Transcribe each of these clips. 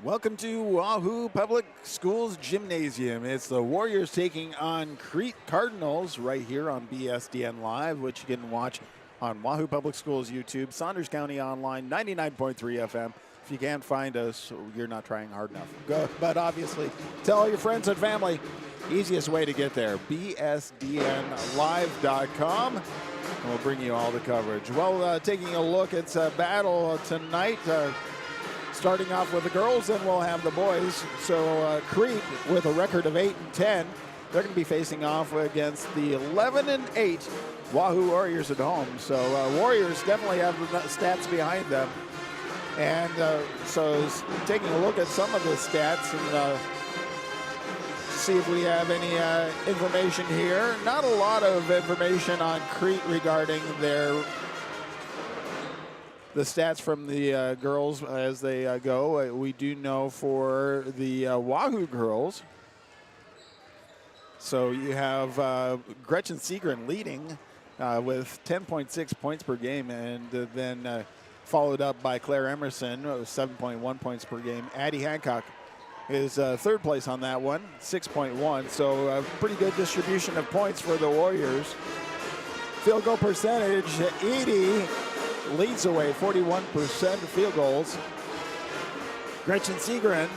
Welcome to Wahoo Public Schools Gymnasium. It's the Warriors taking on Crete Cardinals right here on BSDN Live, which you can watch on Wahoo Public Schools YouTube, Saunders County Online, 99.3 FM. If you can't find us, you're not trying hard enough. But obviously, tell all your friends and family. Easiest way to get there, bsdnlive.com. And we'll bring you all the coverage. Well, taking a look, it's a battle tonight. Starting off with the girls, then we'll have the boys. So Crete, with a record of 8-10, they're going to be facing off against the 11-8 Wahoo Warriors at home. So Warriors definitely have the stats behind them. And so taking a look at some of the stats and see if we have any information here. Not a lot of information on Crete regarding the stats from the girls as they go. We do know for the Wahoo girls. So you have Gretchen Seagren leading with 10.6 points per game, and then followed up by Claire Emerson, 7.1 points per game. Addie Hancock is third place on that one, 6.1. So a pretty good distribution of points for the Warriors. Field goal percentage, Edie leads away, 41% field goals. Gretchen Seagren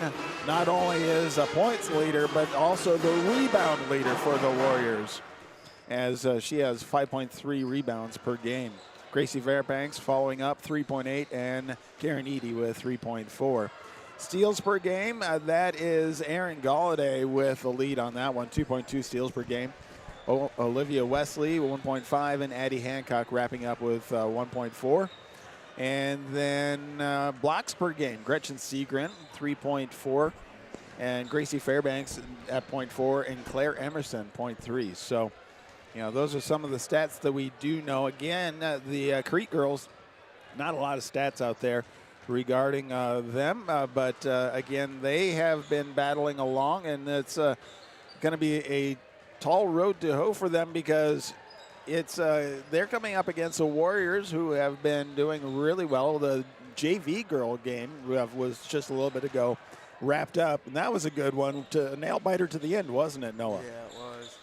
not only is a points leader, but also the rebound leader for the Warriors, as she has 5.3 rebounds per game. Gracie Fairbanks following up, 3.8, and Karen Edie with 3.4. Steals per game, that is Erin Galladay with the lead on that one, 2.2 steals per game. Olivia Wesley, 1.5, and Addie Hancock wrapping up with 1.4. And then blocks per game, Gretchen Seagren, 3.4, and Gracie Fairbanks at 0.4, and Claire Emerson, 0.3. So, you know, those are some of the stats that we do know. Again, the Crete girls, not a lot of stats out there regarding them, but again, they have been battling along, and it's going to be a tall road to hoe for them, because it's they're coming up against the Warriors, who have been doing really well. The JV girl game was just a little bit ago wrapped up, and that was a good one, a nail biter to the end, wasn't it, Noah? Yeah, it was.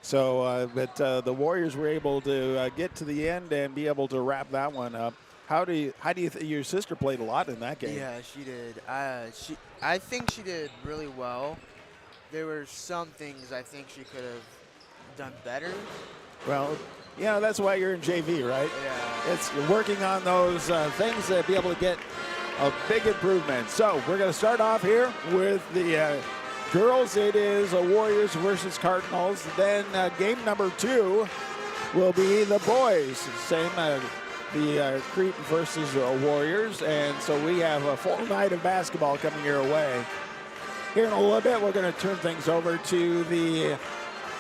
So, but the Warriors were able to get to the end and be able to wrap that one up. How do you your sister played a lot in that game? Yeah, she did. I think she did really well. There were some things I think she could have done better. Well, yeah, that's why you're in JV, right? Yeah. It's working on those things to be able to get a big improvement. So we're going to start off here with the girls. It is Warriors versus Cardinals. Then game number 2 will be the boys. Same, the Crete versus Warriors. And so we have a full night of basketball coming your way. Here in a little bit, we're going to turn things over to the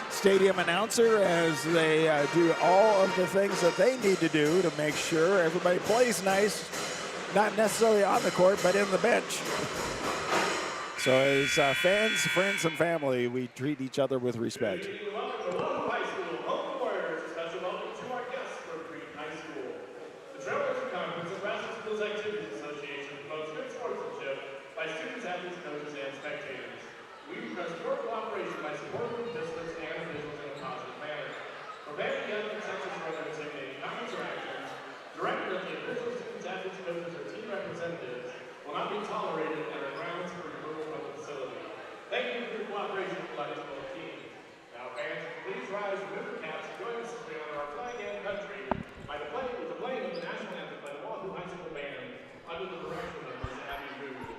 stadium announcer as they do all of the things that they need to do to make sure everybody plays nice, not necessarily on the court, but in the bench. So as fans, friends, and family, we treat each other with respect. Welcome to Wahoo High School, home of the Warriors. A special welcome to our guests from Crete High School. The Travelers Conference of Grassroots Schools Activities Association promotes good sportsmanship by students, athletes, coaches, and spectators. We request your cooperation by supporting the participants and officials in a positive manner. Preventing the unconsensus from intimidating comments or actions directed at the officials, students, athletes, coaches, or team representatives will not be tolerated and are grounds for removal from the facility. Thank you for your cooperation with both teams. Now, fans, please rise and move your caps and join us as we honor our flag and country by the playing of the national anthem by the Wahoo High School Band under the direction of Ms. Abby Mood.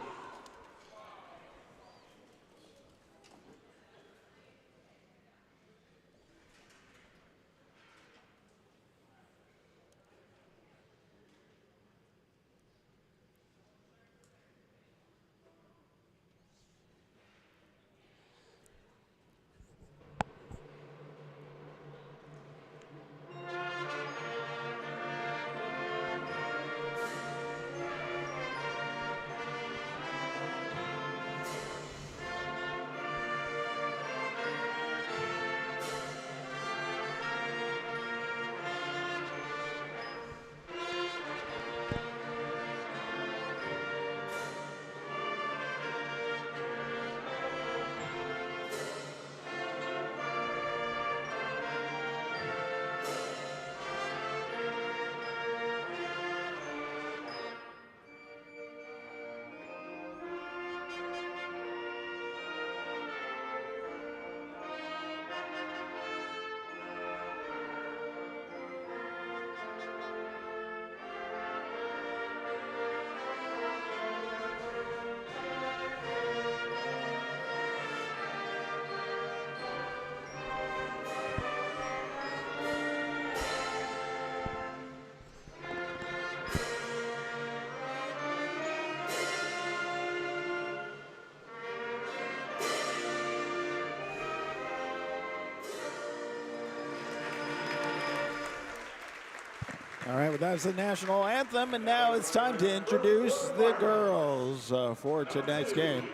that's the national anthem, and now it's time to introduce the girls for tonight's game.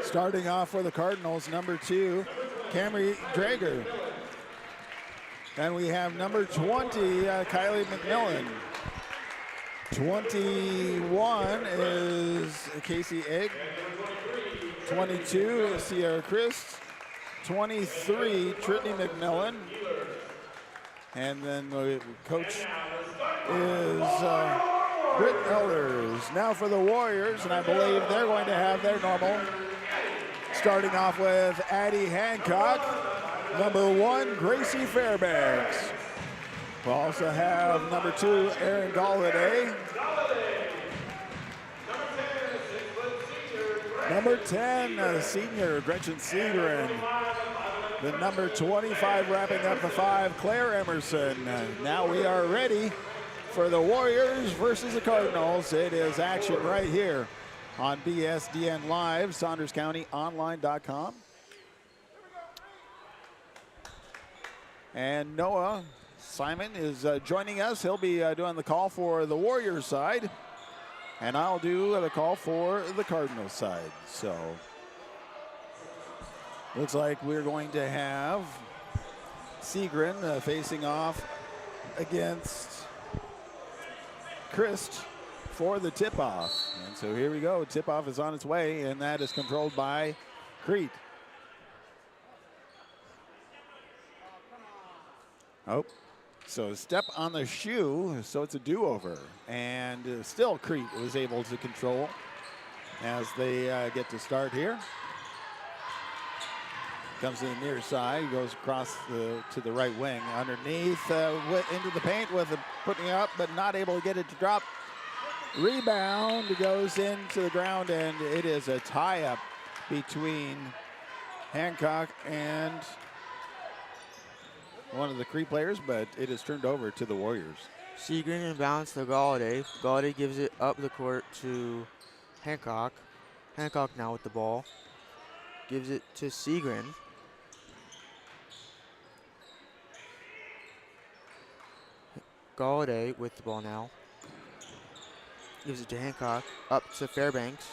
Starting off for the Cardinals, number 2, Camry Drager. Then we have number 20, Kylie McMillan. 21 is Casey Egg. 22 is Sierra Christ. 23, Trinity McMillan. And then the coach is Britt Elders. Now for the Warriors, and I believe they're going to have their normal. Starting off with Addie Hancock. Number 1, Gracie Fairbanks. We'll also have number 2, Erin Galladay. Number 10, senior Gretchen Segren. The number 25 wrapping up the 5, Claire Emerson. Now we are ready for the Warriors versus the Cardinals. It is action right here on BSDN Live, SaundersCountyOnline.com. And Noah Simon is joining us. He'll be doing the call for the Warriors side, and I'll do the call for the Cardinals side. So looks like we're going to have Segren facing off against Christ for the tip-off. And so here we go. Tip-off is on its way, and that is controlled by Crete. Oh, so step on the shoe, so it's a do-over. And still Crete was able to control as they get to start here. Comes to the near side, goes across to the right wing. Underneath, into the paint with it putting up, but not able to get it to drop. Rebound goes into the ground, and it is a tie-up between Hancock and one of the Crete players, but it is turned over to the Warriors. Segren inbounds to Galladay. Galladay gives it up the court to Hancock. Hancock now with the ball. Gives it to Segren. Galladay with the ball now. Gives it to Hancock. Up to Fairbanks.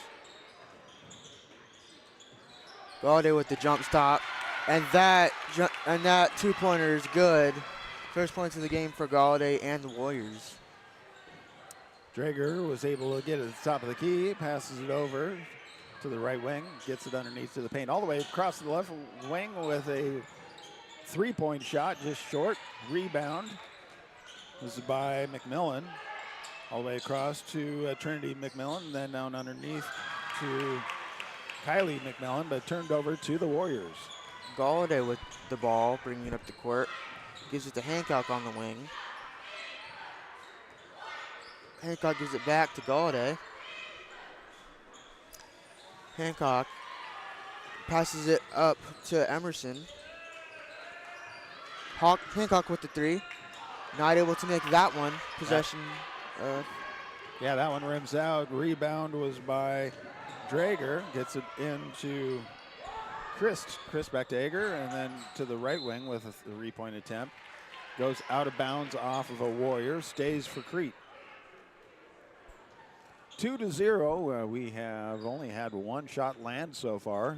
Galladay with the jump stop. And that two-pointer is good. First points of the game for Galladay and the Warriors. Drager was able to get it at the top of the key, passes it over to the right wing, gets it underneath to the paint, all the way across to the left wing with a three-point shot, just short. Rebound was by McMillan, all the way across to Trinity McMillan, then down underneath to Kylie McMillan, but turned over to the Warriors. Galladay with the ball, bringing it up the court. Gives it to Hancock on the wing. Hancock gives it back to Galladay. Hancock passes it up to Emerson. Hancock with the 3. Not able to make that one. Possession. Yeah, that one rims out. Rebound was by Drager. Gets it into Christ back to Egger, and then to the right wing with a three-point attempt. Goes out of bounds off of a Warrior. Stays for Crete. 2-0. We have only had one shot land so far.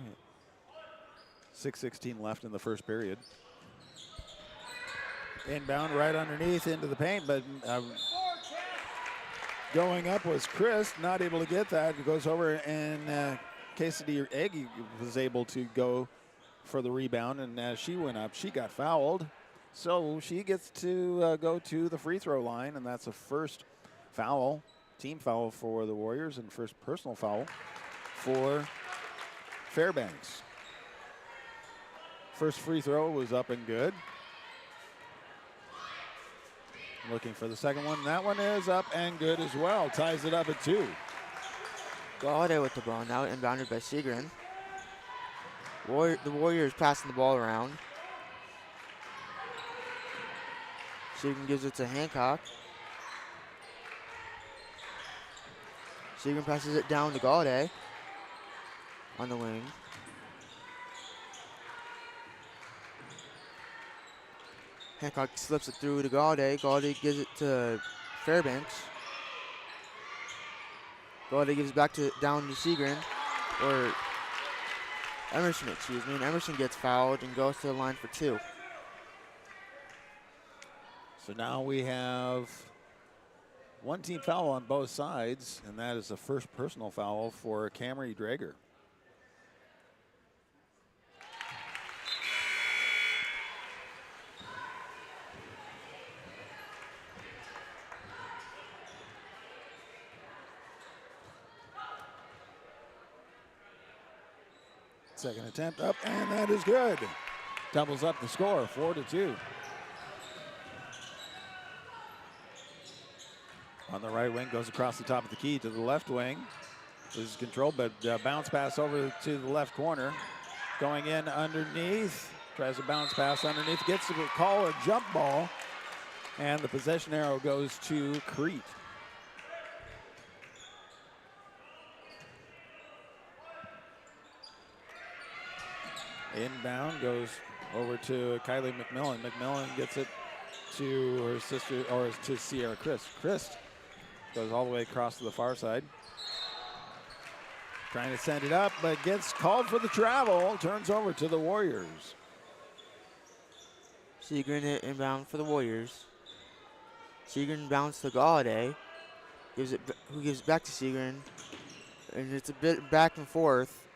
6:16 left in the first period. Inbound right underneath into the paint, but going up was Chris, not able to get that. It goes over, and Casey Eggy was able to go for the rebound, and as she went up, she got fouled. So she gets to go to the free throw line, and that's a first foul, team foul for the Warriors, and first personal foul for Fairbanks. First free throw was up and good. Looking for the second one. That one is up and good as well. Ties it up at 2. Galladay with the ball now, inbounded by Segren. The Warriors passing the ball around. Segren gives it to Hancock. Segren passes it down to Galladay on the wing. Hancock slips it through to Galladay. Galladay gives it to Fairbanks. Galladay gives it back down to Seagren, or Emerson, excuse me, and Emerson gets fouled and goes to the line for 2. So now we have one team foul on both sides, and that is the first personal foul for Camry Drager. Second attempt up, and that is good. Doubles up the score, 4-2. On the right wing, goes across the top of the key to the left wing. This is controlled, but bounce pass over to the left corner. Going in underneath, tries to bounce pass underneath, gets to call a jump ball, and the possession arrow goes to Crete. Inbound goes over to Kylie McMillan. McMillan gets it to her sister, or to Sierra Christ. Christ goes all the way across to the far side. Trying to send it up, but gets called for the travel. Turns over to the Warriors. Seagren inbound for the Warriors. Seagren bounce to Galladay. Who gives it back to Seagren. And it's a bit back and forth,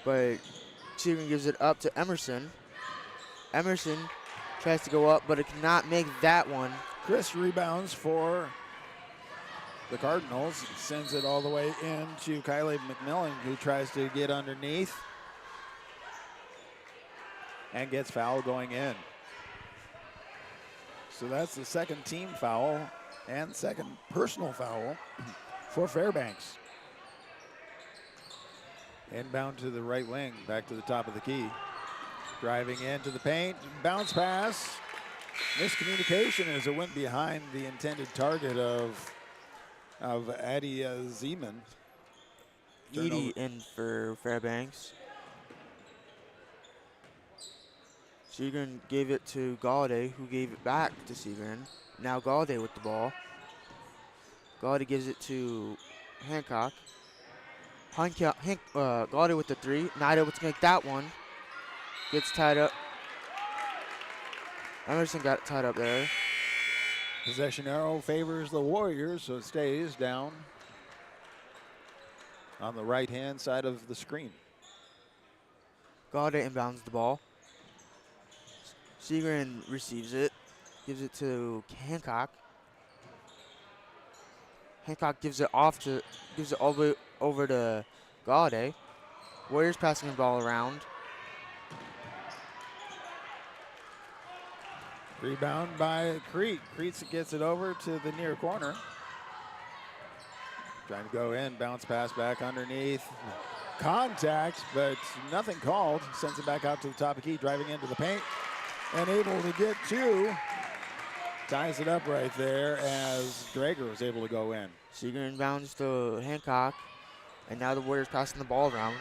but Seagren gives it up to Emerson. Emerson tries to go up, but it cannot make that one. Chris rebounds for the Cardinals. Sends it all the way into Kylie McMillan, who tries to get underneath and gets foul going in. So that's the second team foul and second personal foul for Fairbanks. Inbound to the right wing, back to the top of the key. Driving into the paint, bounce pass. Miscommunication as it went behind the intended target of Addie Zeman. Edie in for Fairbanks. Seagren gave it to Galladay, who gave it back to Seagren. Now Galladay with the ball. Galladay gives it to Hancock. Galladay with the 3, not able to make that one. Gets tied up. Emerson got tied up there. Possession arrow favors the Warriors, so it stays down on the right-hand side of the screen. Galladay inbounds the ball. Seagren receives it, gives it to Hancock. Hancock gives it all the way over to Galladay. Warriors passing the ball around. Rebound by Crete. Crete gets it over to the near corner. Trying to go in, bounce pass back underneath. Contact, but nothing called. Sends it back out to the top of the key, driving into the paint. And able to get 2. Ties it up right there as Drager was able to go in. Seagren inbounds to Hancock. And now the Warriors passing the ball around.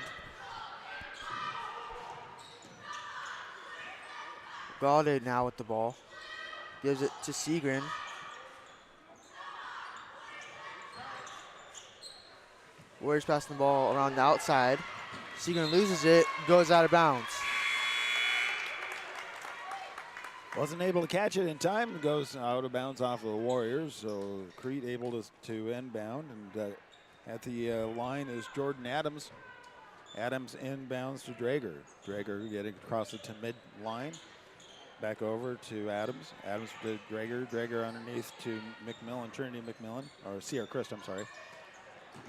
Galladay now with the ball. Gives it to Seagren. Warriors passing the ball around the outside. Seagren loses it, goes out of bounds. Wasn't able to catch it in time. Goes out of bounds off of the Warriors. So Crete able to inbound. And at the line is Jordan Adams. Adams inbounds to Drager. Drager getting across the mid line. Back over to Adams. Adams to Drager. Drager underneath to McMillan, Trinity McMillan, or Sierra Christ, I'm sorry.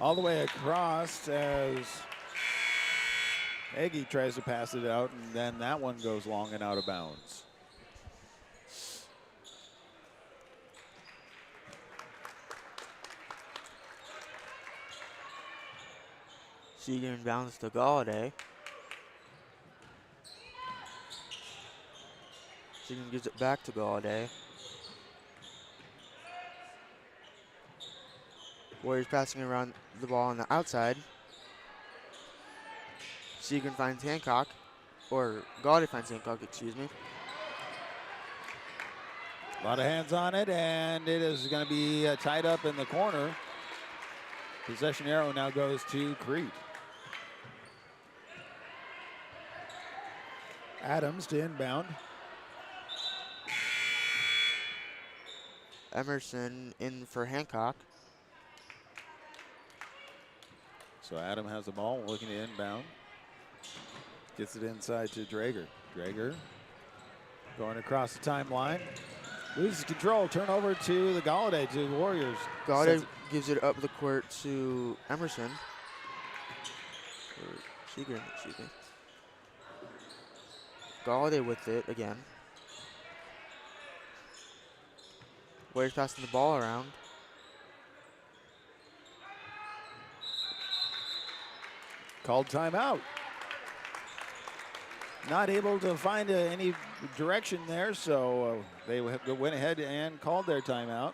All the way across as Eggy tries to pass it out, and then that one goes long and out of bounds. Seagren inbounds to Galladay. Seagren gives it back to Galladay. Warriors passing around the ball on the outside. Seagren finds Hancock, or Galladay finds Hancock, excuse me. A lot of hands on it, and it is going to be tied up in the corner. Possession arrow now goes to Crete. Adams to inbound. Emerson in for Hancock. So Adam has the ball, looking to inbound. Gets it inside to Drager. Drager going across the timeline. Loses control, turnover to the Galladay, to the Warriors. Galladay gives it up the court to Emerson. Or Seagren, excuse me. Galladay with it again. Warriors passing the ball around. Called timeout. Not able to find any direction there, so they went ahead and called their timeout.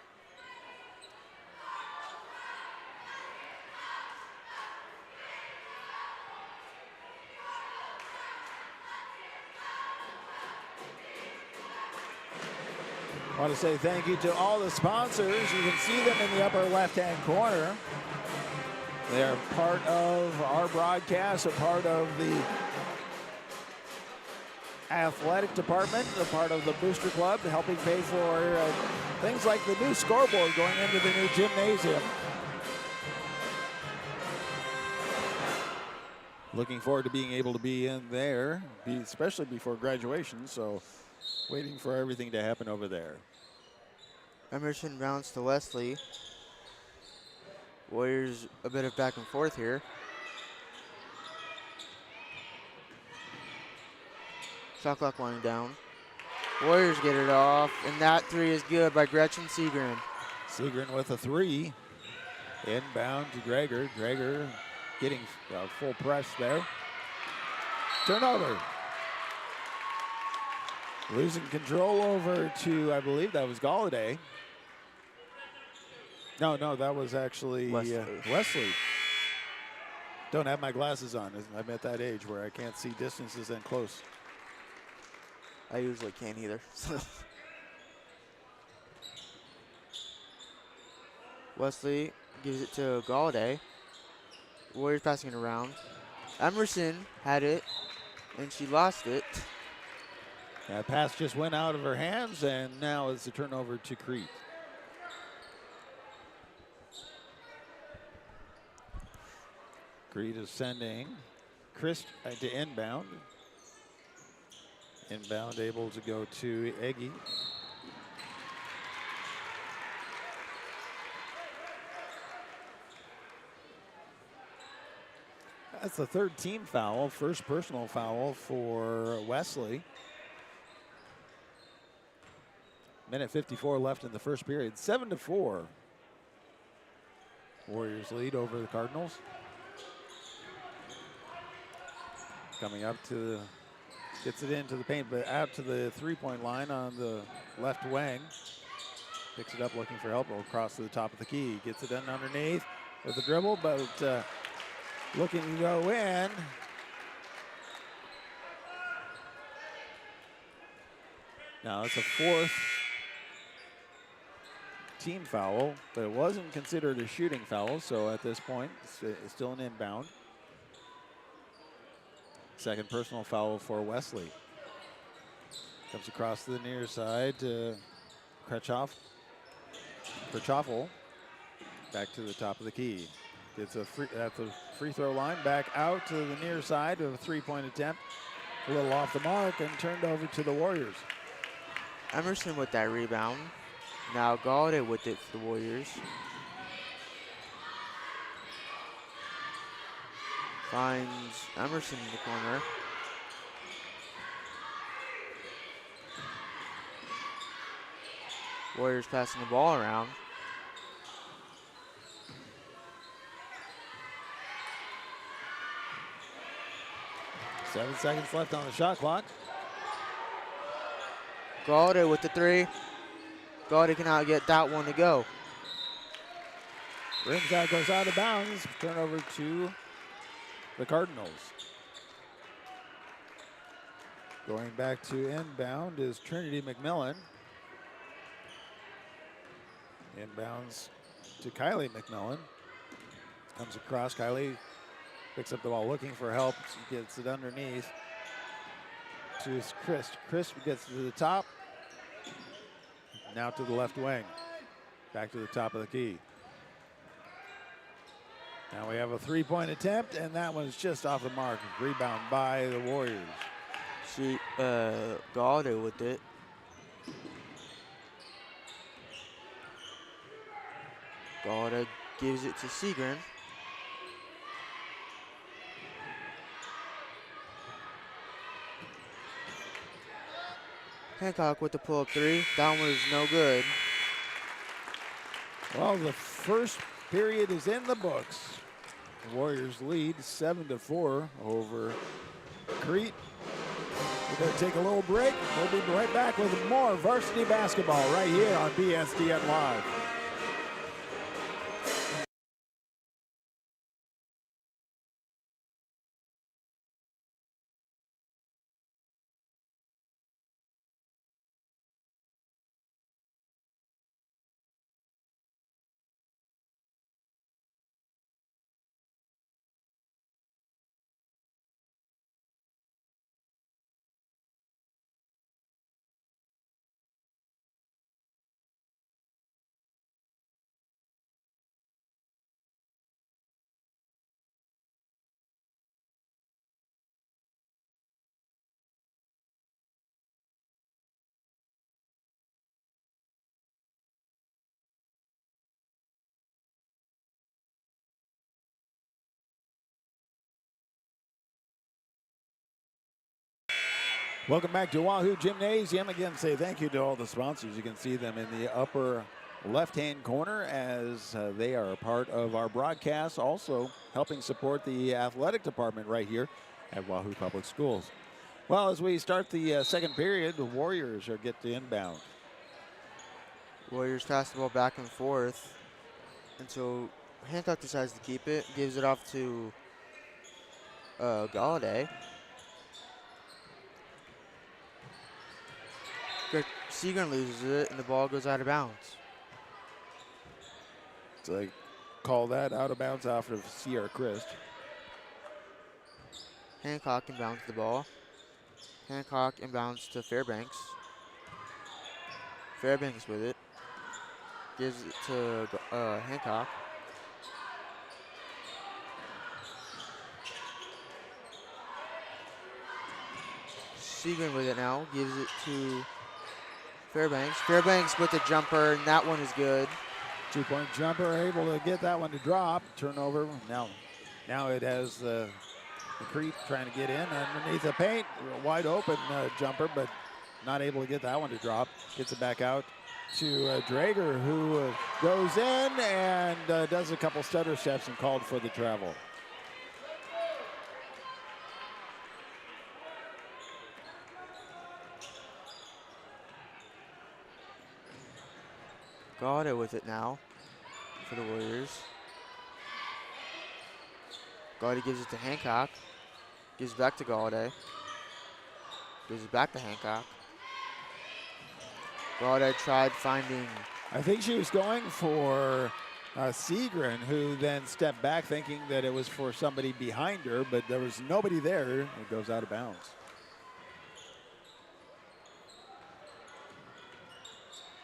I want to say thank you to all the sponsors. You can see them in the upper left-hand corner. They are part of our broadcast, a part of the athletic department, a part of the Booster Club, helping pay for things like the new scoreboard going into the new gymnasium. Looking forward to being able to be in there, especially before graduation, so waiting for everything to happen over there. Emerson rounds to Wesley. Warriors a bit of back and forth here. Shot clock winding down. Warriors get it off, and that three is good by Gretchen Seagren. Seagren with a three. Inbound to Drager. Drager getting full press there. Turnover. Losing control over to, I believe that was Galladay. No, that was actually Wesley. Don't have my glasses on. I'm at that age where I can't see distances and close. I usually can't either. Wesley gives it to Galladay. Warriors passing it around. Emerson had it, and she lost it. That pass just went out of her hands, and now it's a turnover to Crete. Crete is sending Chris to inbound. Inbound able to go to Eggy. That's the third team foul, first personal foul for Wesley. Minute 54 left in the first period. 7-4. Warriors lead over the Cardinals. Coming up to the, gets it into the paint, but out to the three-point line on the left wing. Picks it up looking for help, across to the top of the key. Gets it in underneath with the dribble, but looking to go in. Now it's a fourth team foul, but it wasn't considered a shooting foul, so at this point, it's still an inbound. Second personal foul for Wesley. Comes across to the near side to Krchoffel. Back to the top of the key. Gets a free, at the free throw line, back out to the near side of a three-point attempt. A little off the mark and turned over to the Warriors. Emerson with that rebound. Now Galladay with it for the Warriors. Finds Emerson in the corner. Warriors passing the ball around. Seven seconds left on the shot clock. Galladay with the three. Galladay cannot get that one to go. Rims out, goes out of bounds. Turnover to the Cardinals. Going back to inbound is Trinity McMillan. Inbounds to Kylie McMillan. Comes across. Kylie picks up the ball looking for help. She gets it underneath to Chris. Chris gets to the top. Now to the left wing. Back to the top of the key. Now we have a three-point attempt, and that one's just off the mark. Rebound by the Warriors. See, Galladay with it. Galladay gives it to Seagren. Hancock with the pull-up three. That one was no good. Well, the first period is in the books. The Warriors lead 7-4 over Crete. We're going to take a little break. We'll be right back with more varsity basketball right here on BSDN Live. Welcome back to Wahoo Gymnasium. Again, say thank you to all the sponsors. You can see them in the upper left-hand corner as they are a part of our broadcast, also helping support the athletic department right here at Wahoo Public Schools. Well, as we start the second period, the Warriors are get to inbound. Warriors pass the ball back and forth until Hancock decides to keep it, gives it off to Galladay. Seagren loses it, and the ball goes out of bounds. So they call that out of bounds after Sierra Christ. Hancock inbounds the ball. Hancock inbounds to Fairbanks. Fairbanks with it. Gives it to Hancock. Seagren with it now. Gives it to Fairbanks. Fairbanks with the jumper, and that one is good. Two-point jumper, able to get that one to drop. Turnover. Now it has the Crete trying to get in underneath the paint. Wide open jumper, but not able to get that one to drop. Gets it back out to Drager, who goes in and does a couple stutter steps and called for the travel. Galladay with it now for the Warriors. Galladay gives it to Hancock. Gives it back to Galladay. Gives it back to Hancock. Galladay tried finding... I think she was going for Seagren, who then stepped back thinking that it was for somebody behind her, but there was nobody there. It goes out of bounds.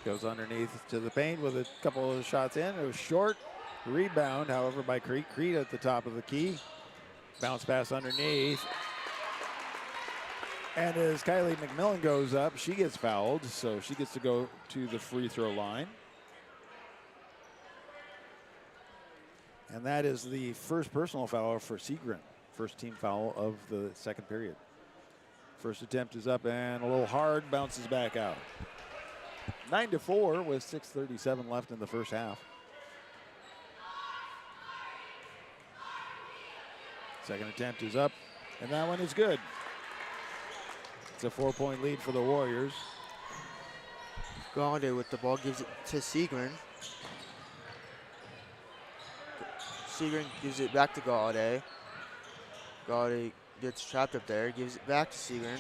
Goes underneath to the paint with a couple of shots in. It was short. Rebound, however, by Crete. Crete at the top of the key. Bounce pass underneath. And as Kylie McMillan goes up, she gets fouled, so she gets to go to the free throw line. And that is the first personal foul for Seagren. First team foul of the second period. First attempt is up and a little hard, bounces back out. 9-4 with 6:37 left in the first half. Second attempt is up, and that one is good. It's a 4-point lead for the Warriors. Galladay with the ball, gives it to Seagren. Seagren gives it back to Galladay. Galladay gets trapped up there, gives it back to Seagren.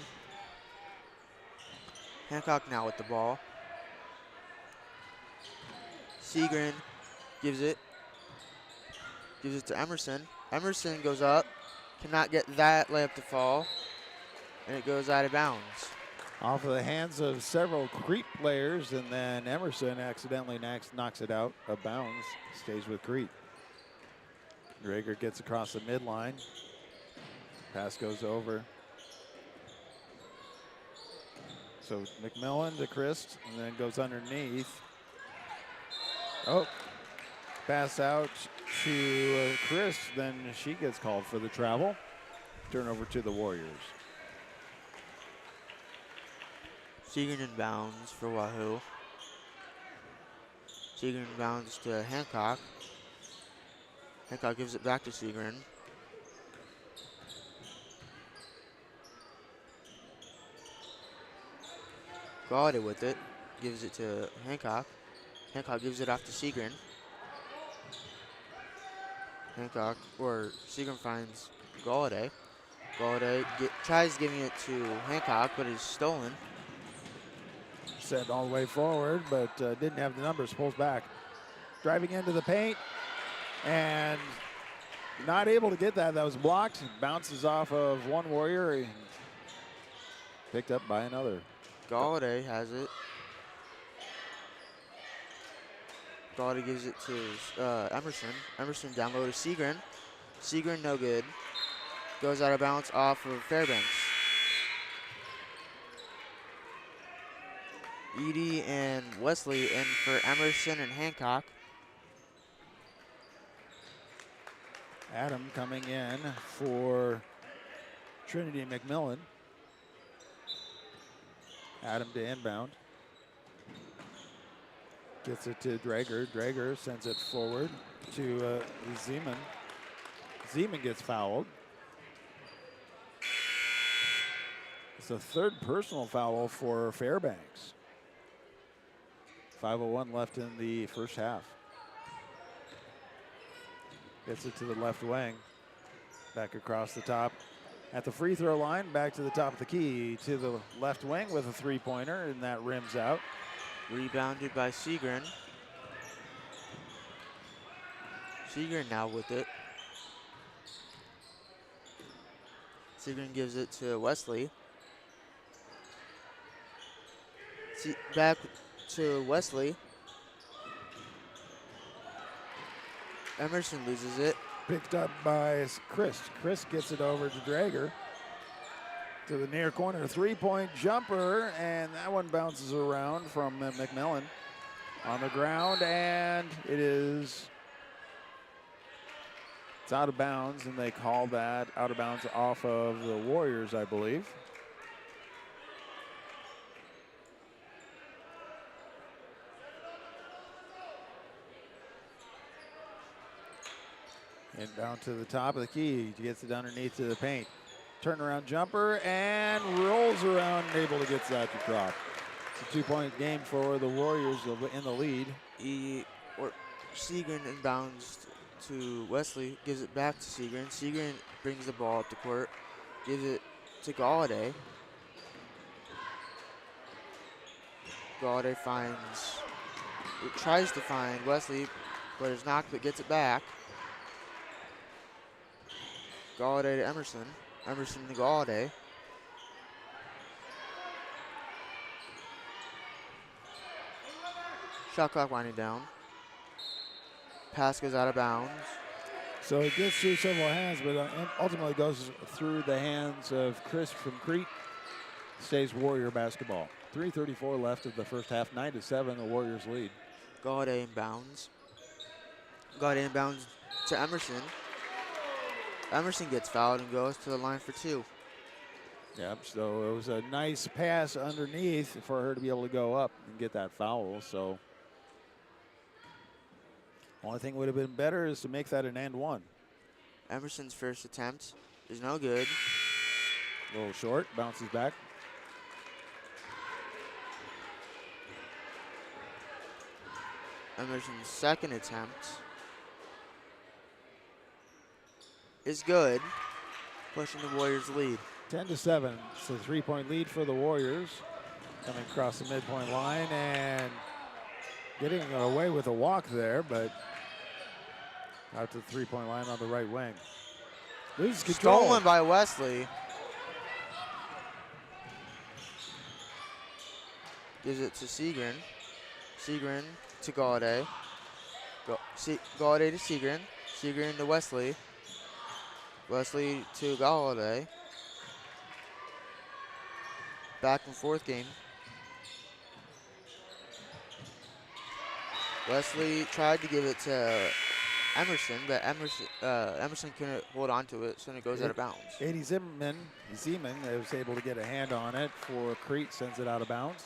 Hancock now with the ball. Segrin gives it to Emerson. Emerson goes up, cannot get that layup to fall, and it goes out of bounds. Off of the hands of several Crete players, and then Emerson accidentally knocks it out of bounds. Stays with Crete. Drager gets across the midline. Pass goes over. So McMillan to Christ, and then goes underneath. Oh, pass out to Chris, then she gets called for the travel. Turnover to the Warriors. Segrin inbounds for Wahoo. Segrin inbounds to Hancock. Hancock gives it back to Segrin. Galladay with it, gives it to Hancock. Hancock gives it off to Segrin. Segrin finds Galladay. Galladay tries giving it to Hancock, but is stolen. Sent all the way forward, but didn't have the numbers, pulls back. Driving into the paint, and not able to get that. That was blocked, bounces off of one Warrior, and picked up by another. Galladay has it. Galladay gives it to Emerson. Emerson down low to Segrin. Segrin no good. Goes out of bounds off of Fairbanks. Edie and Wesley in for Emerson and Hancock. Adam coming in for Trinity McMillan. Adam to inbound. Gets it to Drager. Drager sends it forward to Zeman. Zeman gets fouled. It's the third personal foul for Fairbanks. 5:01 left in the first half. Gets it to the left wing. Back across the top. At the free throw line, back to the top of the key. To the left wing with a three-pointer, and that rims out. Rebounded by Segrin. Segrin now with it. Segrin gives it to Wesley. Back to Wesley. Emerson loses it. Picked up by Chris. Chris gets it over to Drager. To the near corner, three-point jumper, and that one bounces around from McMillan on the ground, and it's out of bounds, and they call that out of bounds off of the Warriors, I believe. Inbound to the top of the key. He gets it underneath to the paint. Turnaround jumper and rolls around and able to get that to drop. It's a two-point game for the Warriors in the lead. Segrin inbounds to Wesley, gives it back to Segrin. Segrin brings the ball up the court, gives it to Galladay. Galladay tries to find Wesley, but is knocked, but gets it back. Galladay to Emerson. Emerson to Galladay. Shot clock winding down. Pass goes out of bounds. So it gets through several hands, but ultimately goes through the hands of Chris from Crete. Stays Warrior basketball. 3:34 left of the first half. 9-7, the Warriors lead. Galladay inbounds. Galladay inbounds to Emerson. Emerson gets fouled and goes to the line for two. Yep, so it was a nice pass underneath for her to be able to go up and get that foul. So only thing would have been better is to make that an and one. Emerson's first attempt is no good. A little short, bounces back. Emerson's second attempt is good, pushing the Warriors' lead. 10-7. It's a three-point lead for the Warriors. Coming across the midpoint line and getting away with a walk there, but out to the three-point line on the right wing. Loses control. Stolen by Wesley. Gives it to Segrin. Segrin to Galladay. Galladay to Segrin. Segrin to Wesley. Wesley to Galladay. Back and forth game. Wesley tried to give it to Emerson, but Emerson couldn't hold on to it, so it goes out of bounds. 80 Zeman was able to get a hand on it for Crete, sends it out of bounds.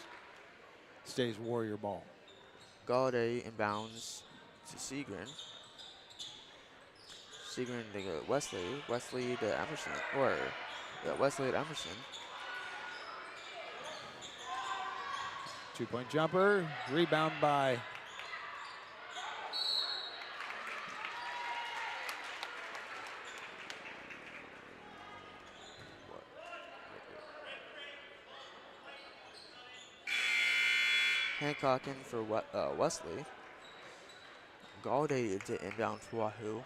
Stays Warrior ball. Galladay inbounds to Segrin. Segrin to Wesley. Wesley to Emerson. Wesley to Emerson. Two-point jumper. Rebound by Hancock in for Wesley. Galladay to inbound for Wahoo.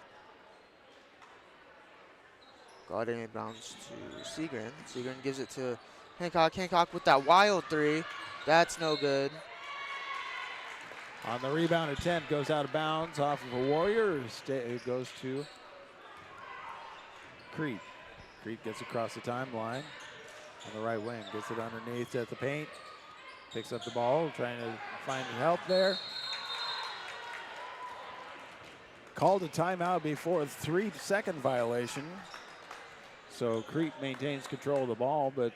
Galladay inbounds to Segrin. Segrin gives it to Hancock. Hancock with that wild three. That's no good. on the rebound attempt, goes out of bounds off of a Warrior. It goes to Crete. Crete gets across the timeline on the right wing, gets it underneath at the paint. Picks up the ball, trying to find help there. Called a timeout before a 3-second violation. So Crete maintains control of the ball, but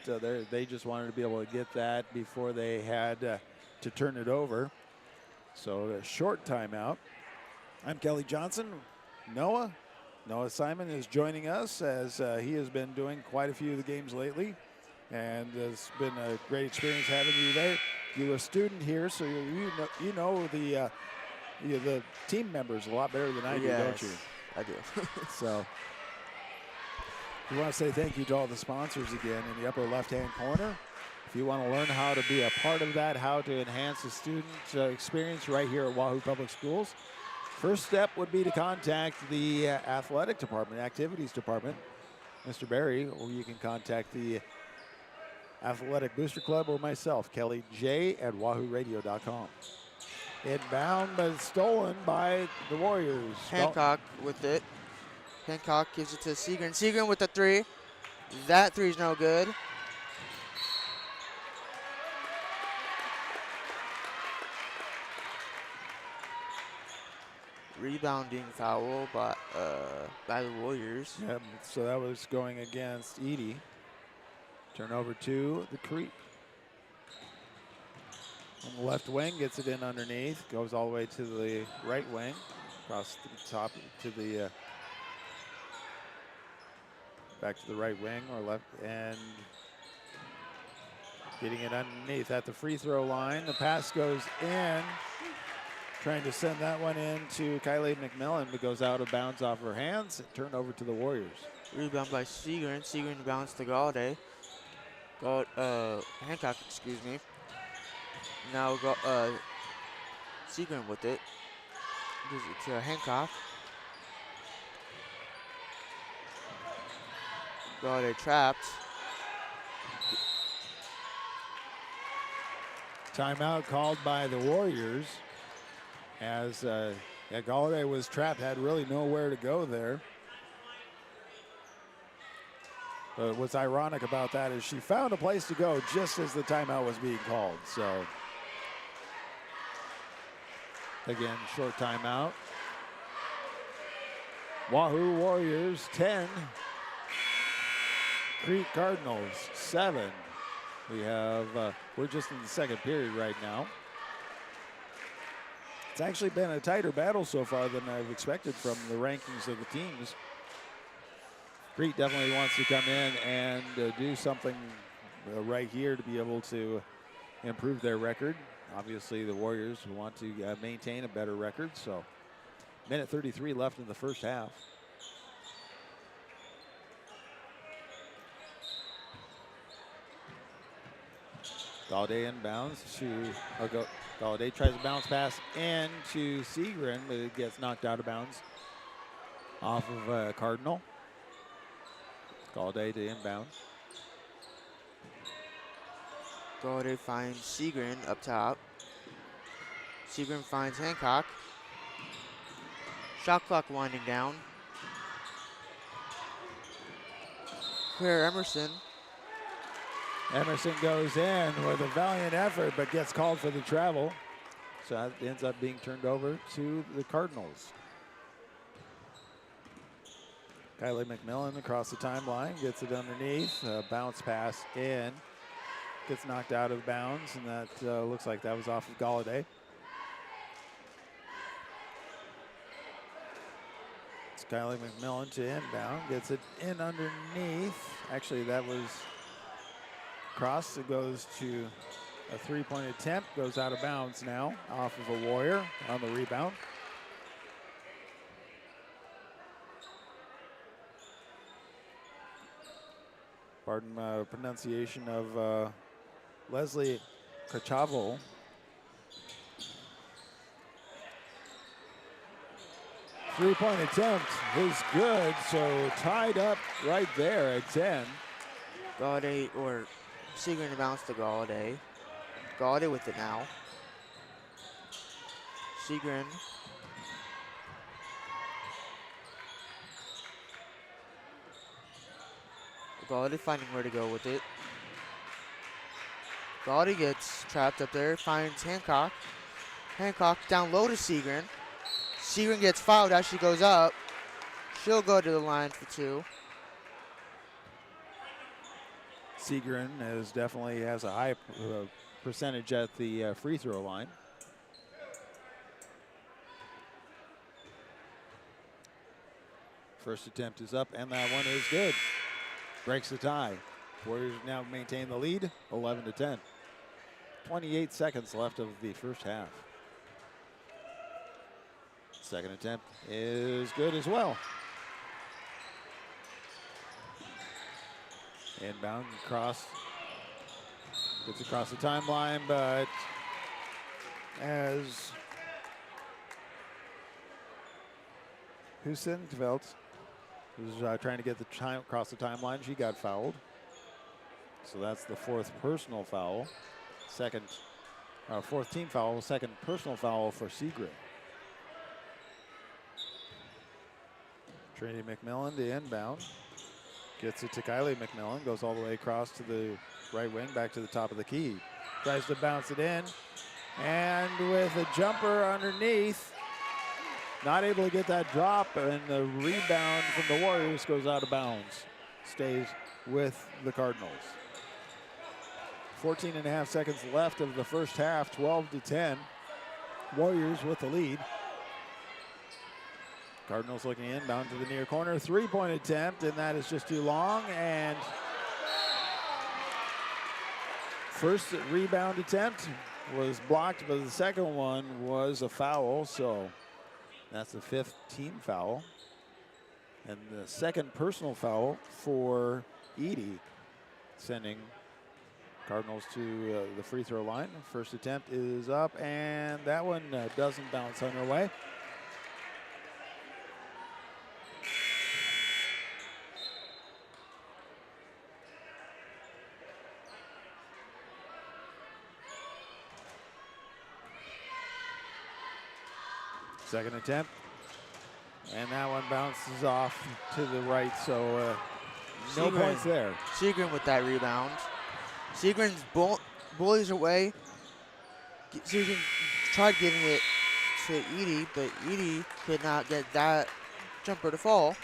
they just wanted to be able to get that before they had to turn it over. So a short timeout. I'm Kelly Johnson. Noah Simon is joining us as he has been doing quite a few of the games lately. And it's been a great experience having you there. You're a student here, so you know the team members a lot better than I do, don't you? I do. So we want to say thank you to all the sponsors again in the upper left-hand corner. If you want to learn how to be a part of that, how to enhance the student experience right here at Wahoo Public Schools, first step would be to contact the athletic department, activities department, Mr. Barry, or you can contact the Athletic Booster Club or myself, Kelly J at wahooradio.com. Inbound, but stolen by the Warriors. Hancock with it. Hancock gives it to Segrin. Segrin with the three. That three's no good. Rebounding foul by the Warriors. Yep, so that was going against Edie. Turnover to the Crete. On the left wing, gets it in underneath, goes all the way to the right wing, across the top to the back to the right wing or left, and getting it underneath at the free throw line. The pass goes in, trying to send that one in to Kylie McMillan, but goes out of bounds off her hands. Turnover to the Warriors. Rebound by Segrin. Segrin bounce to Galladay. Hancock, excuse me. Now Segrin with it. Gives it to Hancock. Galladay trapped. Timeout called by the Warriors as Galladay was trapped, had really nowhere to go there. But what's ironic about that is she found a place to go just as the timeout was being called. So, again, short timeout. Wahoo Warriors 10. Crete Cardinals 7. We have, we're just in the second period right now. It's actually been a tighter battle so far than I've expected from the rankings of the teams. Crete definitely wants to come in and do something right here to be able to improve their record. Obviously, the Warriors want to maintain a better record. So, minute 33 left in the first half. Galladay inbounds to Galladay tries to bounce pass into Segrin, but it gets knocked out of bounds off of Cardinal. Galladay to inbound. Galladay finds Segrin up top. Segrin finds Hancock. Shot clock winding down. Claire Emerson. Emerson goes in with a valiant effort, but gets called for the travel. So that ends up being turned over to the Cardinals. Kylie McMillan across the timeline, gets it underneath, bounce pass in, gets knocked out of bounds, and that looks like that was off of Galladay. It's Kylie McMillan to inbound, gets it in underneath. Actually, that was cross. It goes to a three-point attempt, goes out of bounds now, off of a Warrior on the rebound. Pardon my pronunciation of Leslie Cachavo. Three-point attempt is good, so tied up right there at 10. Galladay, or Segrin to bounce to Galladay. Galladay with it now. Segrin. Galladay finding where to go with it. Galladay gets trapped up there, finds Hancock. Hancock down low to Segrin. Segrin gets fouled as she goes up. She'll go to the line for two. Segrin definitely has a high percentage at the free throw line. First attempt is up, and that one is good. Breaks the tie. Warriors now maintain the lead, 11 to 10. 28 seconds left of the first half. Second attempt is good as well. Inbound cross. Gets across the timeline, but as Husentveld was trying to get the time across the timeline, she got fouled. So that's the fourth personal foul. Fourth team foul, second personal foul for Segrin. Trinity McMillan to inbound. Gets it to Kylie McMillan, goes all the way across to the right wing, back to the top of the key. Tries to bounce it in, and with a jumper underneath, not able to get that drop, and the rebound from the Warriors goes out of bounds. Stays with the Cardinals. 14 and a half seconds left of the first half, 12 to 10. Warriors with the lead. Cardinals looking inbound to the near corner. Three-point attempt, and that is just too long. And first rebound attempt was blocked, but the second one was a foul. So that's the fifth team foul. And the second personal foul for Edie, sending Cardinals to the free throw line. First attempt is up, and that one doesn't bounce on her way. Second attempt, and that one bounces off to the right, so no points there. Segrin with that rebound. Segrin's bullies away. Segrin tried giving it to Edie, but Edie could not get that jumper to fall.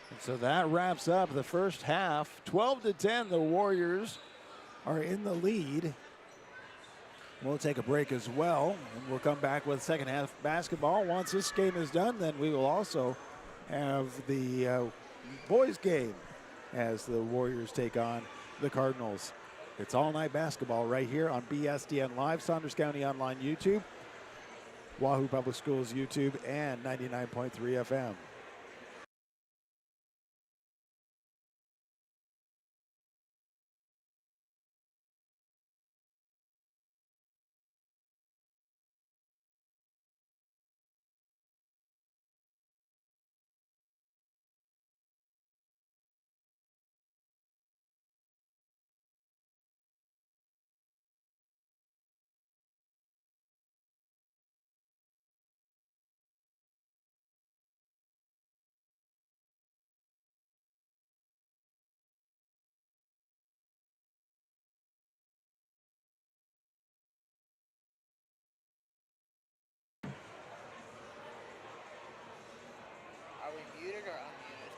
And so that wraps up the first half. 12 to 10, the Warriors are in the lead. We'll take a break as well, and we'll come back with second half basketball. Once this game is done, then we will also have the boys game as the Warriors take on the Cardinals. It's all night basketball right here on BSDN Live, Saunders County Online YouTube, Wahoo Public Schools YouTube, and 99.3 FM. muted or unmuted?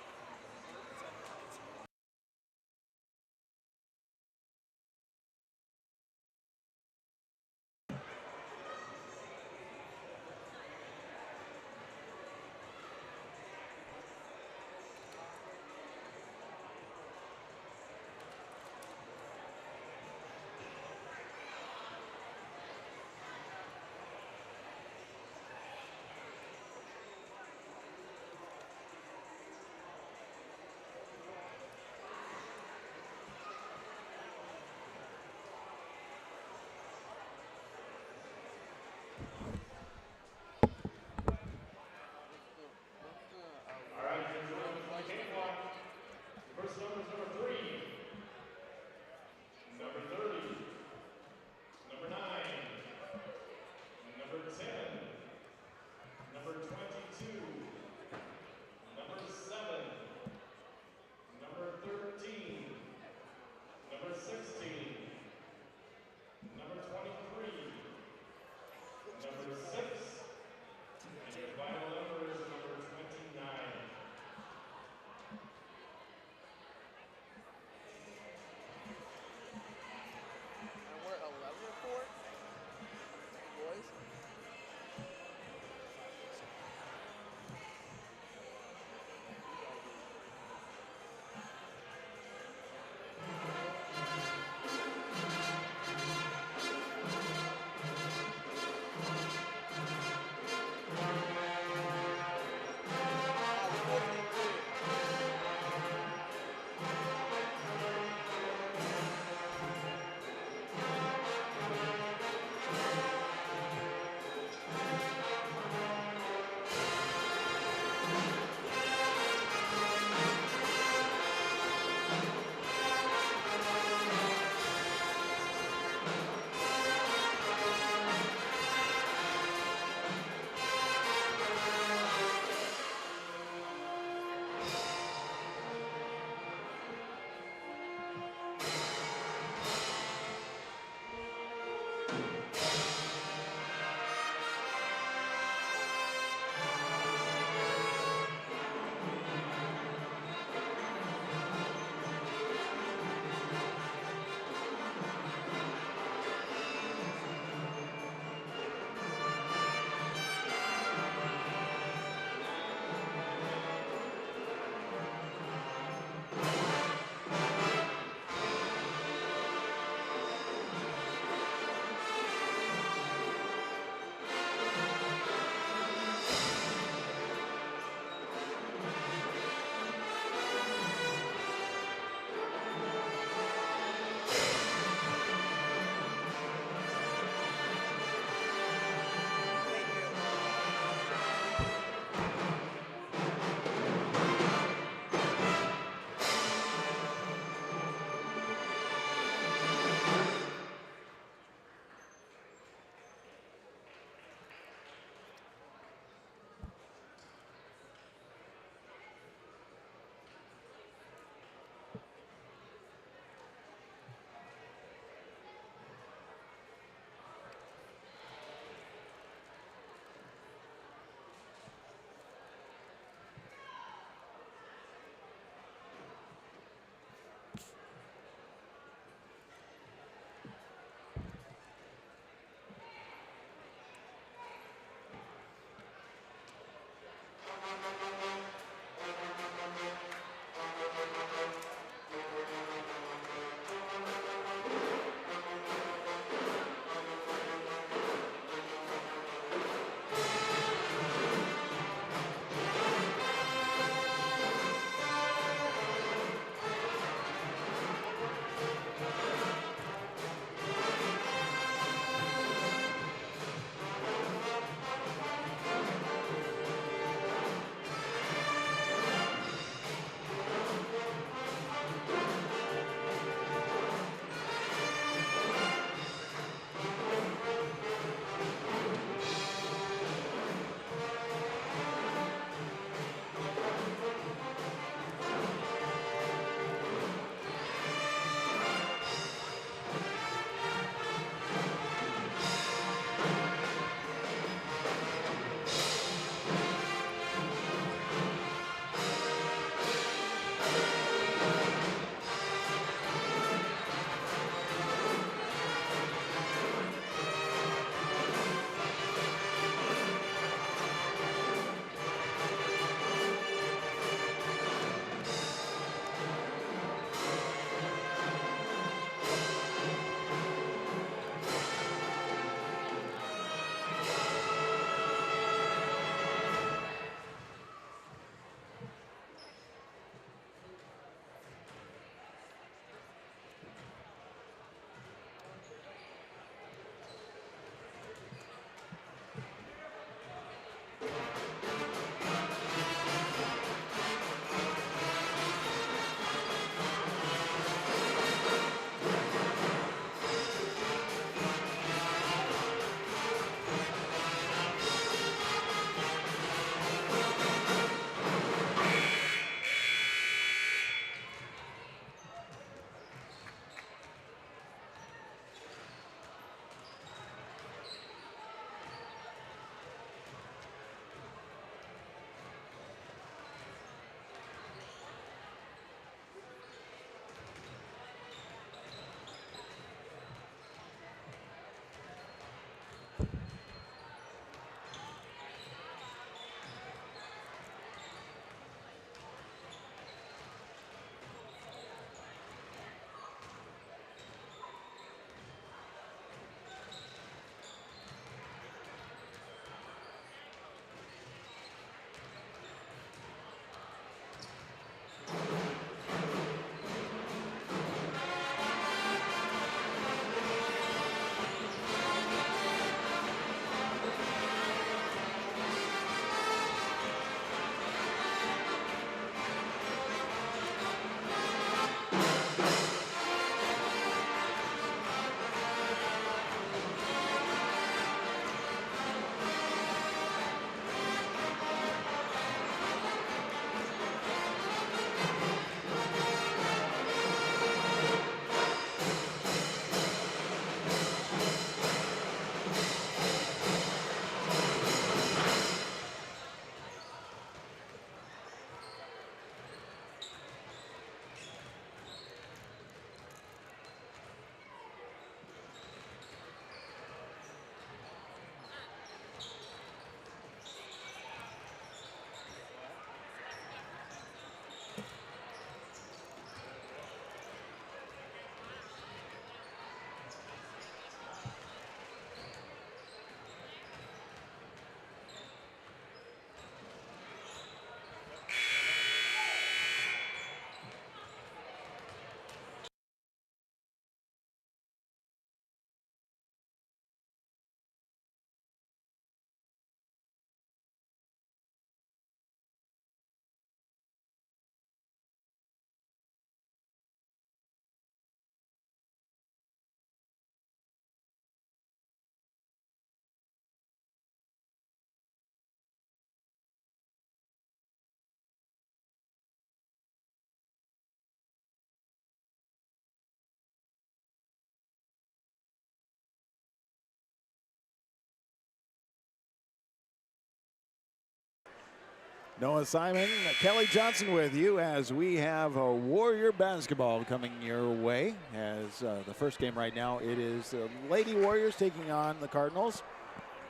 Noah Simon, Kelly Johnson with you as we have a Warrior basketball coming your way. As the first game right now, it is Lady Warriors taking on the Cardinals.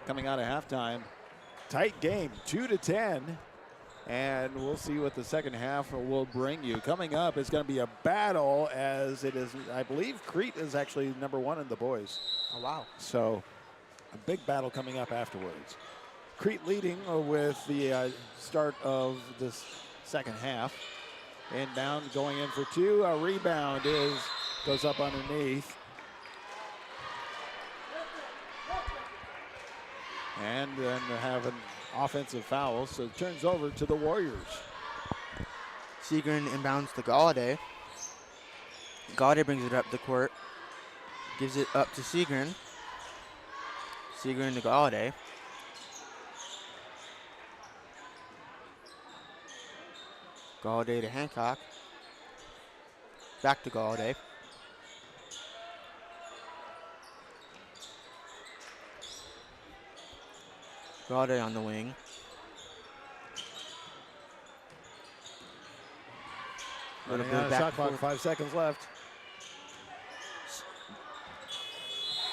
Coming out of halftime, tight game, 2-10. And we'll see what the second half will bring you. Coming up is going to be a battle, as it is, I believe Crete is actually number 1 in the boys. Oh, wow. So a big battle coming up afterwards. Crete leading with the start of this second half. Inbound going in for 2. A rebound goes up underneath. And then have an offensive foul, so it turns over to the Warriors. Segrin inbounds to Galladay. Galladay brings it up the court. Gives it up to Segrin. Segrin to Galladay. Galladay to Hancock. Back to Galladay. Galladay on the wing. Running out of shot clock, 5 seconds left.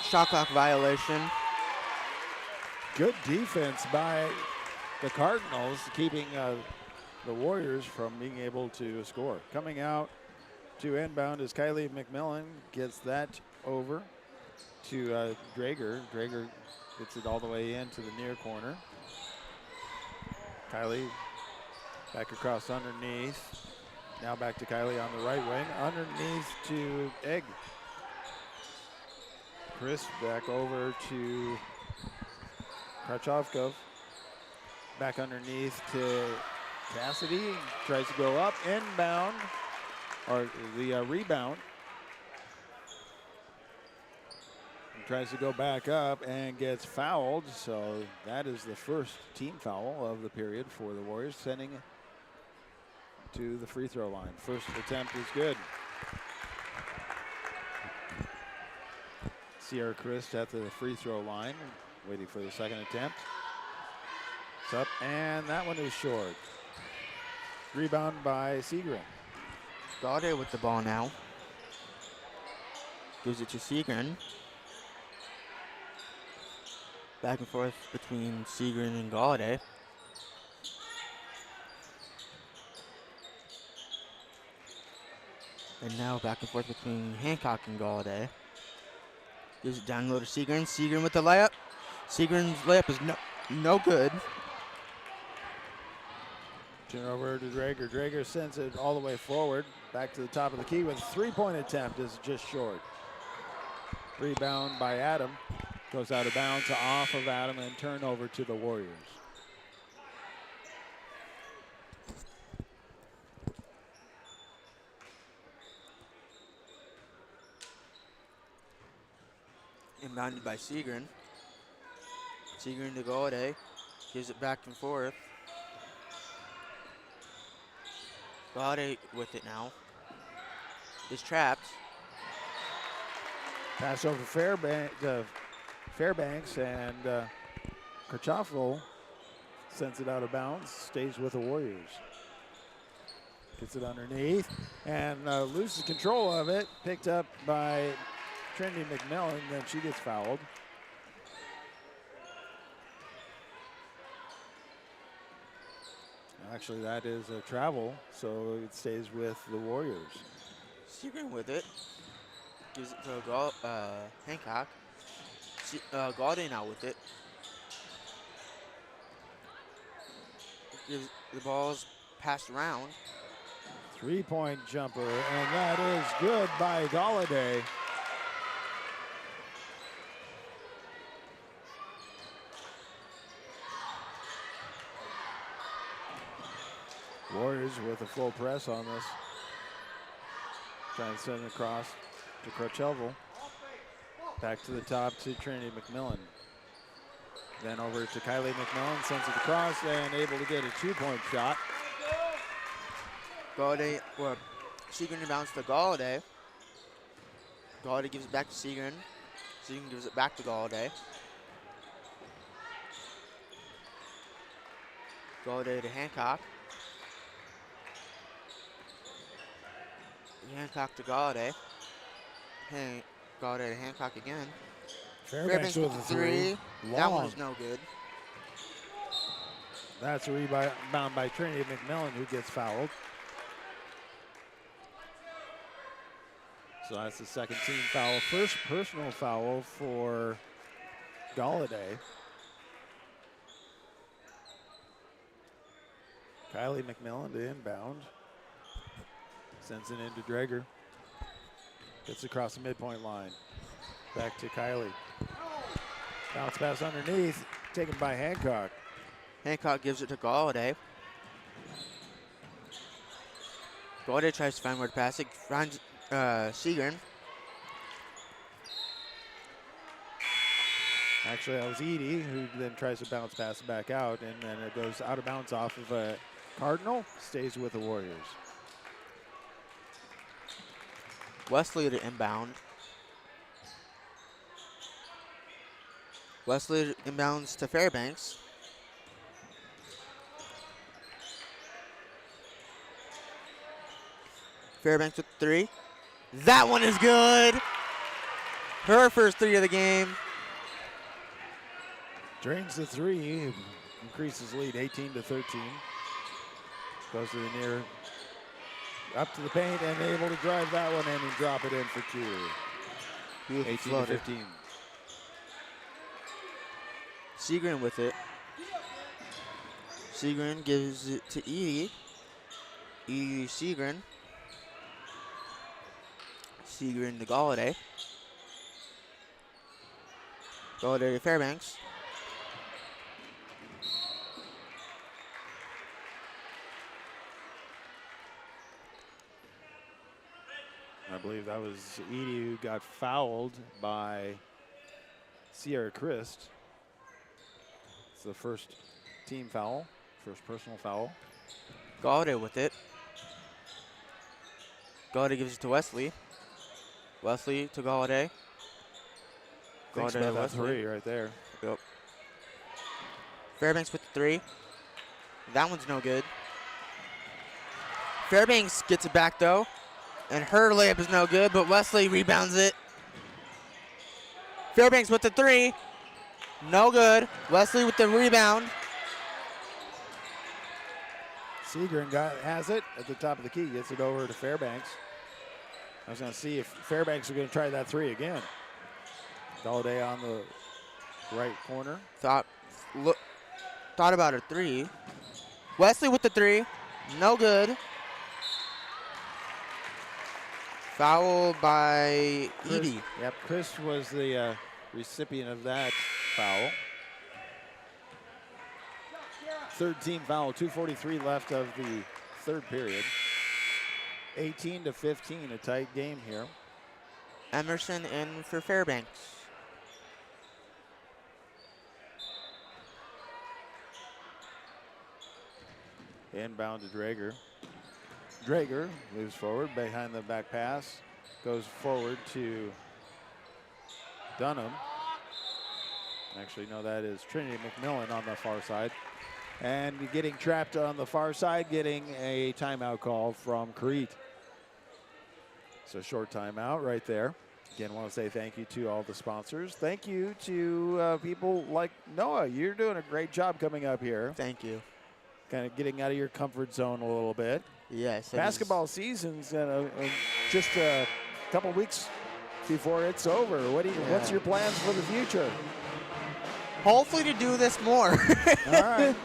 Shot clock violation. Good defense by the Cardinals, keeping the Warriors from being able to score. Coming out to inbound is Kylie McMillan, gets that over to Drager. Drager gets it all the way into the near corner. Kylie back across underneath. Now back to Kylie on the right wing. Underneath to Egg. Chris back over to Krachovkov. Back underneath to Cassidy. Tries to go up. Inbound. Or the rebound. Tries to go back up and gets fouled. So that is the first team foul of the period for the Warriors, sending to the free throw line. First attempt is good. Sierra Christ at the free throw line, waiting for the second attempt. It's up, and that one is short. Rebound by Segrin. Galladay with the ball now. Gives it to Segrin. Back and forth between Segrin and Galladay. And now back and forth between Hancock and Galladay. Gives it down low to Segrin. Segrin with the layup. Segrin's layup is no good. Turn over to Drager. Drager sends it all the way forward. Back to the top of the key with a three-point attempt is just short. Rebound by Adam. Goes out of bounds off of Adam and turnover to the Warriors. Inbounded by Segrin. Segrin to Galladay. Gives it back and forth. Galladay with it now. Is trapped. Pass over Fairbanks and Krachovkov sends it out of bounds, stays with the Warriors. Gets it underneath and loses control of it. Picked up by Trinity McMillan, then she gets fouled. Actually, that is a travel, so it stays with the Warriors. Segrin with it. Gives it to Hancock. Galladay now with it. Gives the ball's passed around. Three-point jumper, and that is good by Galladay. Warriors with a full press on this. Trying to send it across to Krachovkov. Back to the top to Trinity McMillan. Then over to Kylie McMillan, sends it across and able to get a two-point shot. Galladay, Segrin inbounds to Galladay. Galladay gives it back to Segrin. Segrin gives it back to Galladay. Galladay to Hancock. Hancock to Galladay. Galladay to Hancock again. Fairbanks with a three. That one Long. is no good. That's a rebound by Trinity McMillan, who gets fouled. So that's the second team foul. First personal foul for Galladay. Kylie McMillan to inbound. Sends it into Drager. Gets across the midpoint line. Back to Kylie. Bounce pass underneath. Taken by Hancock. Hancock gives it to Galladay. Galladay tries to find where to pass it. Finds Seagren. Actually, that was Edie, who then tries to bounce pass back out, and then it goes out of bounds off of a Cardinal. Stays with the Warriors. Wesley to inbound. Wesley inbounds to Fairbanks. Fairbanks with three. That one is good. Her first three of the game. Drains the three, increases lead 18-13. Goes to the near, up to the paint, and able to drive that one in and drop it in for two. 18-15. Seagren with it. Seagren gives it to Edie. Edie to Seagren. Seagren to Galladay. Galladay to Fairbanks. I believe that was Edie who got fouled by Sierra Christ. It's the first team foul, first personal foul. Galladay with it. Galladay gives it to Wesley. Wesley to Galladay. Thinks Galladay about to that Wesley. three right there. Yep. Fairbanks with the three. That one's no good. Fairbanks gets it back though. And her layup is no good, but Wesley rebounds it. Fairbanks with the three. No good. Wesley with the rebound. Seagren has it at the top of the key, gets it over to Fairbanks. I was going to see if Fairbanks are going to try that three again. Galladay on the right corner. Thought about a three. Wesley with the three. No good. Foul by Edie. Yep, Chris was the recipient of that foul. Third team foul, 2:43 left of the third period. 18-15, a tight game here. Emerson in for Fairbanks. Inbound to Drager. Drager moves forward behind the back pass. Goes forward to Dunham. Actually, no, that is Trinity McMillan on the far side. And getting trapped on the far side, getting a timeout call from Crete. So short timeout right there. Again, want to say thank you to all the sponsors. Thank you to people like Noah. You're doing a great job coming up here. Thank you. Kind of getting out of your comfort zone a little bit. Yes. Basketball season's just a couple weeks before it's over. What's your plans for the future? Hopefully to do this more. All right.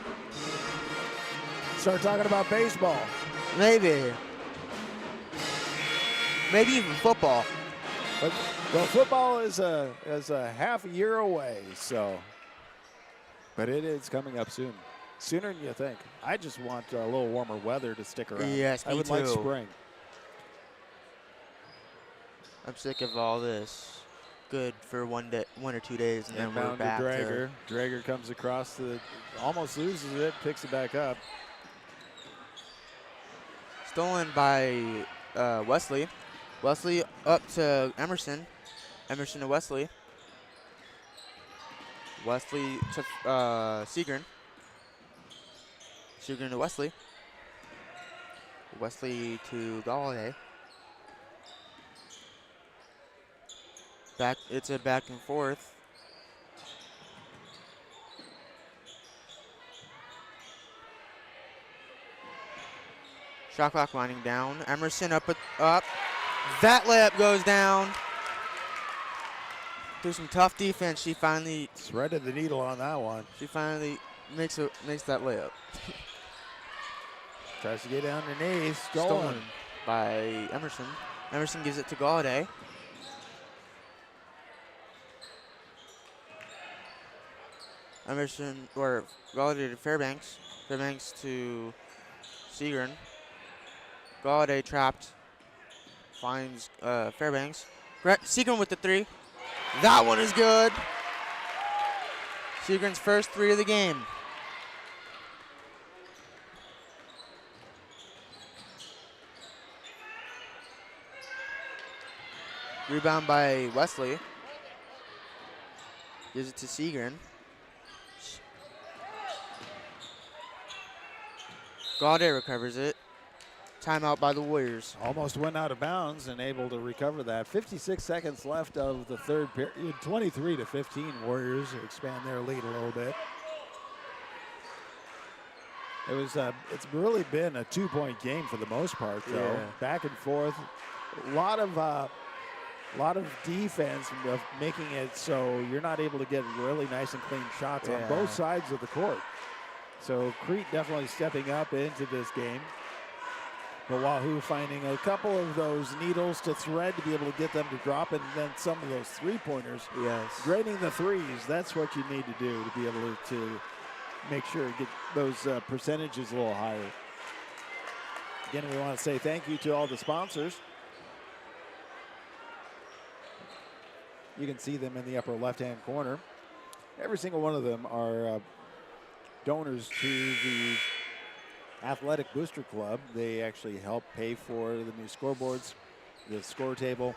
Start talking about baseball. Maybe. Maybe even football. But well, football is a half a year away, so. But it is coming up soon. Sooner than you think. I just want a little warmer weather to stick around. Yes, I would me like too. spring. I'm sick of all this. Good for 1 or 2 days, and then we're Inbound to back Drager. Drager comes across almost loses it, picks it back up. Stolen by Wesley. Wesley up to Emerson. Emerson to Wesley. Wesley to Seagren. Seagren to Wesley. Wesley to Galladay. It's a back and forth. Shot clock winding down. Emerson up. That layup goes down. Through some tough defense, she finally Threaded the needle on that one. She finally makes that layup. Tries to get underneath. Stolen by Emerson. Emerson gives it to Galladay. Galladay to Fairbanks. Fairbanks to Seagren. Galladay trapped. Finds Fairbanks. Seagren with the three. That one is good. Seagren's first three of the game. Rebound by Wesley. Gives it to Seagren. Galladay recovers it. Timeout by the Warriors. Almost went out of bounds and able to recover that. 56 seconds left of the third period. 23-15. Warriors expand their lead a little bit. It's really been a 2-point game for the most part, though. Yeah. Back and forth. A lot of defense of making it so you're not able to get really nice and clean shots on both sides of the court. So Crete definitely stepping up into this game. But Wahoo finding a couple of those needles to thread to be able to get them to drop, and then some of those three-pointers. Yes. Draining the threes, that's what you need to do to be able to make sure you get those percentages a little higher. Again, we want to say thank you to all the sponsors. You can see them in the upper left-hand corner. Every single one of them are donors to the Athletic Booster Club. They actually help pay for the new scoreboards, the score table,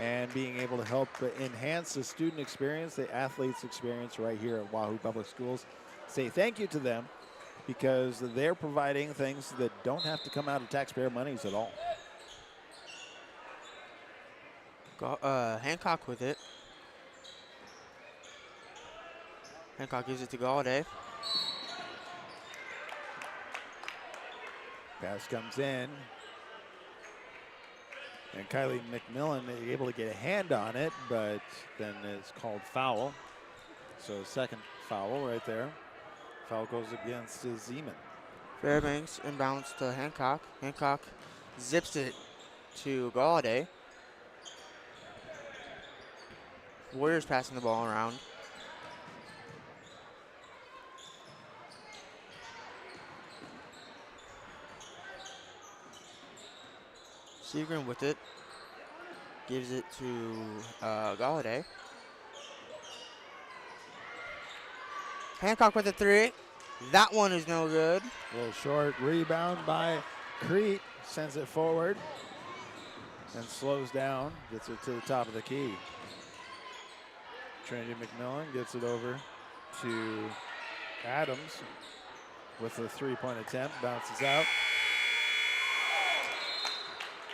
and being able to help enhance the student experience, the athletes experience right here at Wahoo Public Schools. Say thank you to them because they're providing things that don't have to come out of taxpayer monies at all. Hancock with it. Hancock gives it to Galladay. Pass comes in. And Kylie McMillan able to get a hand on it, but then it's called foul. So second foul right there. Foul goes against Zeman. Fairbanks inbounds to Hancock. Hancock zips it to Galladay. Warriors passing the ball around. Seagren with it. Gives it to Galladay. Hancock with the three. That one is no good. A little short rebound by Crete. Sends it forward and slows down. Gets it to the top of the key. Trinity McMillan gets it over to Adams with a three-point attempt. Bounces out.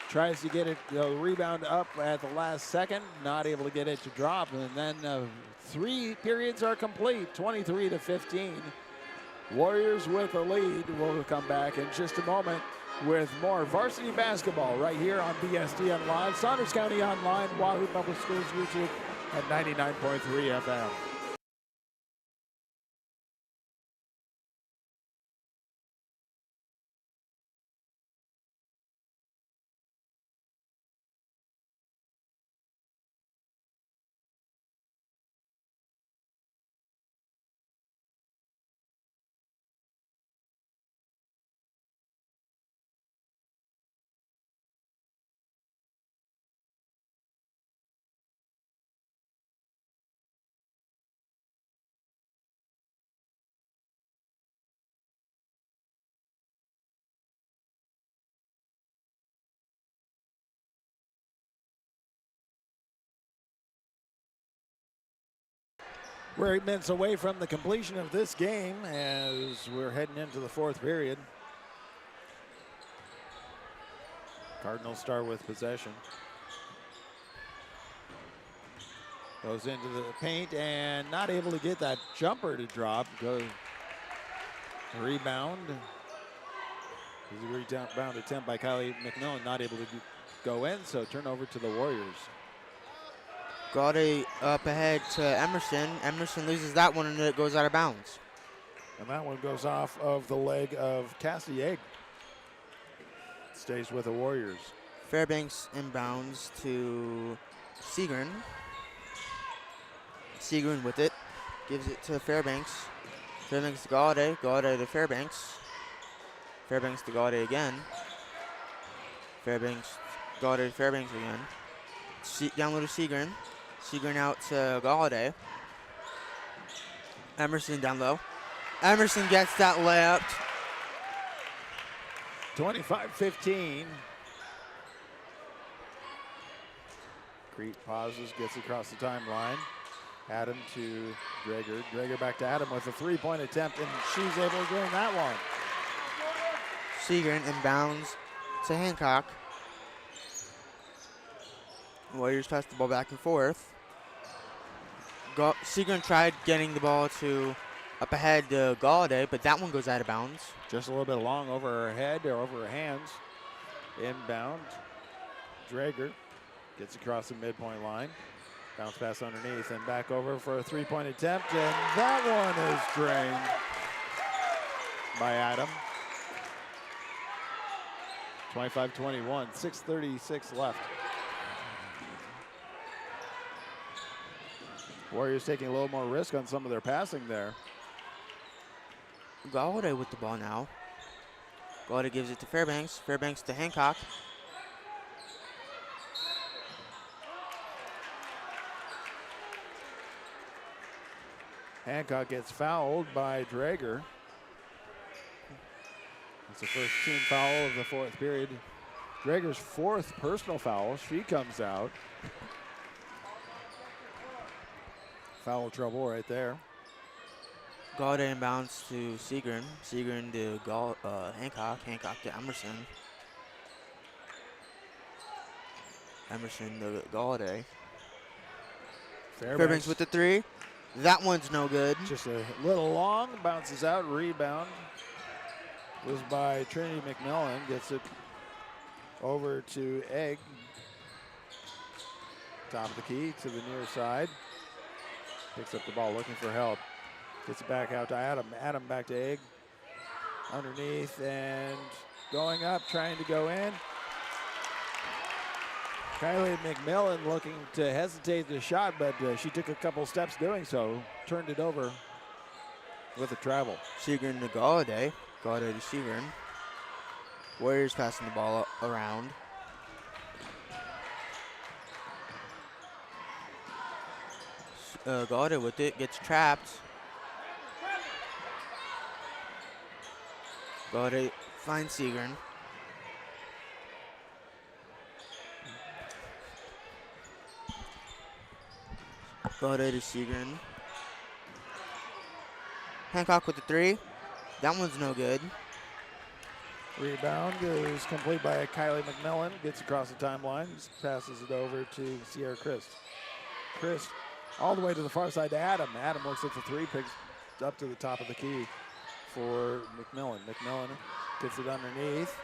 Tries to get it, the rebound up at the last second. Not able to get it to drop. And then 3 periods are complete. 23-15. Warriors with a lead. We'll come back in just a moment with more varsity basketball right here on BSDN Live, Saunders County Online, Wahoo Public Schools YouTube at 99.3 FM. We're 8 minutes away from the completion of this game as we're heading into the fourth period. Cardinals start with possession. Goes into the paint and not able to get that jumper to drop. Goes rebound. There's a rebound attempt by Kylie McMillan, not able to go in, so turnover to the Warriors. Gaudet up ahead to Emerson. Emerson loses that one and it goes out of bounds. And that one goes off of the leg of Cassie Egg. Stays with the Warriors. Fairbanks inbounds to Segrin. Segrin with it. Gives it to Fairbanks. Fairbanks to Gaudet. Gaudet to Fairbanks. Fairbanks to Gaudet again. Fairbanks, Gaudet to Fairbanks again. Down low to Segrin. Segrin out to Gaudet. Emerson down low. Emerson gets that layup. 25-15. Crete pauses, gets across the timeline. Adam to Drager. Drager back to Adam with a three-point attempt, and she's able to gain that one. Segrin inbounds to Hancock. Warriors pass the ball back and forth. Segrin tried getting the ball to up ahead to Gaudet, but that one goes out of bounds. Just a little bit long over her head or over her hands. Inbound. Drager gets across the midpoint line. Bounce pass underneath and back over for a three-point attempt, and that one is drained by Adam. 25-21, 6:36 left. Warriors taking a little more risk on some of their passing there. Gaudet with the ball now. Gaudet gives it to Fairbanks. Fairbanks to Hancock. Hancock gets fouled by Drager. That's the first team foul of the fourth period. Drager's fourth personal foul. She comes out. Foul trouble right there. Gaudet inbounds to Segrin. Segrin to Hancock. Hancock to Emerson. Emerson to Gaudet. Fairbanks with the three. That one's no good. Just a little long. Bounces out. Rebound was by Trinity McMillan. Gets it over to Egg. Top of the key to the near side. Picks up the ball looking for help. Gets it back out to Adam. Adam back to Egg. Underneath and going up, trying to go in. Kylie McMillan looking to hesitate the shot, but she took a couple steps doing so. Turned it over with a travel. Segrin to Gaudet. Gaudet to Segrin. Warriors passing the ball around. Gaudet with it, gets trapped. Gaudet finds Segrin. Gaudet to Segrin. Hancock with the three. That one's no good. Rebound is complete by Kylie McMillan. Gets across the timeline. Passes it over to Sierra Christ. Christ all the way to the far side to Adam. Adam looks at the three, picks up to the top of the key for McMillan. McMillan gets it underneath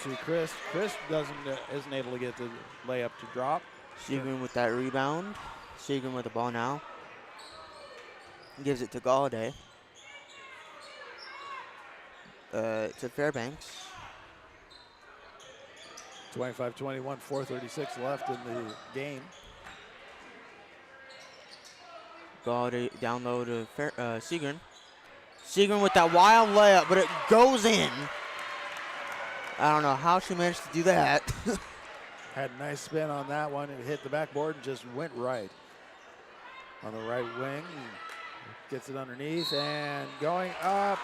to Chris. Chris isn't able to get the layup to drop. Segrin with that rebound. Segrin with the ball now. Gives it to Gaudet. To Fairbanks. 25-21, 4:36 left in the game. Gaudet down low to Segrin. Segrin with that wild layup, but it goes in. I don't know how she managed to do that. Had a nice spin on that one. It hit the backboard and just went right. On the right wing. Gets it underneath and going up.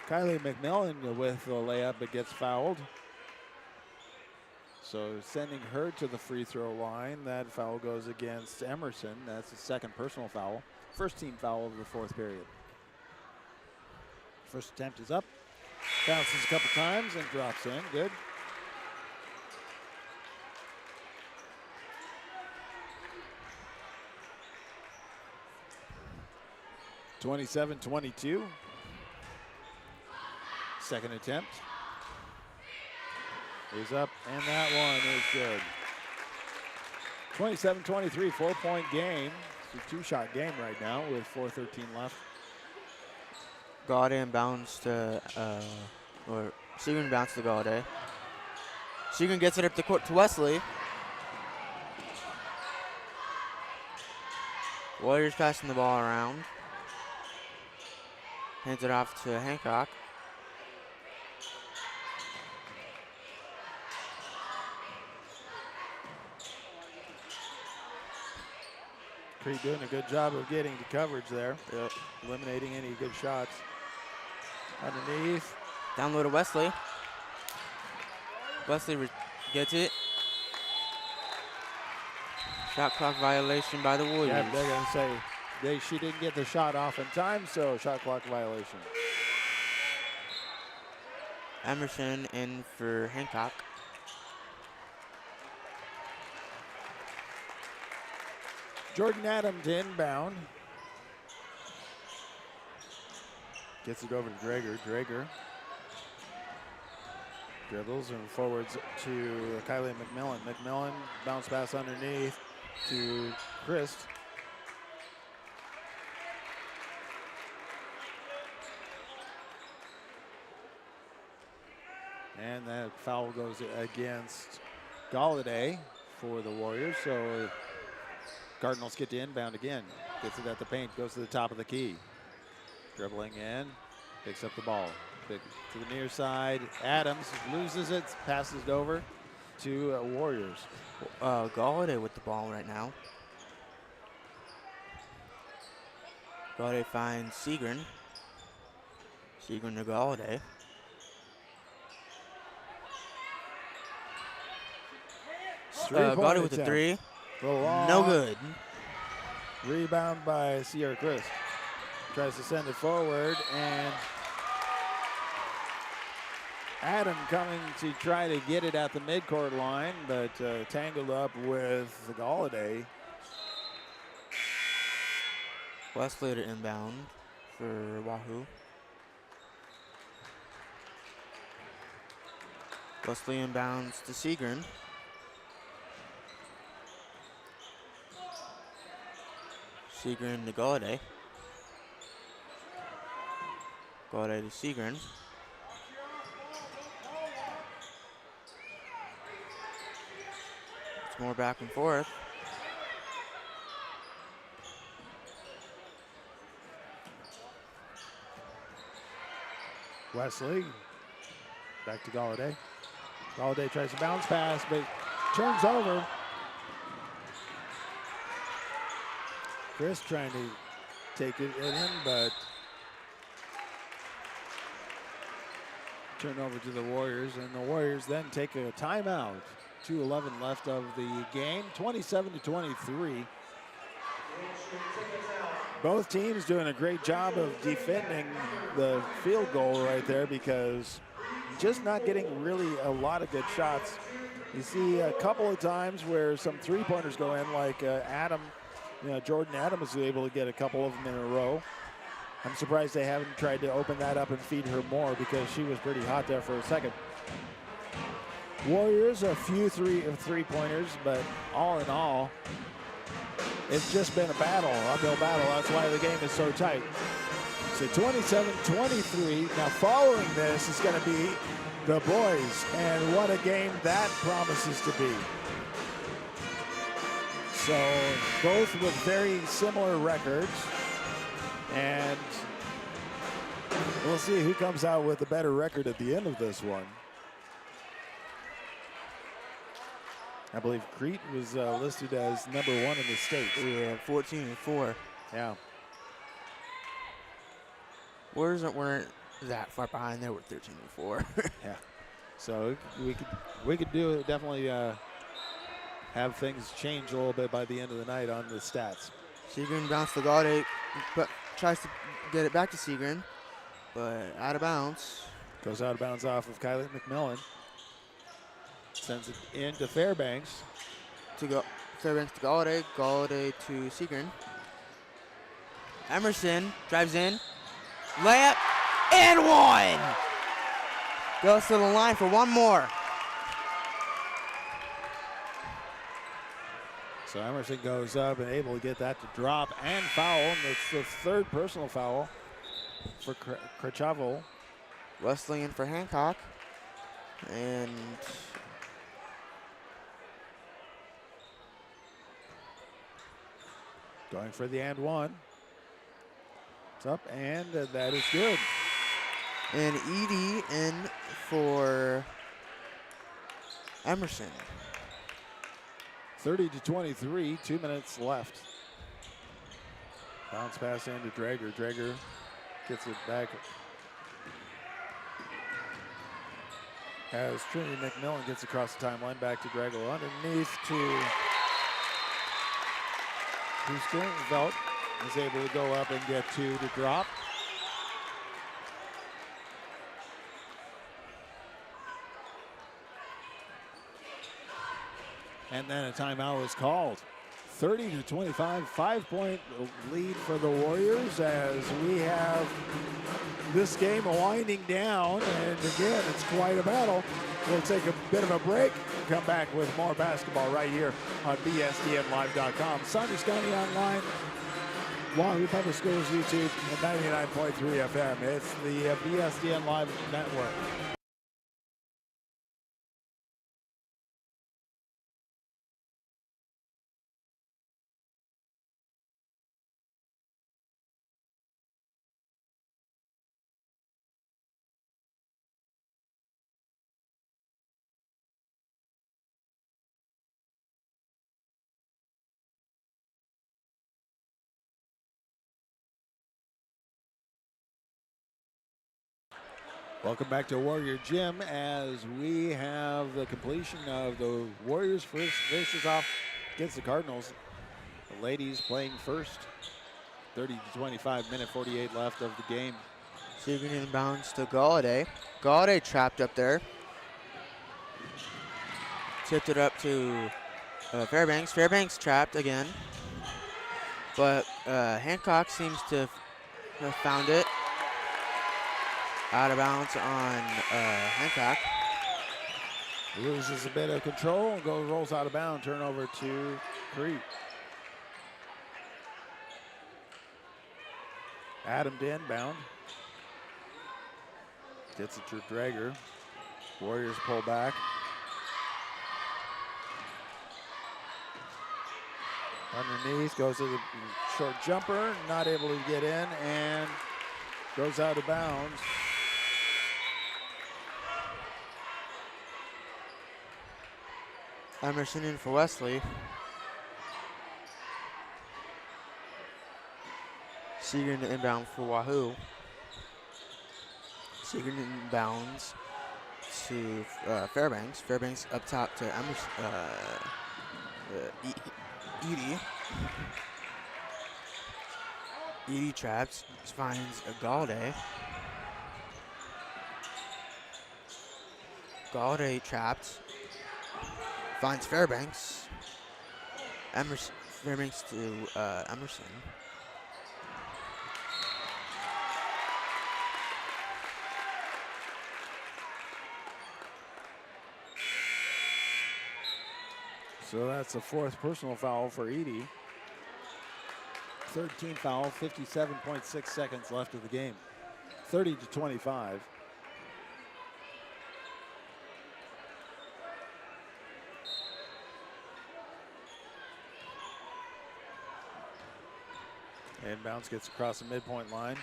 Kylie McMillan with the layup, but gets fouled. So sending her to the free throw line. That foul goes against Emerson. That's the second personal foul. First team foul of the fourth period. First attempt is up. Bounces a couple times and drops in. Good. (27-22). Second attempt is up, and that one is good. 27-23, 4-point game. It's a two-shot game right now with 4:13 left. Galladay inbounds to, or Seagren inbounds to Galladay. Seagren gets it up the court to Wesley. Warriors passing the ball around. Hands it off to Hancock. Crete doing a good job of getting to coverage there. Yep. Eliminating any good shots. Underneath. Down low to Wesley. Wesley gets it. Shot clock violation by the Warriors. Yeah, they're going to say she didn't get the shot off in time, so shot clock violation. Emerson in for Hancock. Jordan Adams to inbound. Gets it over to Drager. Drager dribbles and forwards to Kylie McMillan. McMillan bounce pass underneath to Christ. And that foul goes against Galladay for the Warriors. So Cardinals get to inbound again. Gets it at the paint, goes to the top of the key. Dribbling in, picks up the ball. To the near side, Adams loses it, passes it over to Warriors. Galladay with the ball right now. Galladay finds Seagren. Seagren to Galladay. Galladay with the three. No good. Rebound by Sierra Christ. Tries to send it forward, and Adam coming to try to get it at the midcourt line, but tangled up with Galladay. Wesley to inbound for Wahoo. Wesley inbounds to Seagren. Seagren to Galladay. Galladay to Seagren. It's more back and forth. Wesley back to Galladay. Galladay tries to bounce pass, but turns over. Chris trying to take it in, but turn over to the Warriors, and the Warriors then take a timeout. 2:11 left of the game, 27-23. Both teams doing a great job of defending the field goal right there, because just not getting really a lot of good shots. You see a couple of times where some three-pointers go in, like Jordan Adams was able to get a couple of them in a row. I'm surprised they haven't tried to open that up and feed her more, because she was pretty hot there for a second. Warriors, a few three-pointers, but all in all, it's just been a battle, uphill battle. That's why the game is so tight. So 27-23. Now following this is going to be the boys, and what a game that promises to be. So both with very similar records, and we'll see who comes out with a better record at the end of this one. I believe Crete was listed as number 1 in the state. Yeah, 14-4. Yeah. Warriors weren't that far behind. They were 13-4. Yeah. So we could do definitely have things change a little bit by the end of the night on the stats. Segrin bounced to Galladay, but tries to get it back to Segrin, but out of bounds. Goes out of bounds off of Kylie McMillan. Sends it into Fairbanks. Fairbanks to Galladay, Galladay to Segrin. Emerson drives in, layup, and one! Goes to the line for one more. So Emerson goes up and able to get that to drop and foul. And it's the third personal foul for Crete. Wesleyan for Hancock. And going for the and one. It's up and that is good. And Edie in for Emerson. 30-23, 2 minutes left. Bounce pass into Drager. Drager gets it back. As Trinity McMillan gets across the timeline, back to Drager. Underneath to Houston. Velt is able to go up and get two to drop. And then a timeout was called. 30-25, 5-point lead for the Warriors as we have this game winding down. And again, it's quite a battle. We'll take a bit of a break and come back with more basketball right here on BSDNLive.com. Saunders County Online, Wahoo Public Schools YouTube, and 99.3 FM. It's the BSDN Live Network. Welcome back to Warrior Gym as we have the completion of the Warriors first faces off against the Cardinals. The ladies playing first. 30-25, minute 48 left of the game. Segrin inbounds to Galladay. Galladay trapped up there. Tipped it up to Fairbanks. Fairbanks trapped again. But Hancock seems to have found it. Out of bounds on Hancock. Loses a bit of control and rolls out of bounds. Turnover to Crete. Adam to inbound. Gets it to Drager. Warriors pull back. Underneath, goes to the short jumper, not able to get in, and goes out of bounds. Emerson in for Wesley. Segrin to inbound for Wahoo. Segrin inbounds to Fairbanks. Fairbanks up top to Emerson, Edie. Edie traps, finds a Galladay. Galladay trapped. Finds Fairbanks. Fairbanks to Emerson. So that's the fourth personal foul for Edie. 13 foul, 57.6 seconds left of the game. 30-25. Inbounds gets across the midpoint line.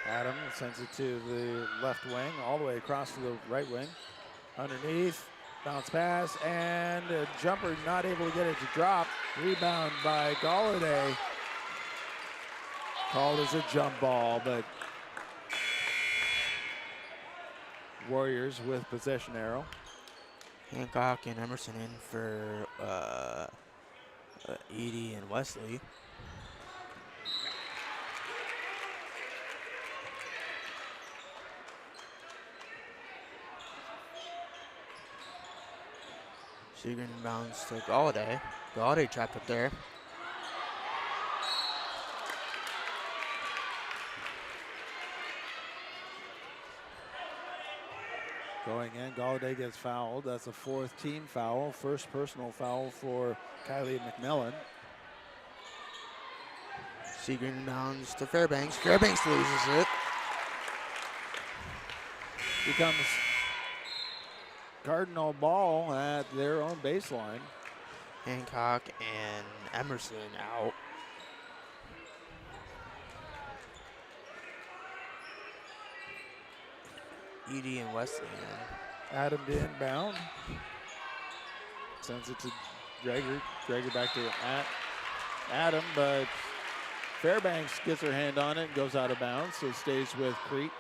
Adam sends it to the left wing, all the way across to the right wing. Underneath, bounce pass, and a jumper not able to get it to drop. Rebound by Galladay. Called as a jump ball, but Warriors with possession arrow. Hancock and Emerson in for Edie and Wesley. Seagren inbounds to Galladay. Galladay trapped up there. Going in, Galladay gets fouled. That's a 4th team foul. First personal foul for Kylie McMillan. Seagren inbounds to Fairbanks. Fairbanks loses it. Becomes Cardinal ball at their own baseline. Hancock and Emerson out. Edie and Wesley in. Adam to inbound. Sends it to Gregor. Gregor back to Adam, but Fairbanks gets her hand on it and goes out of bounds, so stays with Crete.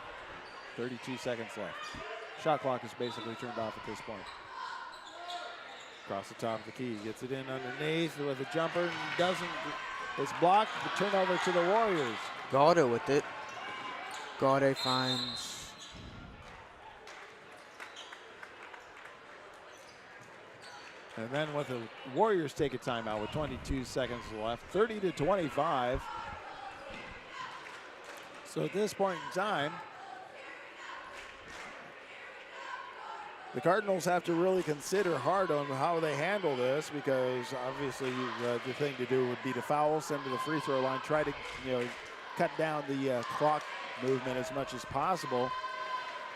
32 seconds left. Shot clock is basically turned off at this point. Across the top of the key, gets it in underneath with a jumper, and doesn't. It's blocked. The turnover to the Warriors. Galladay with it. Galladay finds. And then with the Warriors take a timeout with 22 seconds left, 30-25. So at this point in time, the Cardinals have to really consider hard on how they handle this, because obviously the thing to do would be to foul, send to the free throw line, try to cut down the clock movement as much as possible.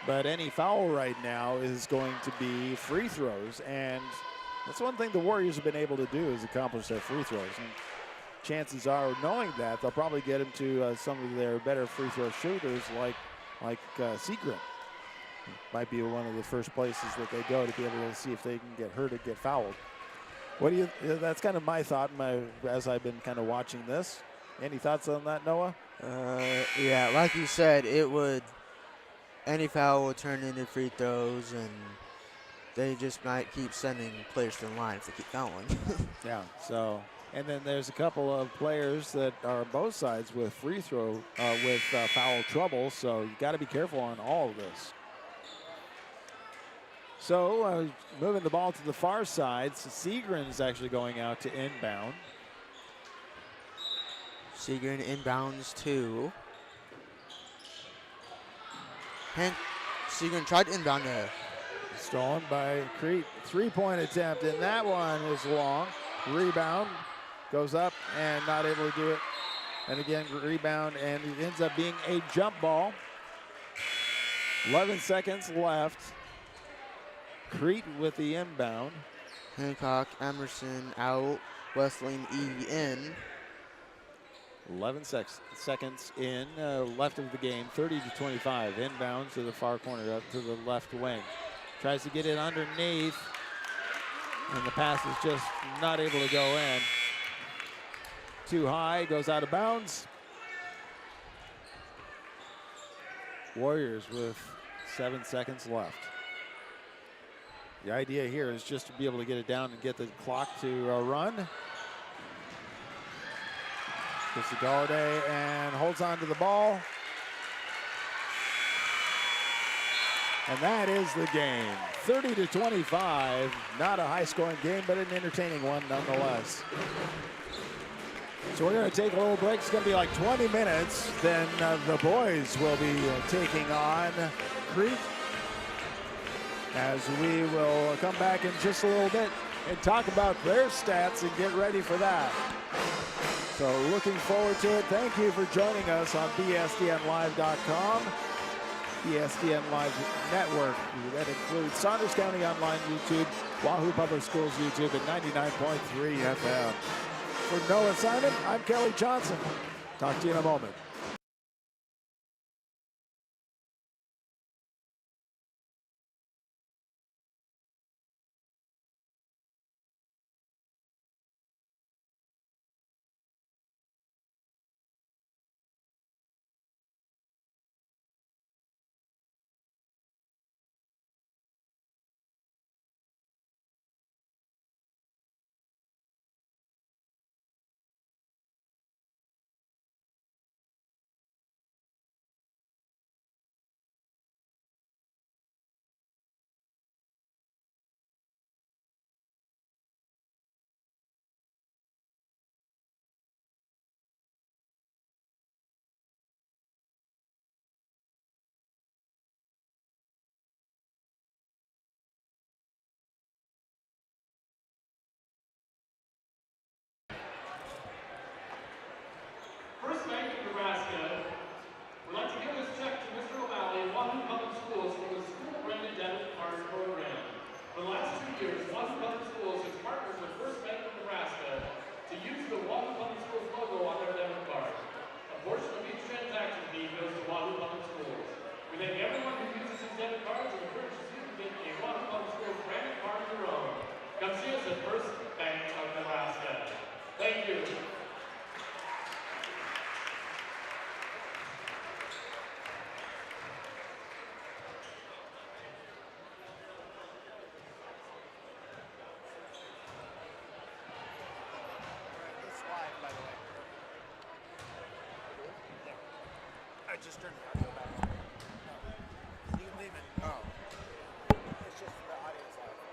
But any foul right now is going to be free throws, and that's one thing the Warriors have been able to do is accomplish their free throws. And chances are, knowing that, they'll probably get them to some of their better free throw shooters like Seagren. Might be one of the first places that they go to be able to see if they can get hurt or get fouled. What do you? That's kind of my thought as I've been kind of watching this. Any thoughts on that, Noah? Yeah, like you said, any foul will turn into free throws, and they just might keep sending players to the line if they keep fouling. Yeah. So, and then there's a couple of players that are both sides with foul trouble. So you got to be careful on all of this. So moving the ball to the far side, Seagren is actually going out to inbound. Seagren inbounds to Seagren tried to inbound to. Stolen by Crete. 3-point attempt, and that one was long. Rebound goes up and not able to do it. And again, rebound, and it ends up being a jump ball. 11 seconds left. Crete with the inbound. Hancock, Emerson out. Wesley and E in. 11 seconds in, left of the game, 30-25. Inbound to the far corner, up to the left wing. Tries to get it underneath, and the pass is just not able to go in. Too high, goes out of bounds. Warriors with 7 seconds left. The idea here is just to be able to get it down and get the clock to run. Gets to Galladay and holds on to the ball. And that is the game. 30-25. Not a high-scoring game, but an entertaining one nonetheless. So we're going to take a little break. It's going to be like 20 minutes. Then the boys will be taking on Crete, as we will come back in just a little bit and talk about their stats and get ready for that. So looking forward to it. Thank you for joining us on BSDNlive.com. BSDN Live Network. That includes Saunders County Online YouTube, Wahoo Public Schools YouTube, and 99.3 FM. For Noah Simon, I'm Kelly Johnson. Talk to you in a moment. years, Wahoo Public Schools has partnered with First Bank of Nebraska to use the Wahoo Public Schools logo on their debit card. A portion of each transaction fee goes to Wahoo Public Schools. We thank everyone who uses these debit cards and encourages you to get a Wahoo Public Schools branded card of your own. Come see us at First Bank of Nebraska. Thank you. I just turned the audio back on. No. You can leave it. Oh. It's just the audio's live.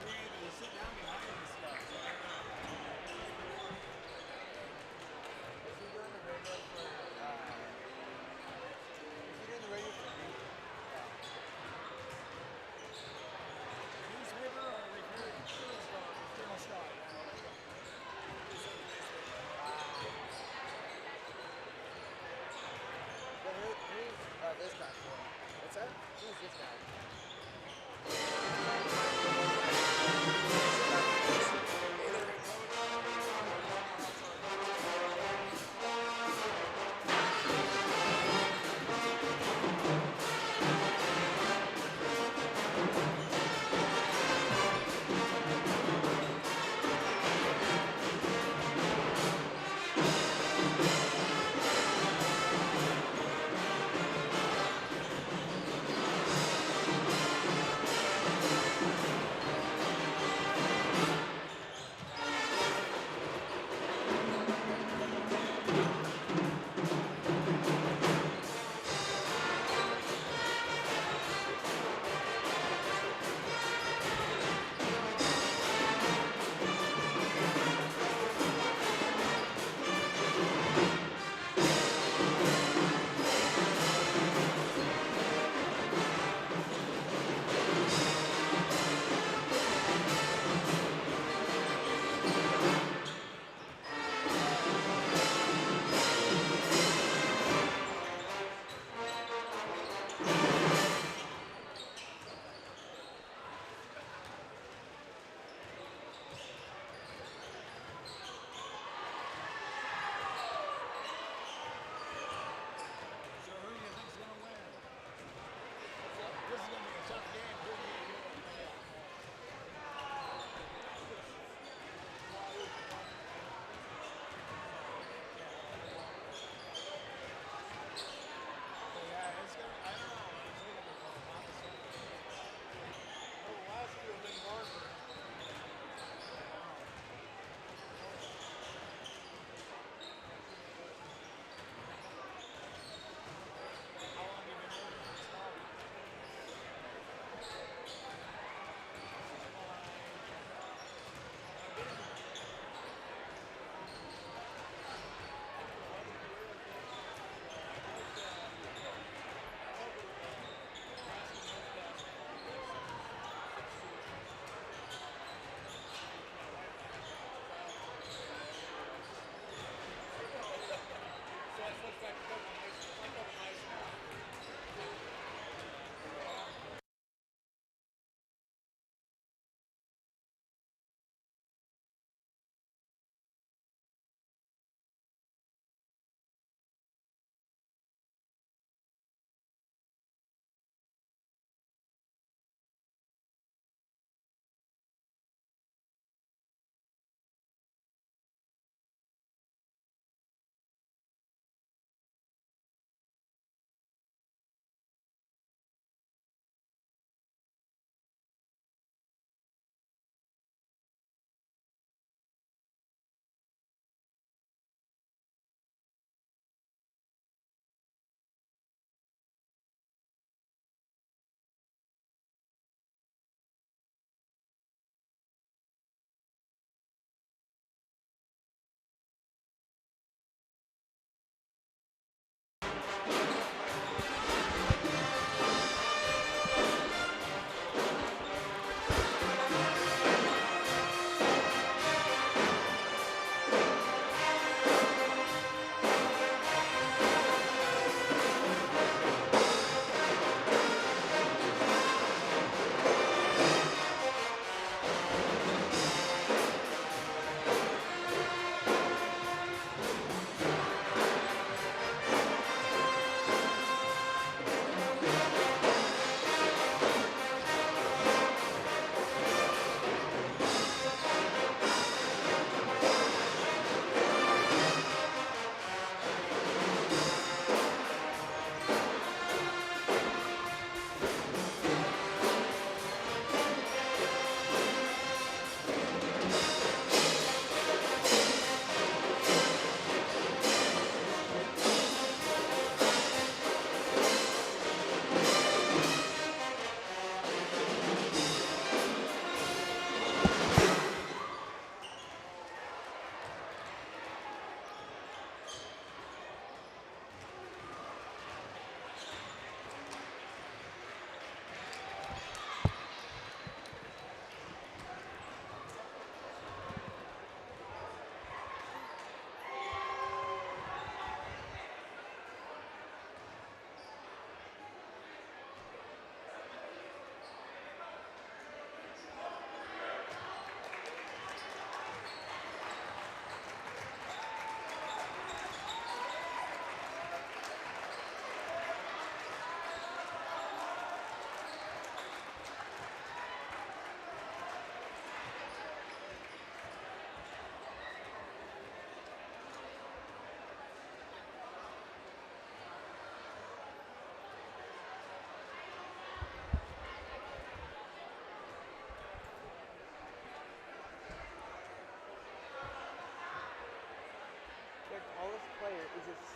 Is he doing the radio for, is he doing the radio for Crete? But who's this guy for? What's that? Who's this guy? It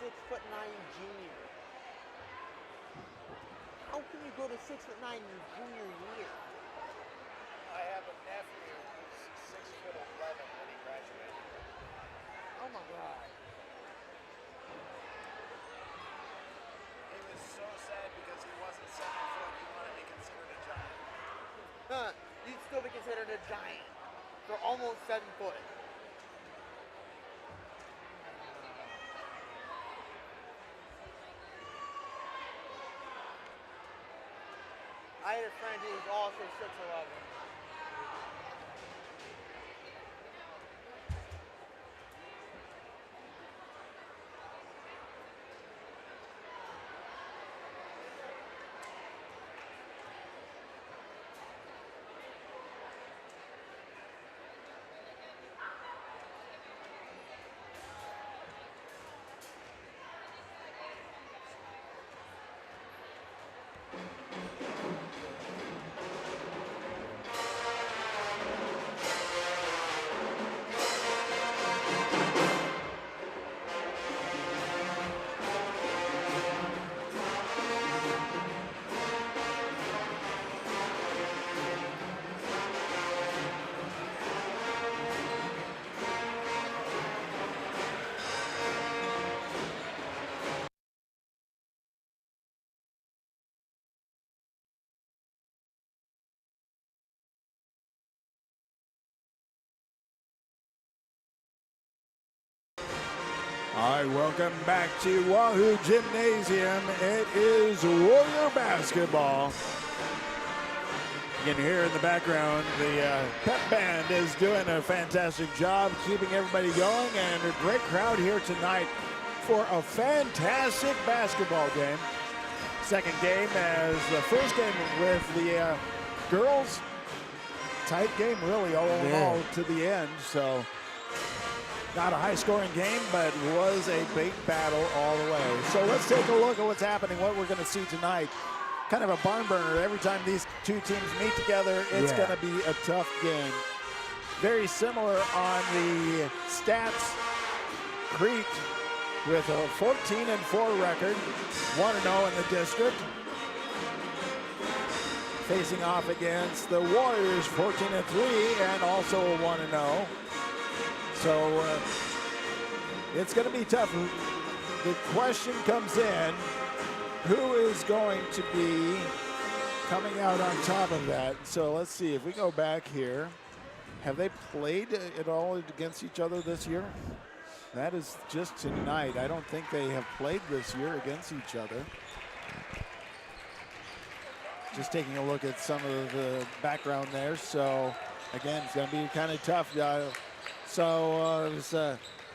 6'9" junior. How can you go to 6'9" your junior year? I have a nephew who's 6'11" when he graduated. Oh my God. He was so sad because he wasn't 7 foot. He wanted to be considered a giant. You'd still be considered a giant for almost 7 foot. I had a friend who was also 6'11". All right, welcome back to Wahoo Gymnasium. It is Warrior basketball. You can hear in the background the pep band is doing a fantastic job keeping everybody going, and a great crowd here tonight for a fantastic basketball game. Second game as the first game with the girls. Tight game really all in all to the end. So not a high-scoring game, but was a big battle all the way. So let's take a look at what's happening, what we're going to see tonight. Kind of a barn burner. Every time these two teams meet together, it's going to be a tough game. Very similar on the stats. Crete with a 14-4 record, 1-0 in the district. Facing off against the Warriors, 14-3, and also a 1-0. So it's going to be tough. The question comes in, who is going to be coming out on top of that? So let's see, if we go back here, have they played at all against each other this year? That is just tonight. I don't think they have played this year against each other. Just taking a look at some of the background there. So again, it's going to be kind of tough.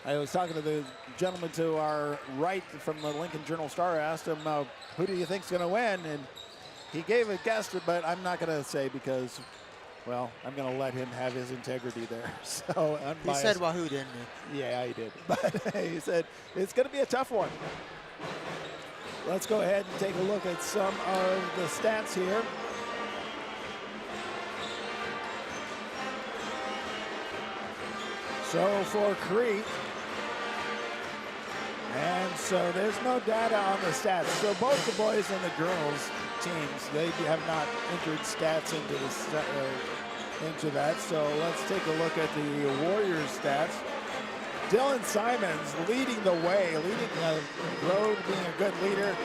I was talking to the gentleman to our right from the Lincoln Journal-Star. Asked him, who do you think's going to win? And he gave a guess, but I'm not going to say because, well, I'm going to let him have his integrity there. So unbiased. He said Wahoo, didn't he? Yeah, he did. But he said it's going to be a tough one. Let's go ahead and take a look at some of the stats here. So for Crete, and so there's no data on the stats. So both the boys and the girls teams, they have not entered stats into that. So let's take a look at the Warriors stats. Dylan Simons leading the way, leading the road, being a good leader.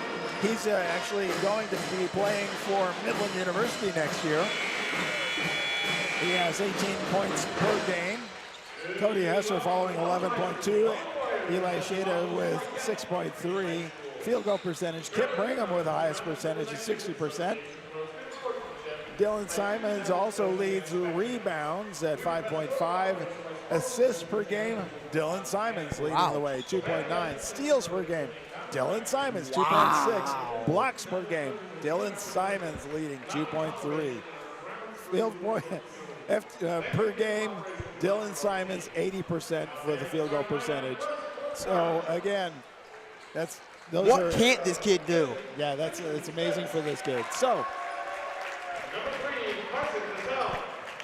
He's actually going to be playing for Midland University next year. He has 18 points per game. Cody Hesser following 11.2. Eli Shada with 6.3. Field goal percentage. Kip Brigham with the highest percentage at 60%. Dylan Simons also leads rebounds at 5.5. Assists per game, Dylan Simons leading the way, 2.9. Steals per game, Dylan Simons, 2.6. Blocks per game, Dylan Simons leading, 2.3. Field point per game, Dylan Simons, 80% for the field goal percentage. So again, what can't this kid do? Yeah, it's amazing for this kid. So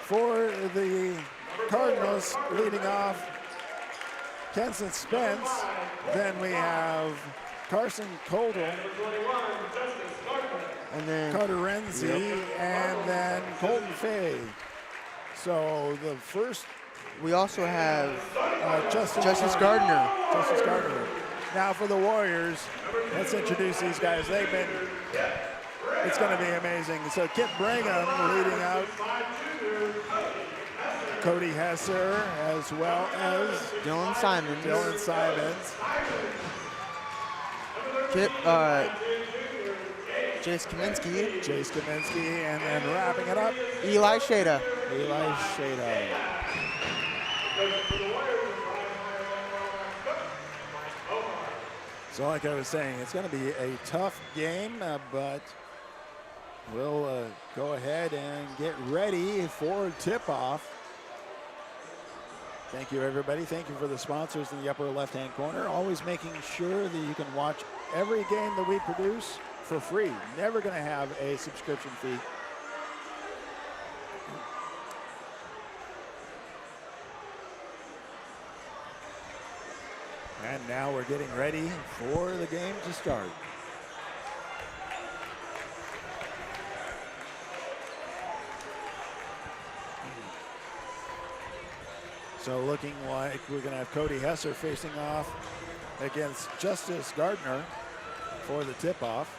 for the Cardinals leading off, Kenson Spence. Then we have Carson Coldwell, And then Carter Renzi, and then Colton Fay. So the first we also have Justice Gardner. Justice Gardner. Now for the Warriors, let's introduce these guys. It's going to be amazing. So Kit Brigham leading out. Cody Hesser, as well as Dylan Simons. Jace Kaminsky. And then wrapping it up, Eli Shada. So like I was saying, it's going to be a tough game, but we'll go ahead and get ready for tip-off. Thank you, everybody. Thank you for the sponsors in the upper left-hand corner. Always making sure that you can watch every game that we produce for free. Never going to have a subscription fee. And now we're getting ready for the game to start. So looking like we're going to have Cody Hesser facing off against Justice Gardner for the tip-off.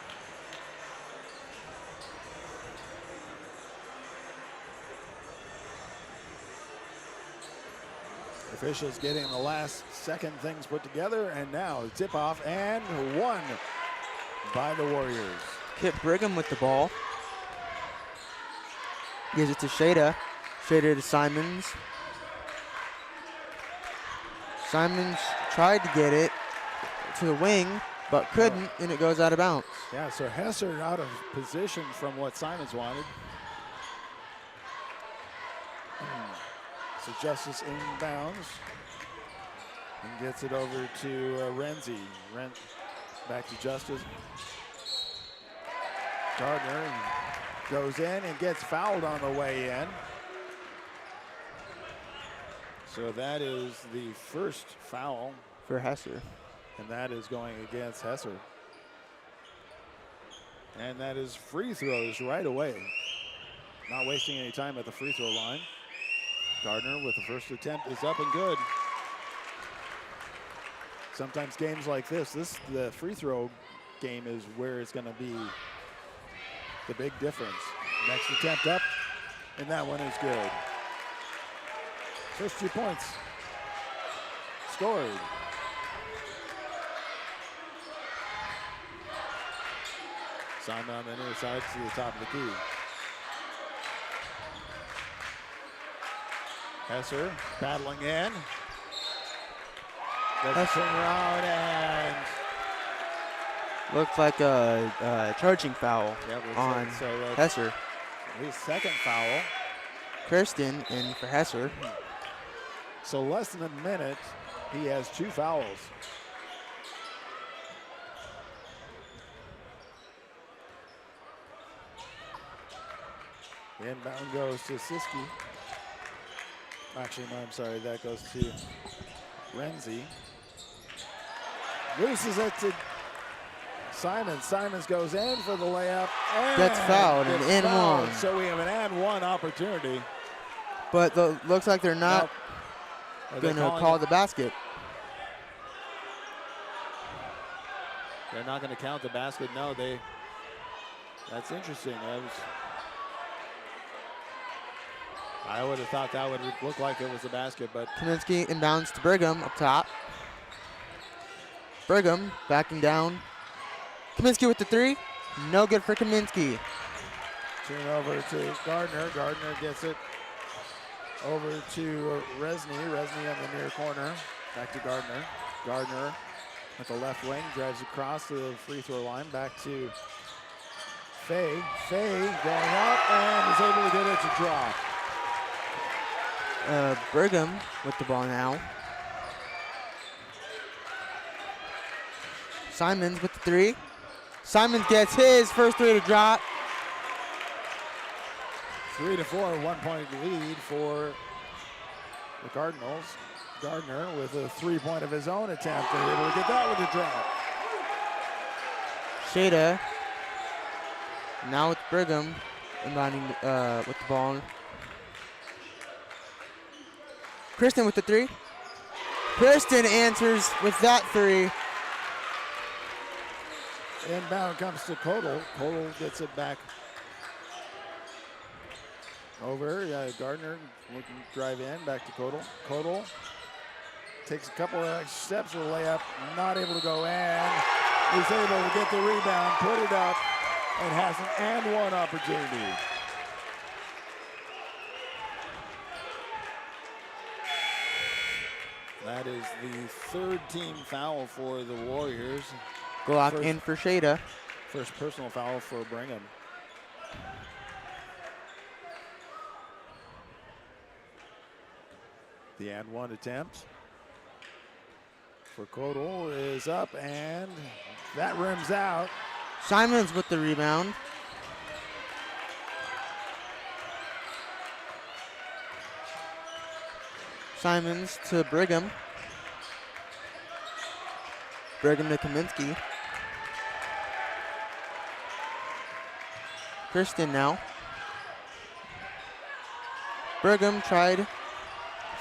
Officials getting the last second things put together, and now the tip-off, and won by the Warriors. Kit Brigham with the ball. Gives it to Shada. Shada to Simons. Simons tried to get it to the wing, but couldn't, and it goes out of bounds. Yeah, so Hesser out of position from what Simons wanted. So Justice inbounds and gets it over to Renzi. Back to Justice. Gardner goes in and gets fouled on the way in. So that is the first foul For Hesser. and that is going against Hesser. And that is free throws right away. Not wasting any time at the free throw line. Gardner with the first attempt is up and good. Sometimes games like this, the free throw game is where it's going to be the big difference. Next attempt up, and that one is good. First 2 points scored. Simon on the near side to the top of the key. Hesser battling in. Let's turn around and Looked like a charging foul on Hesser. his second foul. Kirsten in for Hesser. So less than a minute, he has 2 fouls. The inbound goes to Siski. Actually, no, I'm sorry, that goes to Renzi. Loses it to Simons. Simons goes in for the layup. And Gets fouled, an and fouled. one. So we have an and one opportunity. But looks like they're not going to call the basket. They're not going to count the basket. No, that's interesting. I would have thought that would look like it was a basket, but Kaminsky inbounds to Brigham up top. Brigham backing down. Kaminsky with the 3. No good for Kaminsky. turn over to Gardner. Gardner gets it over to Resny. Resny on the near corner. Back to Gardner. Gardner at the left wing drives across to the free throw line. Back to Fay. Fay going up and is able to get it to drop. Brigham with the ball now. Simons with the 3. Simons gets his first 3 to drop. 3-4, 1 point lead for the Cardinals. Gardner with a 3-point of his own attempt. They're able to get that with a drop. Shada. Now with Brigham inbounding with the ball. Kristen with the 3. Kristen answers with that 3. Inbound comes to Kodal. Kodal gets it back over. Gardner looking to drive in, back to Kodal. Kodal takes a couple of steps with a layup, not able to go in. He's able to get the rebound, put it up, and has an and one opportunity. That is the 3rd team foul for the Warriors. Glock in for Shada. First personal foul for Brigham. The and one attempt for Kodal is up, and that rims out. Simons with the rebound. Simons to Brigham. Brigham to Kaminsky. Kristen now. Brigham tried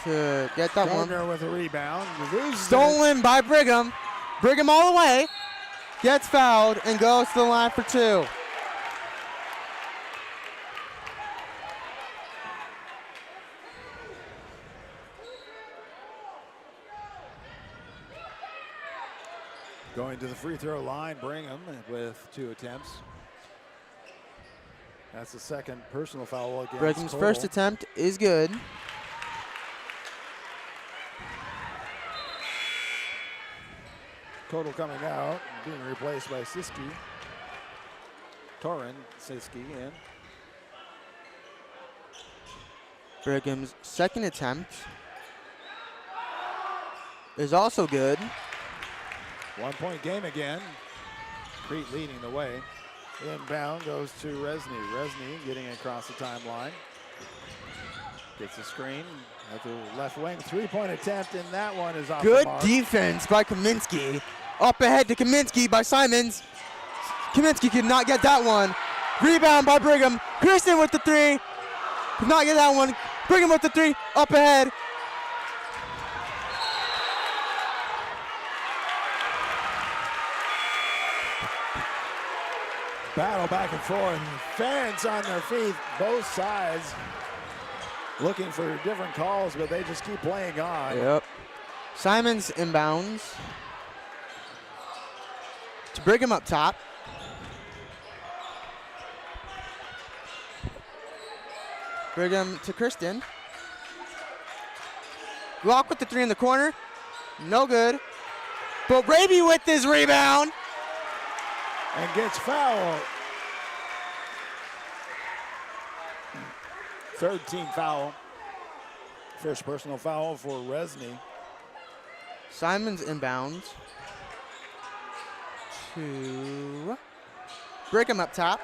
to get that one. Gardner with a rebound. Stolen by Brigham. Brigham all the way. Gets fouled and goes to the line for 2. Going to the free throw line, Brigham with 2 attempts. That's the 2nd personal foul against Brigham's Kodal. first attempt is good. Kodal coming out, being replaced by Siski. Torin, Siski in. Brigham's 2nd attempt is also good. 1-point game again. Crete leading the way. Inbound goes to Resny. Resny getting across the timeline. Gets a screen at the left wing. 3-point attempt, and that one is off the Good mark. defense by Kaminsky. Up ahead to Kaminsky by Simons. Kaminsky could not get that one. Rebound by Brigham. Kristen with the 3. Could not get that one. Brigham with the 3. Up ahead. Battle back and forth. Fans on their feet, both sides. Looking for different calls, but they just keep playing on. Yep. Simons inbounds. To Brigham up top. Brigham to Kristen. Glock with the 3 in the corner. No good. But Raby with his rebound. And gets fouled. 3rd team foul. First personal foul for Resny. Simons inbounds. To Brigham up top.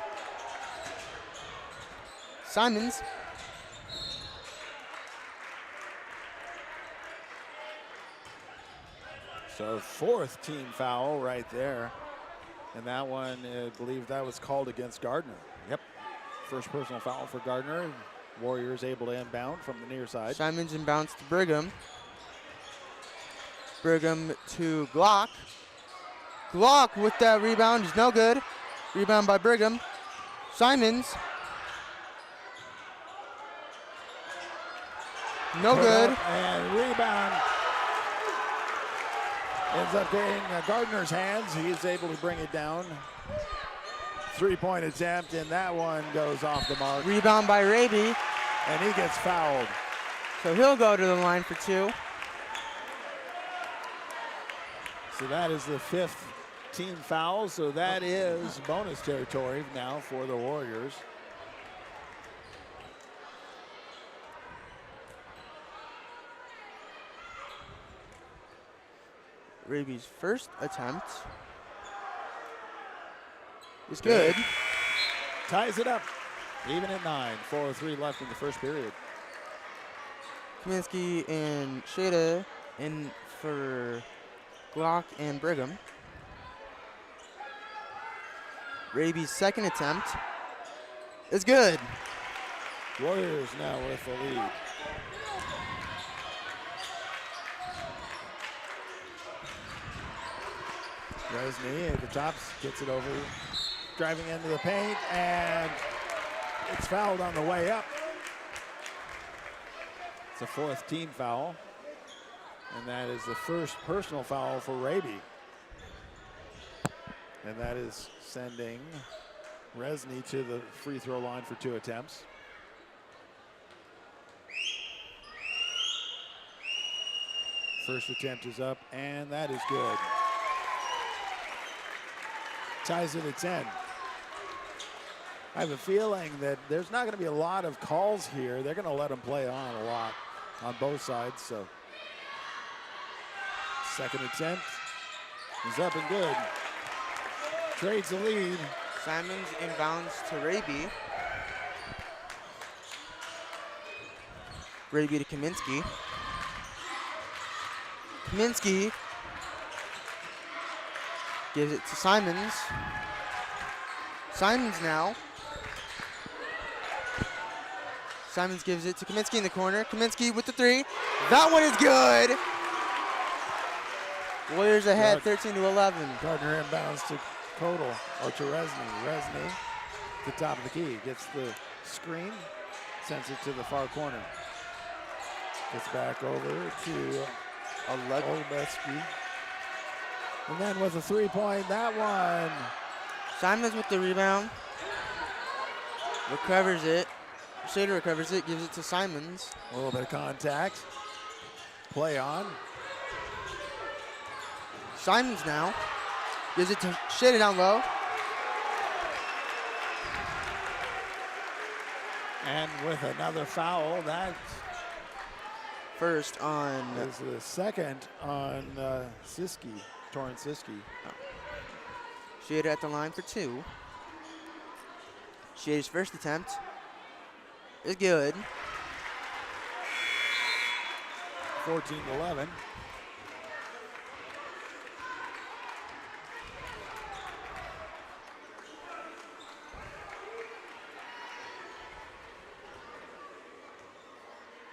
Simons. So 4th team foul right there. And that one, I believe that was called against Gardner. Yep. First personal foul for Gardner. Warriors able to inbound from the near side. Simons inbounds to Brigham. Brigham to Glock. Glock with that rebound is no good. Rebound by Brigham. Simons. No Put good. up and rebound. Ends up getting Gardner's hands. He is able to bring it down. 3-point attempt, and that one goes off the mark. Rebound by Raby. And he gets fouled. So he'll go to the line for 2. So that is the 5th team foul. So that is bonus territory now for the Warriors. Raby's first attempt is good. Ties it up. Even at 9. 4:03 left in the first period. Kaminsky and Shada in for Glock and Brigham. Raby's second attempt is good. Warriors now with the lead. Resney at the top gets it over, driving into the paint, and it's fouled on the way up. It's a fourth team foul, and that is the first personal foul for Raby. And that is sending Resney to the free throw line for 2 attempts. First attempt is up, and that is good. Ties it at 10. I have a feeling that there's not going to be a lot of calls here. They're going to let them play on a lot on both sides. So, second attempt is up and good. Trades the lead. Simons inbounds to Raby. Raby to Kaminsky. Kaminsky gives it to Simons. Simons now. Simons gives it to Kaminsky in the corner. Kaminsky with the 3. That one is good. Warriors ahead 13-11. Gardner inbounds to Kodal, or to Resney. Resney, the top of the key, gets the screen, sends it to the far corner. Gets back over to Olbeski. And then with a 3-point, that one. Simons with the rebound. Recovers it. Shader recovers it, gives it to Simons. A little bit of contact. Play on. Simons now. Gives it to Shader down low. And with another foul, that First on is the second on Siski, Torrance Siski. Shader at the line for 2. Shader's first attempt is good. 14-11.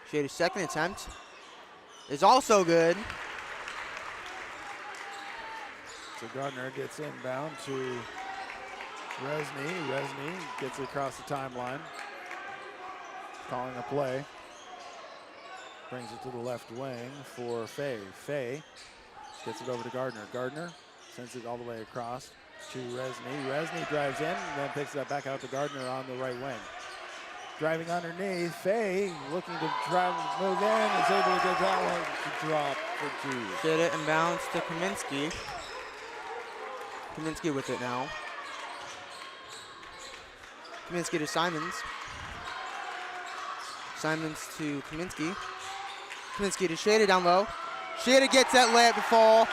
Shader's second attempt is also good. So Gardner gets inbound to Resney. Resney gets it across the timeline. Calling a play. Brings it to the left wing for Fay. Fay gets it over to Gardner. Gardner sends it all the way across to Resney. Resney drives in and then picks that back out to Gardner on the right wing. Driving underneath, Fay looking to try to move in, is able to get that one to drop for 2. Shader inbounds to Kaminsky. Kaminsky with it now. Kaminsky to Simons. Simons to Kaminsky. Kaminsky to Shader down low. Shader gets that layup to fall.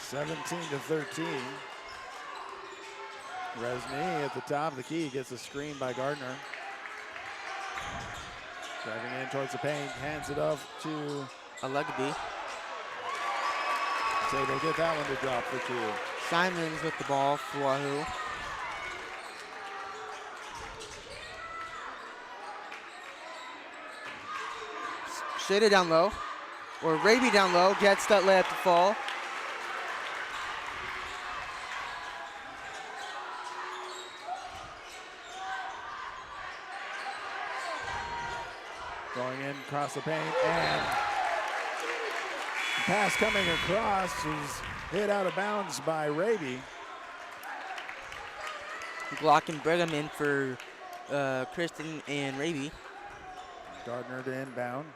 17-13. Resney at the top of the key gets a screen by Gardner. Driving in towards the paint, hands it off to Alegby. So they'll get that one to drop for 2. Simons with the ball for Wahoo. Shader down low, or Raby down low, gets that layup to fall. Going in across the paint, and the pass coming across is hit out of bounds by Raby. Glock and Brigham in for Kristen and Raby. Gardner to inbound.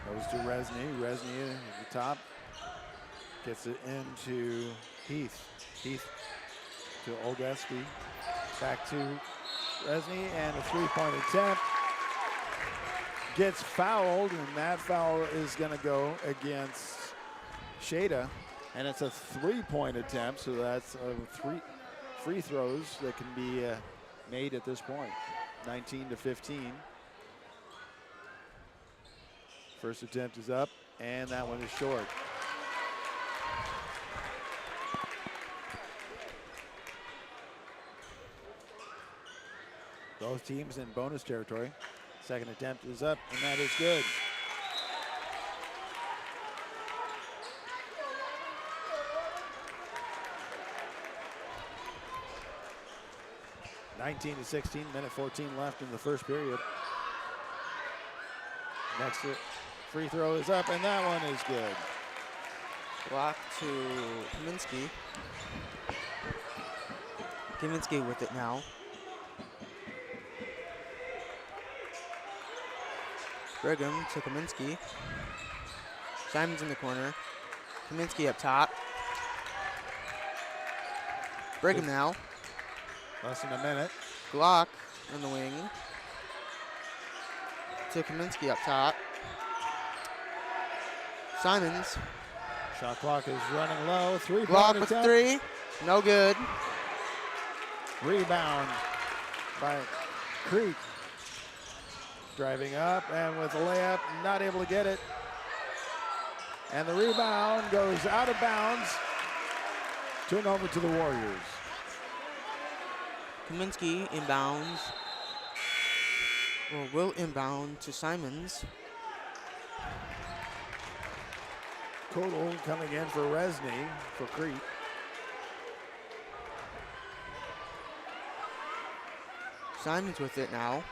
Goes to Resney. Resney at the top. Gets it into Heath. Heath to Olgeski. Back to Resney, and a 3-point attempt. Gets fouled, and that foul is going to go against Shada. And it's a 3-point attempt, so that's a free throws that can be made at this point. 19-15. First attempt is up, and that one is short. Both teams in bonus territory. Second attempt is up, and that is good. (19-16), minute 14 left in the first period. Next free throw is up, and that one is good. Block to Kaminsky. Kaminsky with it now. Brigham to Kaminsky. Simon's in the corner. Kaminsky up top. Brigham now. Less than a minute. Glock in the wing. To Kaminsky up top. Simons. Shot clock is running low. Glock with three. No good. Rebound by Crete. Driving up and with a layup, not able to get it. And the rebound goes out of bounds. Turn over to the Warriors. Kaminsky inbounds. Or will inbound to Simons. Kodal coming in for Resny for Crete. Simons with it now.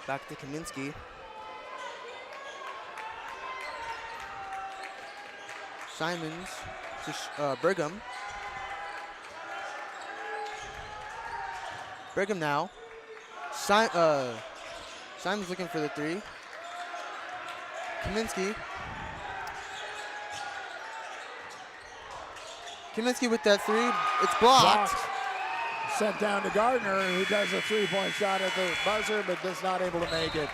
Back to Kaminsky. Simons to Brigham. Brigham now. Simons looking for the three. Kaminsky. Kaminsky with that three. It's blocked. Sent down to Gardner, who does a three-point shot at the buzzer, but just not able to make it.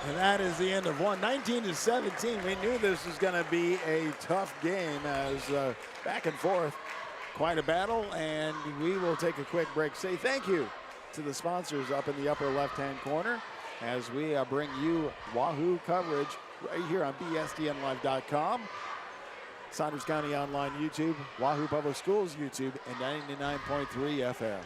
And that is the end of one. 19-17. We knew this was going to be a tough game as back and forth. Quite a battle, and we will take a quick break. Say thank you to the sponsors up in the upper left-hand corner as we bring you Wahoo coverage right here on BSDNlive.com. Saunders County Online YouTube, Wahoo Public Schools YouTube, and 99.3 FM.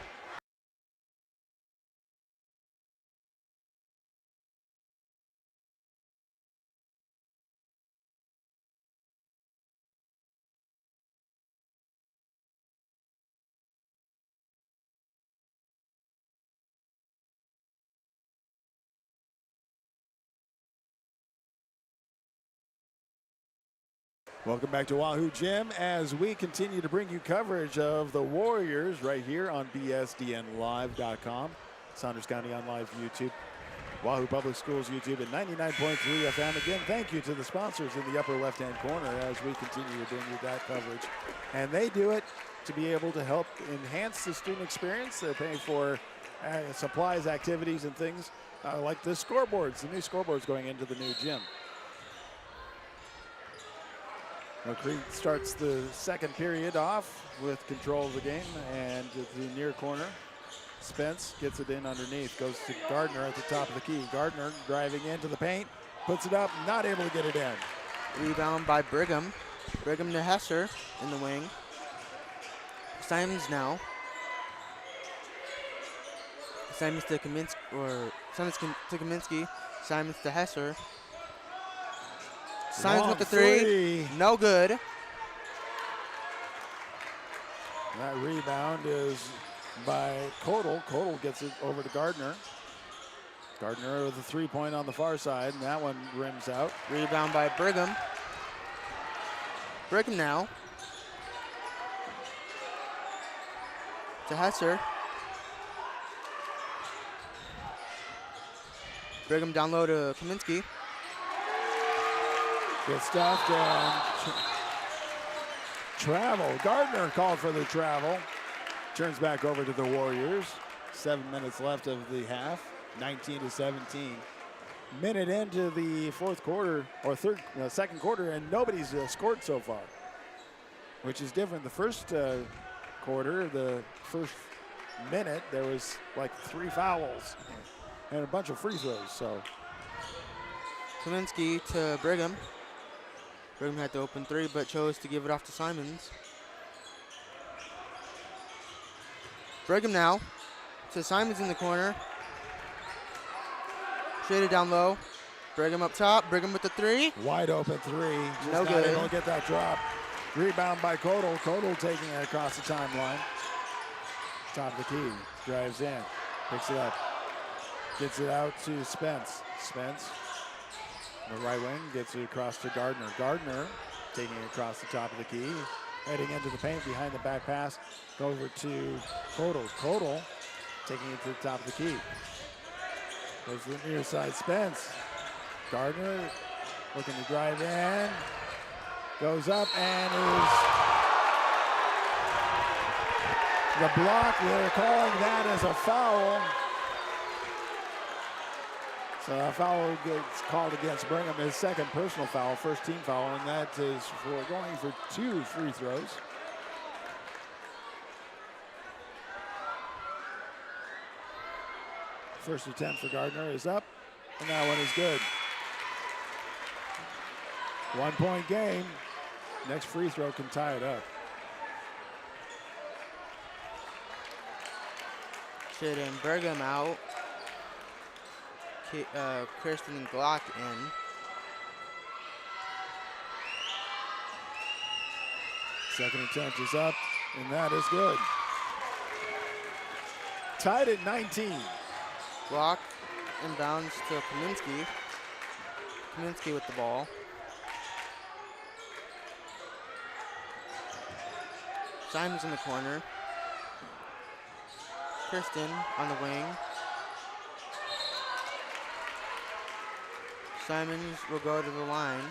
Welcome back to Wahoo Gym as we continue to bring you coverage of the Warriors right here on BSDNlive.com, Saunders County Online YouTube, Wahoo Public Schools YouTube, and 99.3 FM. Again, thank you to the sponsors in the upper left-hand corner as we continue to bring you that coverage. And they do it to be able to help enhance the student experience. They pay for supplies, activities, and things like the scoreboards, the new scoreboards going into the new gym. Crete starts the second period off with control of the game, and at the near corner, Spence gets it in underneath, goes to Gardner at the top of the key. Gardner driving into the paint, puts it up, not able to get it in. Rebound by Brigham. Brigham to Hesser in the wing. Simons now. Simons to Kaminsky, or Simons to Kaminsky. Simons to Hesser. Simons with the three. No good. That rebound is by Kodal. Kodal gets it over to Gardner. Gardner with a three-point on the far side, and that one rims out. Rebound by Brigham. Brigham now. To Hesser. Brigham down low to Kaminsky. Good stuff, and travel. Gardner called for the travel. Turns back over to the Warriors. 7 minutes left of the half, 19-17. Minute into the fourth quarter, or second quarter, and nobody's scored so far. which is different. The first quarter, the first minute, there was like 3 fouls and a bunch of free throws. So Kaminsky to Brigham. Brigham had to open 3, but chose to give it off to Simons. Brigham now to Simons in the corner. Shaded down low. Brigham up top. Brigham with the 3. wide open 3. Just No not good. able to get that drop. Rebound by Kodal. Kodal taking it across the timeline. Top of the key. Drives in. Picks it up. Gets it out to Spence. Spence, the right wing, gets it across to Gardner. Gardner taking it across the top of the key. Heading into the paint behind the back pass. Over to Kodal. Kodal taking it to the top of the key. Goes to the near side. Spence. Gardner looking to drive in. Goes up and is the block. They're calling that as a foul. So a foul gets called against Brigham, his second personal foul, first team foul, and that is for going for 2 free throws. First attempt for Gardner is up, and that one is good. 1-point game. Next free throw can tie it up. Shaded Brigham out. Kristen and Glock in. Second attempt is up, and that is good. Tied at 19. Glock inbounds to Kaminsky. Kaminsky with the ball. Simons in the corner. Kristen on the wing. Simons will go to the line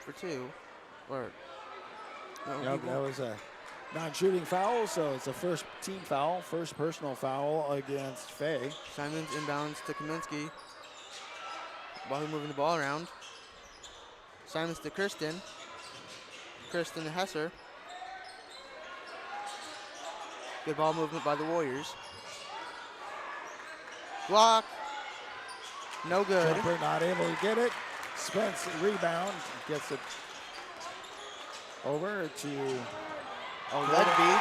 for 2. Or no, Yep, that was a non-shooting foul, so it's a first team foul, first personal foul against Fay. Simons inbounds to Kaminsky. While moving the ball around. Simons to Kristen. Kristen to Hesser. Good ball movement by the Warriors. Block. No good. Jumper not able to get it. Spence rebound, gets it over to Ledby.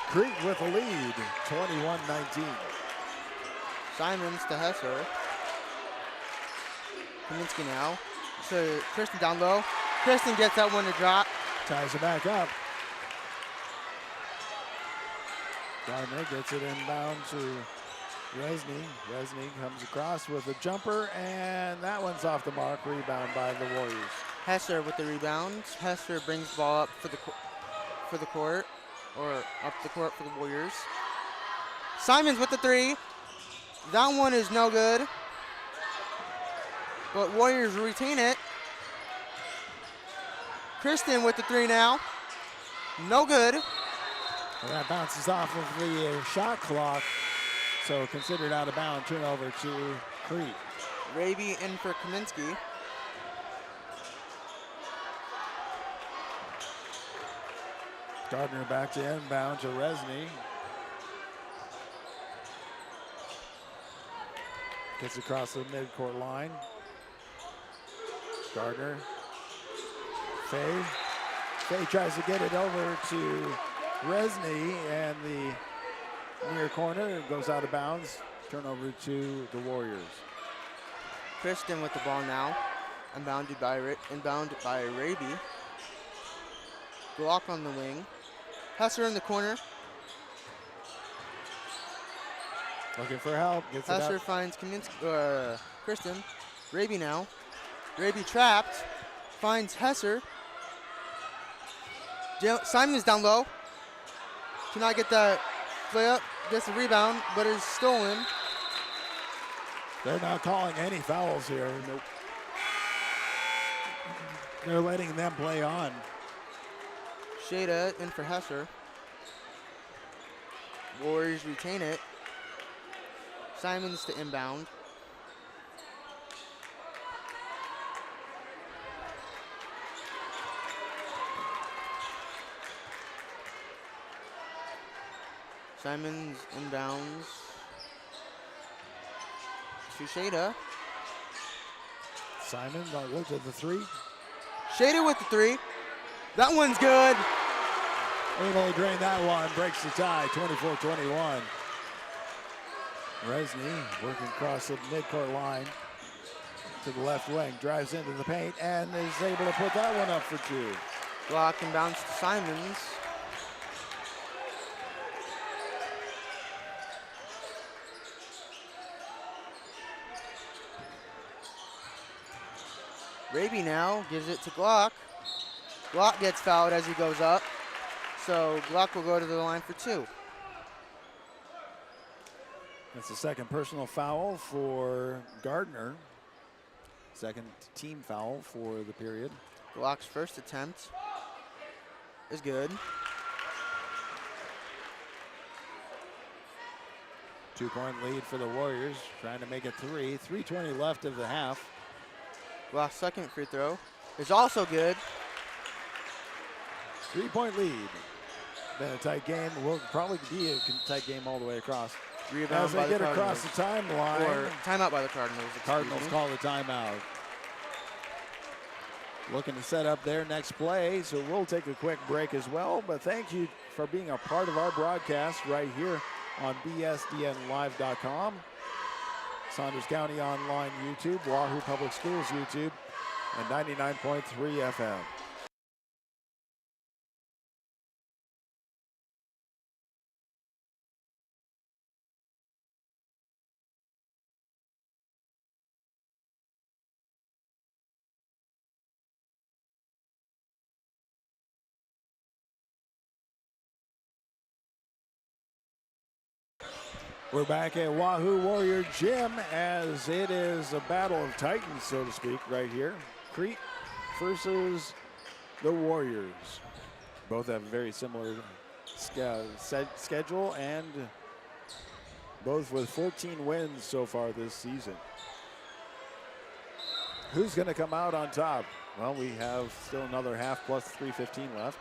Crete with the lead, 21-19. Simons to Hesser. Kaminsky now. To Kristen down low. Kristen gets that one to drop. Ties it back up. Gardner gets it inbound to Resny. Resny comes across with a jumper, and that one's off the mark. Rebound by the Warriors. Hesser with the rebound. Hesser brings the ball up for the court, or up the court for the Warriors. Simons with the 3. That one is no good. But Warriors retain it. Kristen with the 3 now. No good. And that bounces off of the shot clock, so considered out of bounds. Turnover to Crete. Raby in for Kaminsky. Gardner back to inbound to Resny. Gets across the midcourt line. Gardner. Fay. Fay tries to get it over to Resny, and the near corner goes out of bounds. Turnover to the Warriors. Kristen with the ball now. Inbounded by Raby. Glock on the wing. Hesser in the corner. Looking for help. Gets it Hesser out. finds Kristen. Raby now. Raby trapped. Finds Hesser. Simon's down low. Cannot get that layup. Gets the rebound, but is stolen. They're not calling any fouls here. Nope. They're letting them play on. Shada in for Hesser. Warriors retain it. Simons to inbound. Simons inbounds to Shada. Simon looks at the three. Shada with the three. That one's good. Able to drain that one. Breaks the tie. 24-21. Resney working across the midcourt line to the left wing. Drives into the paint and is able to put that one up for two. Block and bounce to Simons. Raby now gives it to Glock. Glock gets fouled as he goes up. So Glock will go to the line for two. That's the second personal foul for Gardner. Second team foul for the period. Glock's first attempt is good. 2-point lead for the Warriors, trying to make it three. 3:20 left of the half. Glock's second free throw is also good. 3-point lead. Been a tight game. Will probably be a tight game all the way across. Rebound As by they the get across Cardinals. the timeline. Or timeout by the Cardinals. excuse Cardinals me. call the timeout. Looking to set up their next play, so we'll take a quick break as well. But thank you for being a part of our broadcast right here on bsdnlive.com, Saunders County Online YouTube, Wahoo Public Schools YouTube, and 99.3 FM. We're back at Wahoo Warrior Gym as it is a battle of titans, so to speak, right here. Crete versus the Warriors. Both have a very similar schedule and both with 14 wins so far this season. Who's going to come out on top? Well, we have still another half plus 3:15 left.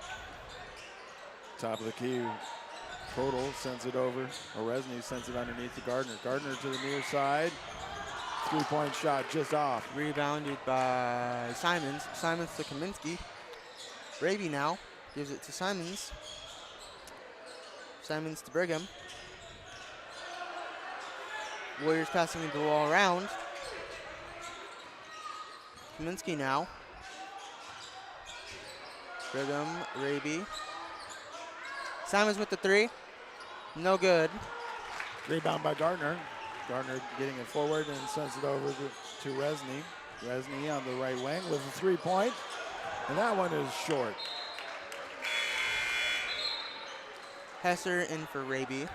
Top of the key. Total sends it over. Oresny sends it underneath to Gardner. Gardner to the near side. 3-point shot just off. Rebounded by Simons. Simons to Kaminsky. Raby now gives it to Simons. Simons to Brigham. Warriors passing the ball around. Kaminsky now. Brigham, Raby. Simons with the three. No good. Rebound by Gardner. Gardner getting it forward and sends it over to Resney. Resney on the right wing with a 3-point. And that one is short. Hesser in for Raby.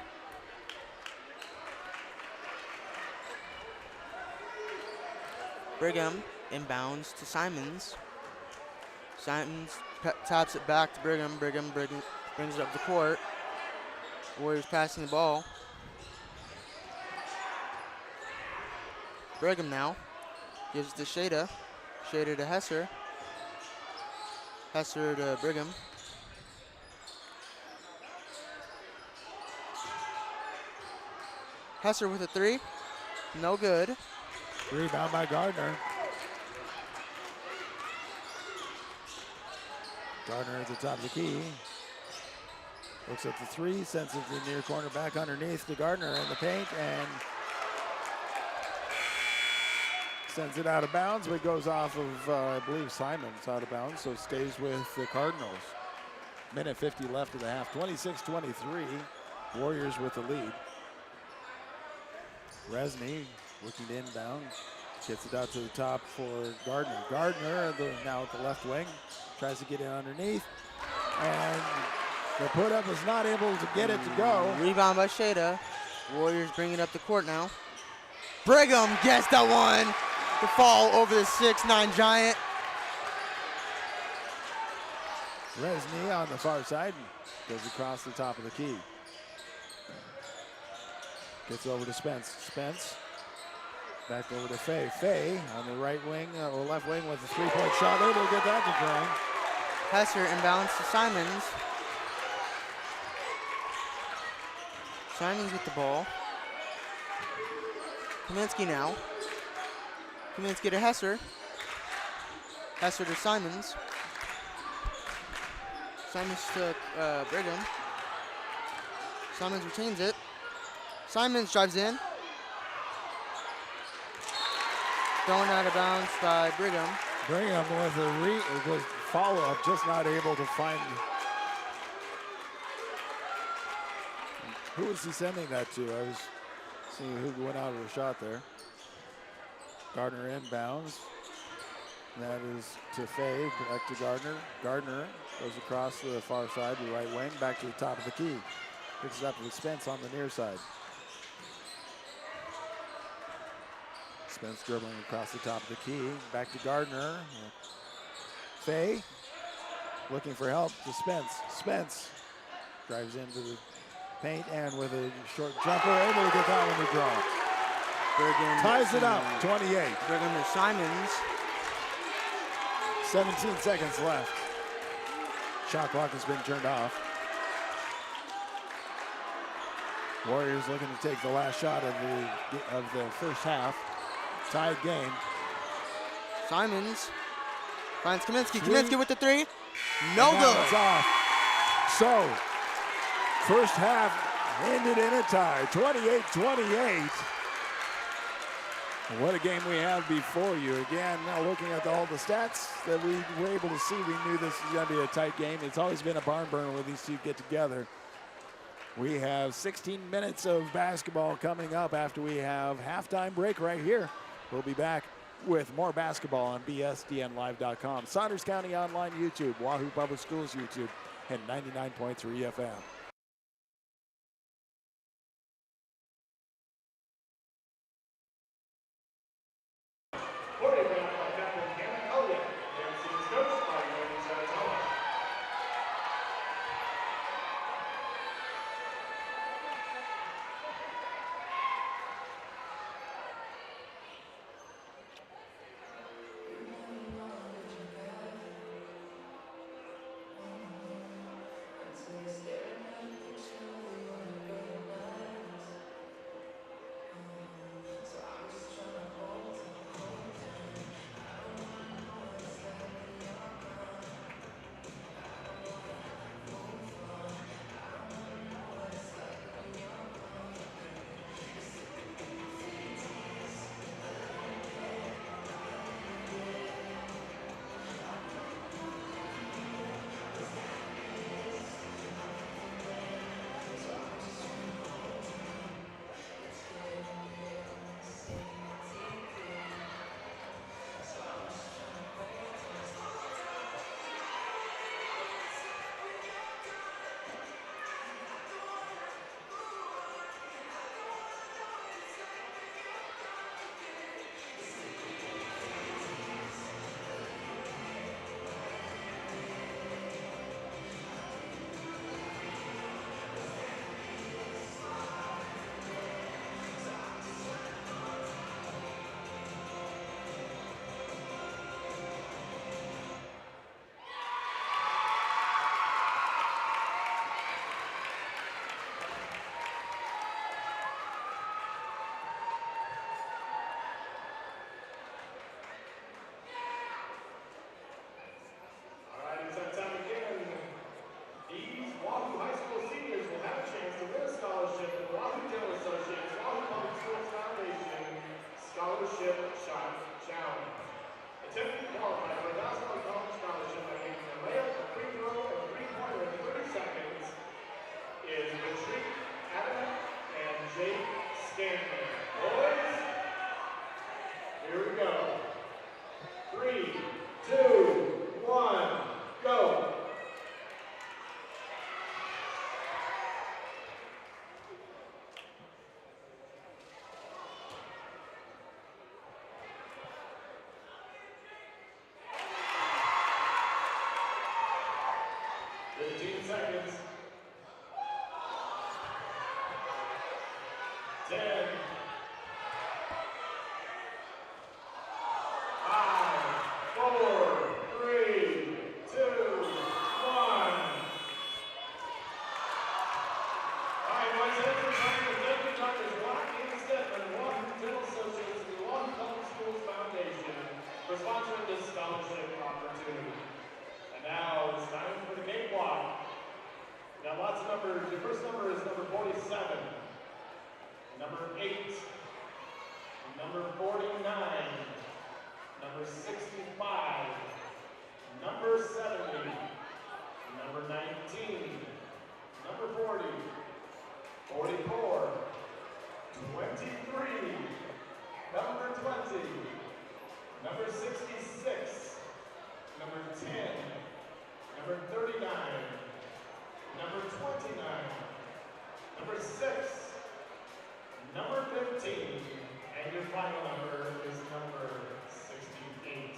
Brigham inbounds to Simons. Simons taps it back to Brigham. Brigham brings it up the court. Warriors passing the ball. Brigham now gives it to Shada. Shada to Hesser. Hesser to Brigham. Hesser with a three. No good. Rebound by Gardner. Gardner at the top of the key. Looks at the three, sends it to the near corner, back underneath to Gardner in the paint, and sends it out of bounds, but goes off of, I believe, Simons out of bounds, so stays with the Cardinals. Minute 50 left of the half, 26-23, Warriors with the lead. Resney looking to inbound, gets it out to the top for Gardner. Gardner now at the left wing, tries to get it underneath, and the put-up is not able to get it to go. Rebound by Shada. Warriors bring it up the court now. Brigham gets that one. The fall over the 6'9" giant. Resney on the far side goes across the top of the key. Gets over to Spence. Spence back over to Fay. Fay on the right wing or left wing with a 3-point shot. Able to get that to drain. Hesser inbounds to Simons. Simons with the ball. Kaminsky now. Kaminsky to Hesser. Hesser to Simons. Simons to Brigham. Simons retains it. Simons drives in. Thrown out of bounds by Brigham. Brigham with a follow-up, just not able to find. Who was he sending that to? I was seeing who went out of the shot there. Gardner inbounds. That is to Fay, back to Gardner. Gardner goes across to the far side, the right wing, back to the top of the key. Picks it up with Spence on the near side. Spence dribbling across the top of the key. Back to Gardner. Fay looking for help to Spence. Spence drives into the paint and with a short jumper, able to get that one to draw. Brigham Ties it up, 28. Brigham to Simons. 17 seconds left. Shot clock has been turned off. Warriors looking to take the last shot of the first half. Tied game. Simons finds Kaminsky. Kaminsky with the three. No And good. it's off. So, first half ended in a tie, 28-28. What a game we have before you. Again, now looking at all the stats that we were able to see, we knew this was going to be a tight game. It's always been a barn burner when these two get together. We have 16 minutes of basketball coming up after we have halftime break right here. We'll be back with more basketball on bsdnlive.com, Saunders County Online YouTube, Wahoo Public Schools YouTube, and 99.3 FM. Choreographed by Captain Hannah Elliott, and students coached by Wendy Saratella. 8, number 49, number 65, number 70, number 19, number 40, 44, 23, number 20, number 66, number 10, number 39, number 29, number 6, number 15, and your final number is number 68.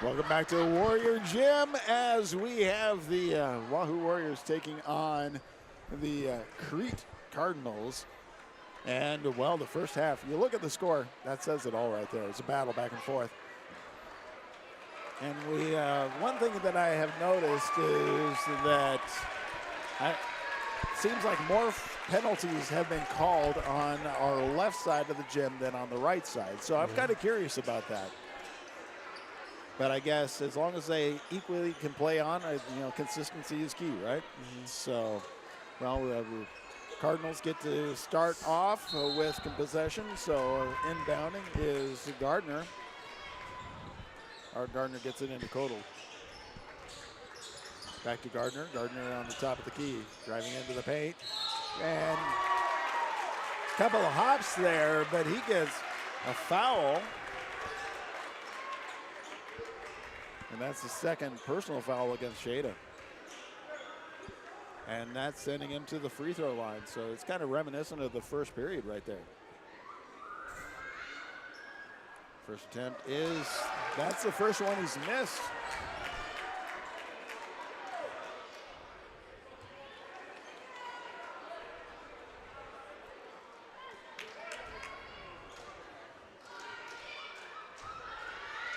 Welcome back to Warrior Gym as we have the Wahoo Warriors taking on the Crete Cardinals. And, well, the first half, you look at the score, that says it all right there. It's a battle back and forth. And we, one thing that I have noticed is that it seems like more penalties have been called on our left side of the gym than on the right side. So I'm kind of curious about that. But I guess as long as they equally can play on, consistency is key, right? So, well, the Cardinals get to start off with possession. So inbounding is Gardner. Gardner gets it into Kodal. Back to Gardner. Gardner on the top of the key, driving into the paint. And a couple of hops there, but he gets a foul. And that's the second personal foul against Shada. And that's sending him to the free throw line. So it's kind of reminiscent of the first period right there. First attempt that's the first one he's missed.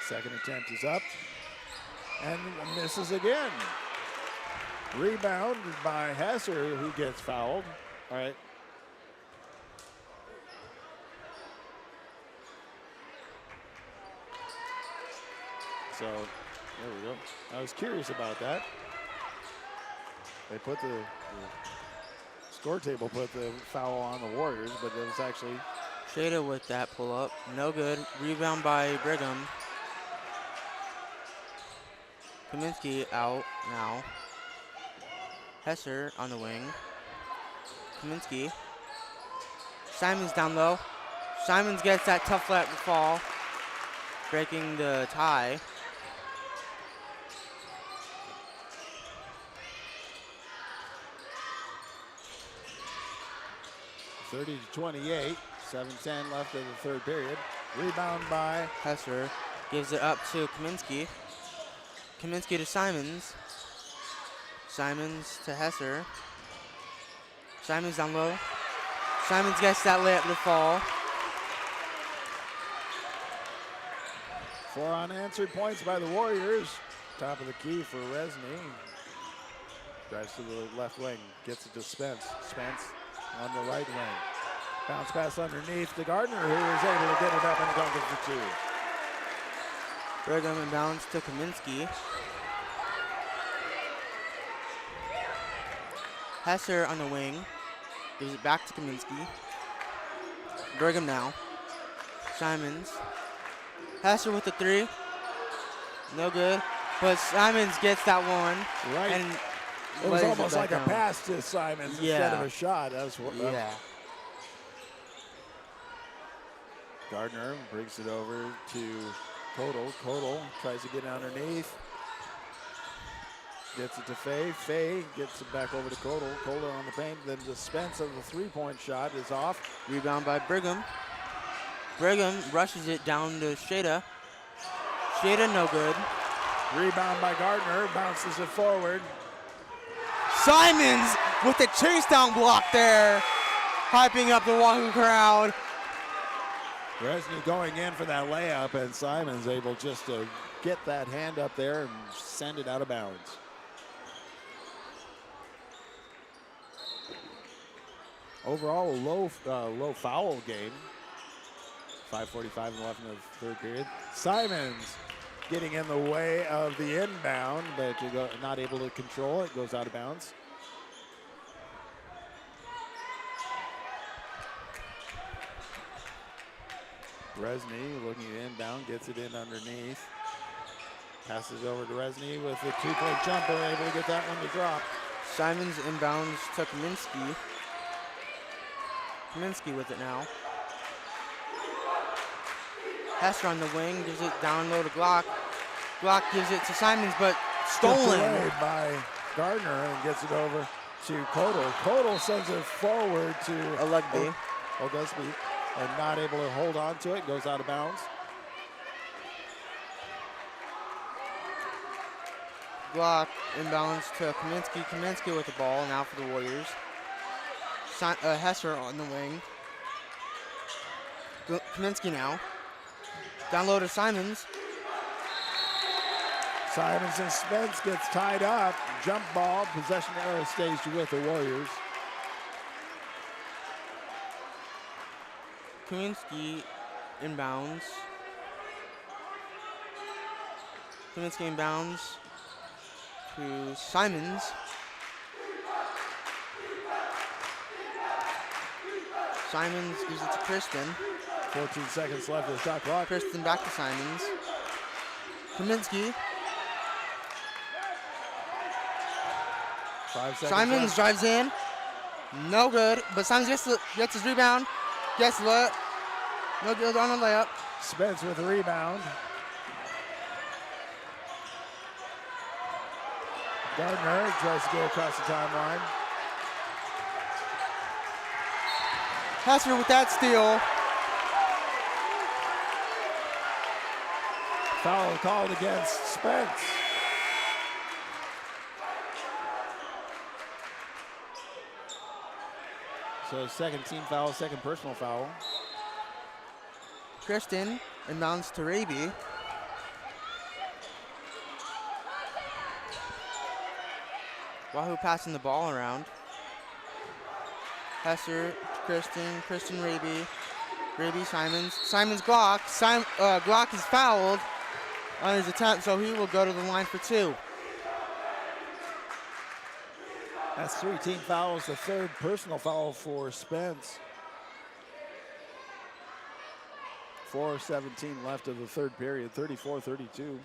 Second attempt is up and misses again. Rebound by Hesser, who gets fouled. All right. So there we go. I was curious about that. They put the score table put the foul on the Warriors, but it was actually Shada with that pull up. No good. Rebound by Brigham. Kaminsky out now. Hesser on the wing. Kaminsky. Simons down low. Simons gets that tough let fall, breaking the tie. (30-28). 7:10 left of the third period. Rebound by Hesser gives it up to Kaminsky. Kaminsky to Simons. Simons to Hesser. Simons down low. Simons gets that layup to fall. 4 unanswered points by the Warriors. Top of the key for Resney. Drives to the left wing. Gets it to Spence. Spence on the right wing. Bounce pass underneath to Gardner, who is able to get it up and dunk it for 2. Brigham inbounds to Kaminsky. Hesser on the wing. Gives it back to Kaminsky. Brigham now. Simons. Hesser with the 3. No good. But Simons gets that one. Right. And it was lays almost back like down. a pass to Simons instead of a shot. That was Yeah. Gardner brings it over to Kodal. Kodal tries to get underneath. Gets it to Faye. Faye gets it back over to Kodal. Kodal on the paint. Then the Spence of the three-point shot is off. Rebound by Brigham. Brigham rushes it down to Shada. Shada no good. Rebound by Gardner. Bounces it forward. Simons with the chase down block there. Hyping up the Wahoo crowd. Resney going in for that layup, and Simons able just to get that hand up there and send it out of bounds. Overall, a low foul game. 5:45 left in the third period. Simons getting in the way of the inbound, but not able to control it. Goes out of bounds. Resney looking at inbound, gets it in underneath. Passes over to Resney with a two-point jumper, able to get that one to drop. Simons inbounds to Kaminsky. Kaminsky with it now. Hesser on the wing, gives it down low to Glock. Glock gives it to Simons, but stolen. Tipped away by Gardner and gets it over to Kodal. Kodal sends it forward to Olegby. Olegby, and not able to hold on to it, goes out of bounds. Glock inbounds to Kaminsky. Kaminsky with the ball now for the Warriors. Hesser on the wing. Kaminsky now. Down low to Simons. Simons and Spence gets tied up. Jump ball. Possession arrow stays with the Warriors. Kaminsky inbounds. Kaminsky inbounds to Simons. Simons gives it to Kristen. 14 seconds left of the shot clock. Kristen back to Simons. Kaminsky. 5 seconds Simons left. drives in. No good. But Simons gets his rebound. Gets the no good on the layup. Spence with the rebound. Gardner tries to get across the timeline. Hesser with that steal. Foul called against Spence. So second team foul, second personal foul. Kristen inbounds to Raby. Wahoo passing the ball around. Hesser, Kristen, Raby. Raby, Simons. Simons, Glock. Glock is fouled on his attempt, so he will go to the line for 2. That's 3 team fouls, the third personal foul for Spence. 4:17 left of the third period, 34-32.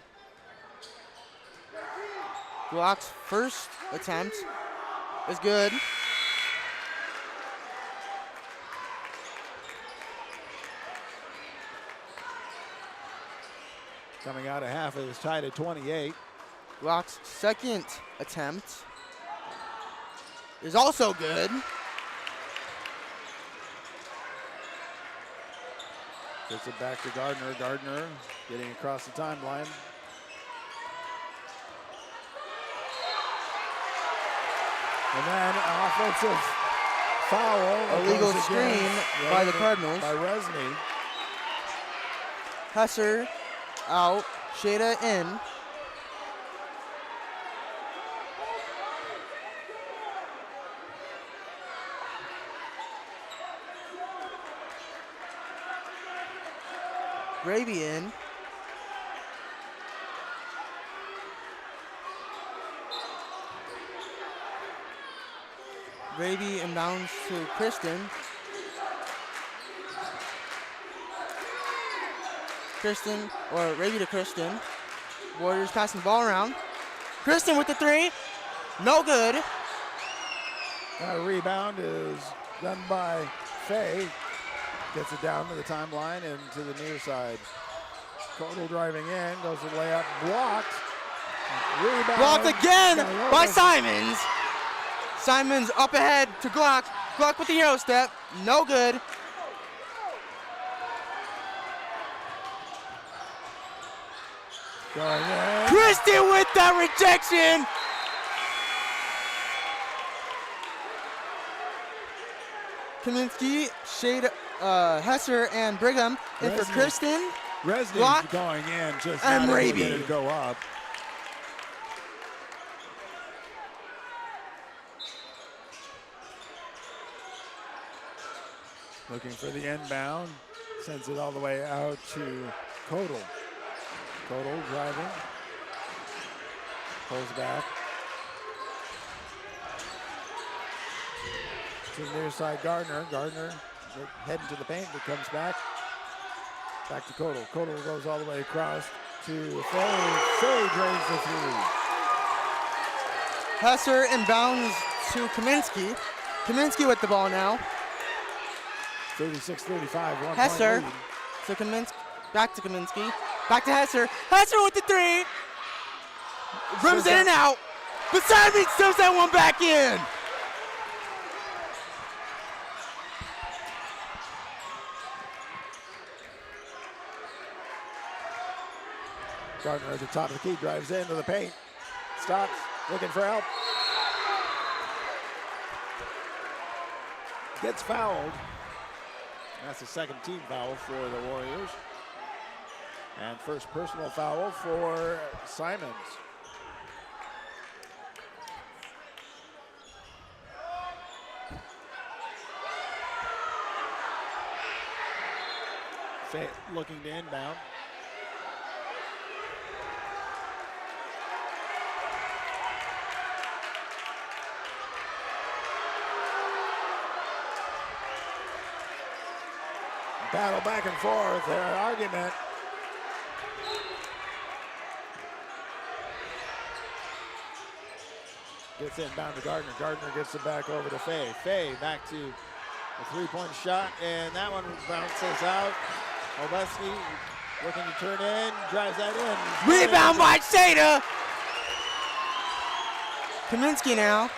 Glock's first attempt is good. Coming out of half, it is tied at 28. Glock's second attempt is also good. Gets it back to Gardner. Gardner getting across the timeline. And then an offensive foul. Illegal goes screen against by the Resnick- Cardinals. By Resnick. Hesser out, Shada in. Raby in. Raby inbounds to Kristen. Raby to Kristen. Warriors passing the ball around. Kristen with the 3. No good. That rebound is done by Faye. Gets it down to the timeline and to the near side. Codal driving in, goes to the layup, blocked. Rebound. Blocked again by Gardner. Simons. Simons up ahead to Glock. Glock with the Euro step. No good. Going in. Kristen with that rejection. Kaminsky, Shade, Hesser, and Brigham in for Resnick. Kristen. Resnick Block. going in, just And not able to Raby. get it to go up. Looking for the inbound, sends it all the way out to Codal. Codal driving, pulls back. To the near side, Gardner. Gardner heading to the paint, but comes back. Back to Codal. Codal goes all the way across to Faye. Faye drains the 3. Hesser inbounds to Kaminsky. Kaminsky with the ball now. 36-35, 1 Hesser point lead. to Kaminsky. Back to Kaminsky. Back to Hesser. Hesser with the 3. Rims in and out. But Simon stuffs that one back in. Gardner at the top of the key, drives into the paint. stops, looking for help. Gets fouled. That's the second team foul for the Warriors. And first personal foul for Simons. Fay looking to inbound. Battle back and forth, their argument. Gets inbound to Gardner. Gardner gets it back over to Fay. Fay back to a three-point shot, and that one bounces out. Oleski looking to turn in, drives that in. Rebound by Shada. Kaminsky now.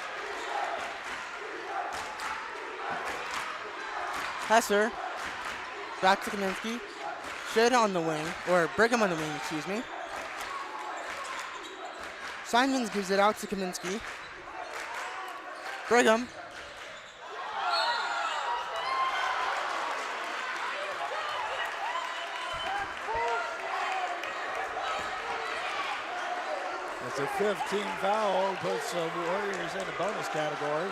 Hesser. Back to Kaminsky. Shada on the wing, or Brigham on the wing, excuse me. Simons gives it out to Kaminsky. Brigham. It's a 15 foul, puts the Warriors in a bonus category.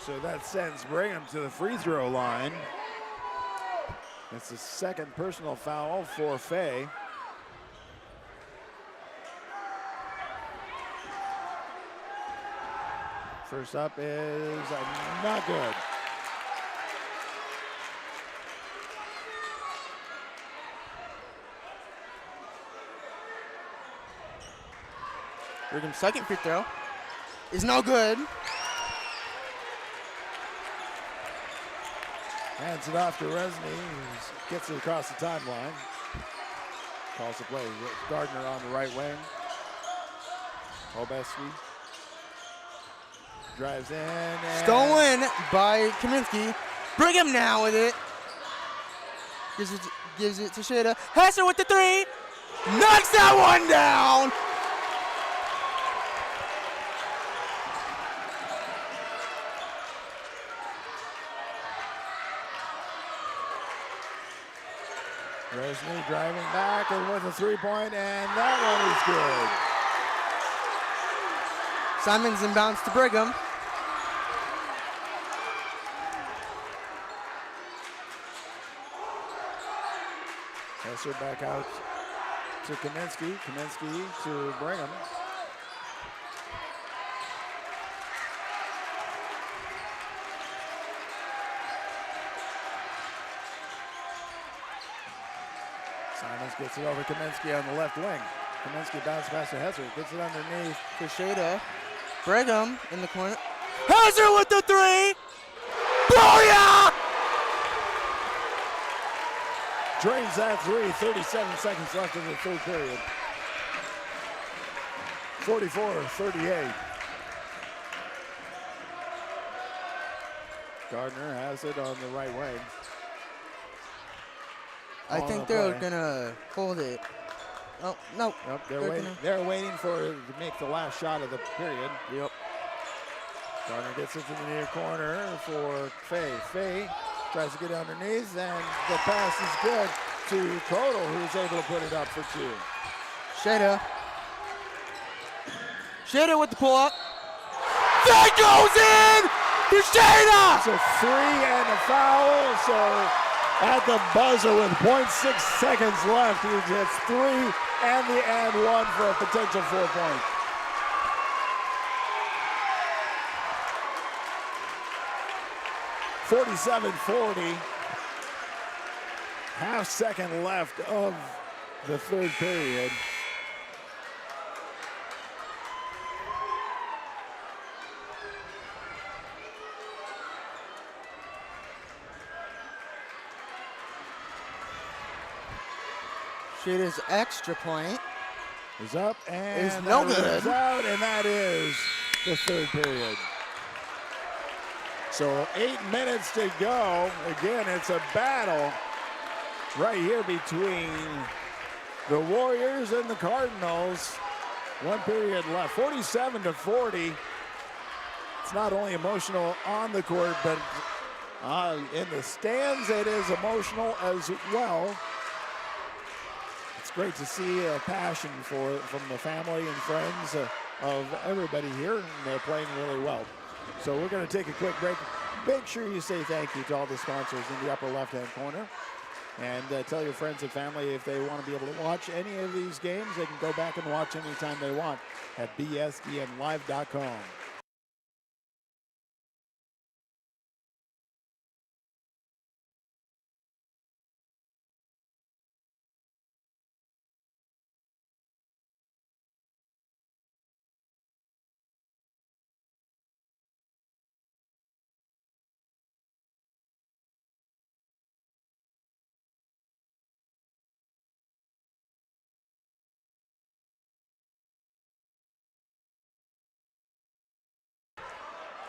So that sends Brigham to the free throw line. It's the second personal foul for Fay. First up is not good. Brigham's second free throw is no good. Hands it off to Resney, who gets it across the timeline. Calls the play. Gardner on the right wing. Oleski drives in. And Stolen by Kaminsky. Brigham now with it. Gives it to Shada. Hesser with the three. Knocks that one down. Resney driving back and with a three-point, and that one is good. Simons inbounds to Brigham. Hesser back out to Kaminsky. Kaminsky to Brigham. Simons gets it over Kaminsky on the left wing. Kaminsky bounces past to Hesser, gets it underneath. To Shada. Brigham in the corner. Hesser with the three. Booyah! Drains that three, 37 seconds left in the third period. 44-38. Gardner has it on the right wing. I On think the they're play. gonna hold it. Oh, no. Yep, They're they're waiting for it to make the last shot of the period. Yep. Gardner gets it to the near corner for Fay. Fay tries to get underneath, and the pass is good to Codal, who's able to put it up for two. Shada. Shada with the pull up. That goes in for Shada! So three and a foul, so at the buzzer with 0.6 seconds left, he gets three and the and one for a potential 4 point. .47-40, half second left of the third period. Shada's extra point Is up and is no that good. is out, and that is the third period. So 8 minutes to go. Again, it's a battle right here between the Warriors and the Cardinals. 1 period left, 47-40. It's not only emotional on the court, but in the stands it is emotional as well. It's great to see a passion from the family and friends of everybody here, and they're playing really well. So we're going to take a quick break. Make sure you say thank you to all the sponsors in the upper left-hand corner. And tell your friends and family if they want to be able to watch any of these games, they can go back and watch anytime they want at bsdnlive.com.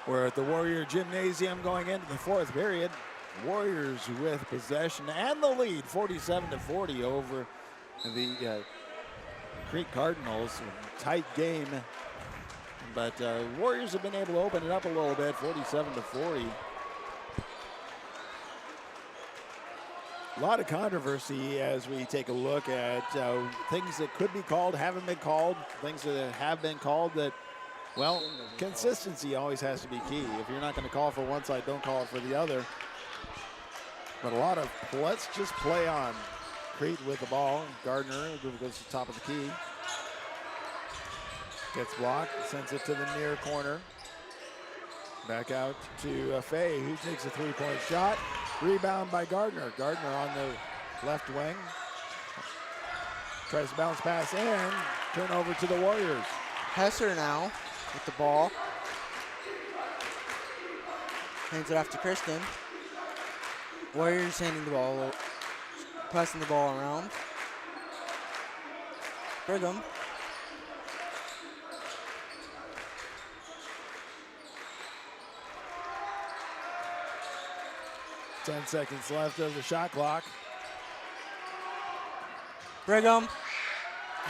We're at the Warrior Gymnasium going into the 4th period. Warriors with possession and the lead, 47-40 over the Crete Cardinals. Tight game, but Warriors have been able to open it up a little bit, 47-40. A lot of controversy as we take a look at things that could be called, haven't been called, things that have been called that, well, consistency always has to be key. If you're not going to call for one side, don't call it for the other. But a lot of, let's just play on. Crete with the ball. Gardner goes to the top of the key. Gets blocked, sends it to the near corner. Back out to Fay, who takes a three-point shot. Rebound by Gardner. Gardner on the left wing. Tries to bounce pass and turnover to the Warriors. Hesser now with the ball. Hands it off to Kristen. Warriors handing the ball, passing the ball around. Brigham. Ten seconds left of the shot clock. Brigham.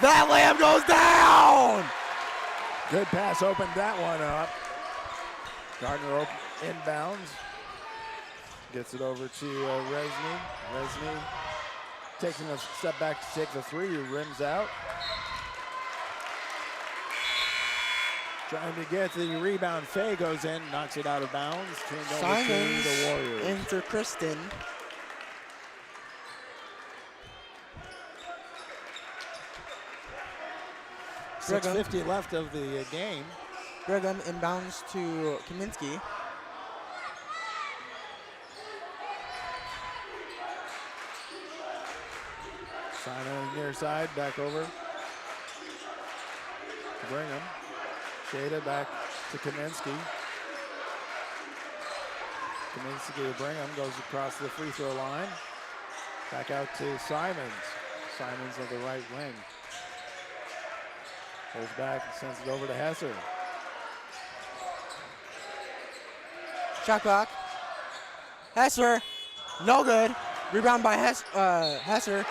That layup goes down! Good pass, opened that one up. Gardner inbounds. Gets it over to Resney. Resney taking a step back to take the three, rims out. Trying to get the rebound. Fay goes in, knocks it out of bounds. Turned over to the Warriors. In for Kristen. Brigham. 6:50 left of the game. Brigham inbounds to Kaminsky. Simon on the near side, back over to Brigham. Shada back to Kaminsky. Kaminsky to Brigham, goes across the free throw line. Back out to Simons. Simons on the right wing. Pulls back and sends it over to Hesser. Shot clock. Hesser. No good. Rebound by Hesser.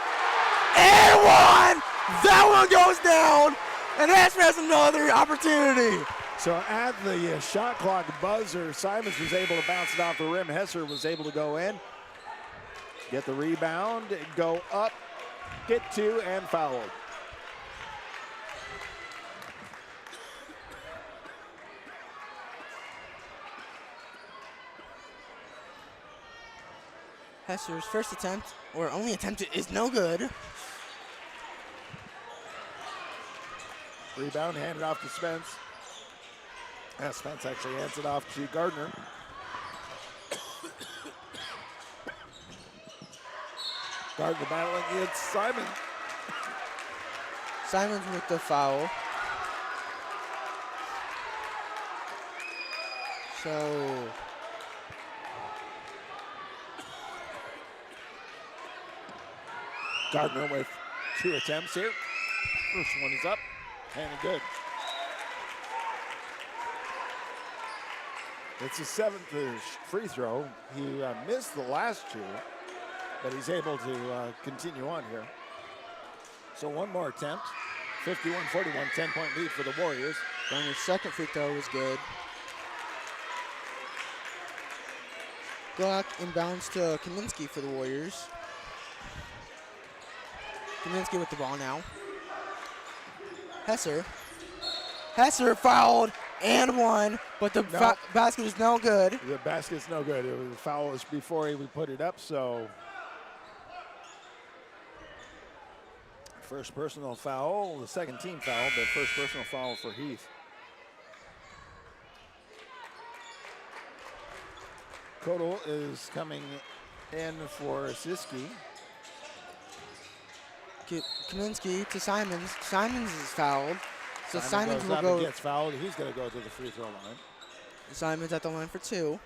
And one! That one goes down! And Hesser has another opportunity. So at the shot clock buzzer, Simons was able to bounce it off the rim. Hesser was able to go in, get the rebound, go up, get two, and fouled. Hesser's first attempt, or only attempt, is no good. Rebound handed off to Spence. Spence actually hands it off to Gardner. Gardner battling against Simon. Simons with the foul. So Gardner with two attempts here. First one is up and good. It's his seventh free throw. He missed the last two. but he's able to continue on here. So one more attempt. 51-41, 10-point lead for the Warriors. Garner's second free throw was good. Glock inbounds to Kaminsky for the Warriors. Kaminsky with the ball now. Hesser fouled and one, but the basket is no good. The basket's no good. It was a foul before he would put it up, so first personal foul, the second team foul, but first personal foul for Heath. Kodal is coming in for Siski. Kaminsky to Simons. Simons is fouled. So Simons goes will up go. and gets fouled. He's going to go to the free throw line. Simons at the line for 2.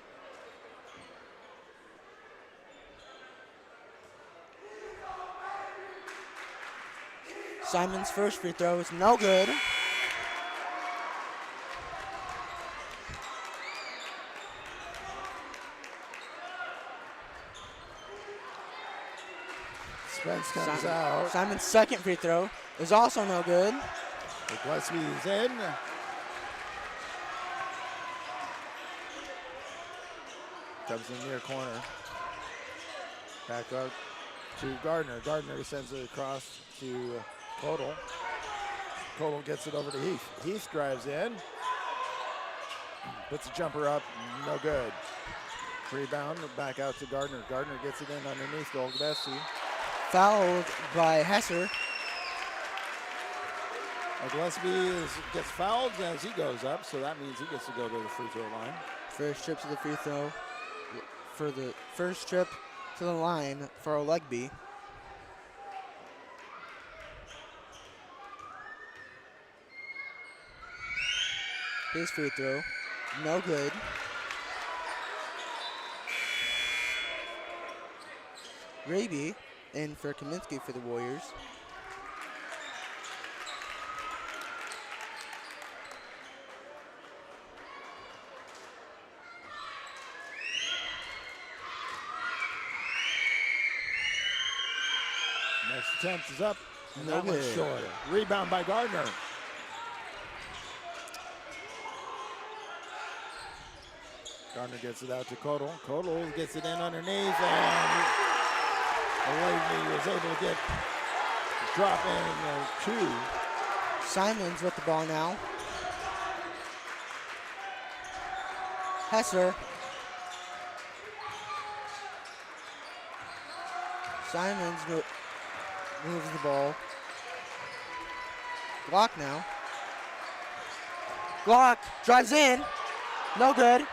Simons' first free throw is no good. Spence comes out. Simon's second free throw is also no good. Gillespie is in. Comes in near corner. Back up to Gardner. Gardner sends it across to Kodal. Kodal gets it over to Heath. Heath drives in. Puts a jumper up, no good. Rebound, back out to Gardner. Gardner gets it in underneath Gillespie. Fouled by Hesser. Gillespie gets fouled as he goes up, so that means he gets to go to the free throw line. First trip to the free throw. For the first trip to the line for Olegby. His free throw, no good. Raby in for Kaminsky for the Warriors. Next attempt is up. And No that one's good. short. Rebound by Gardner. Gardner gets it out to Kodal. Kodal gets it in underneath, and Olegby was able to drop in 2. Simons with the ball now. Hesser. Simons moves the ball. Glock now. Glock drives in. No good.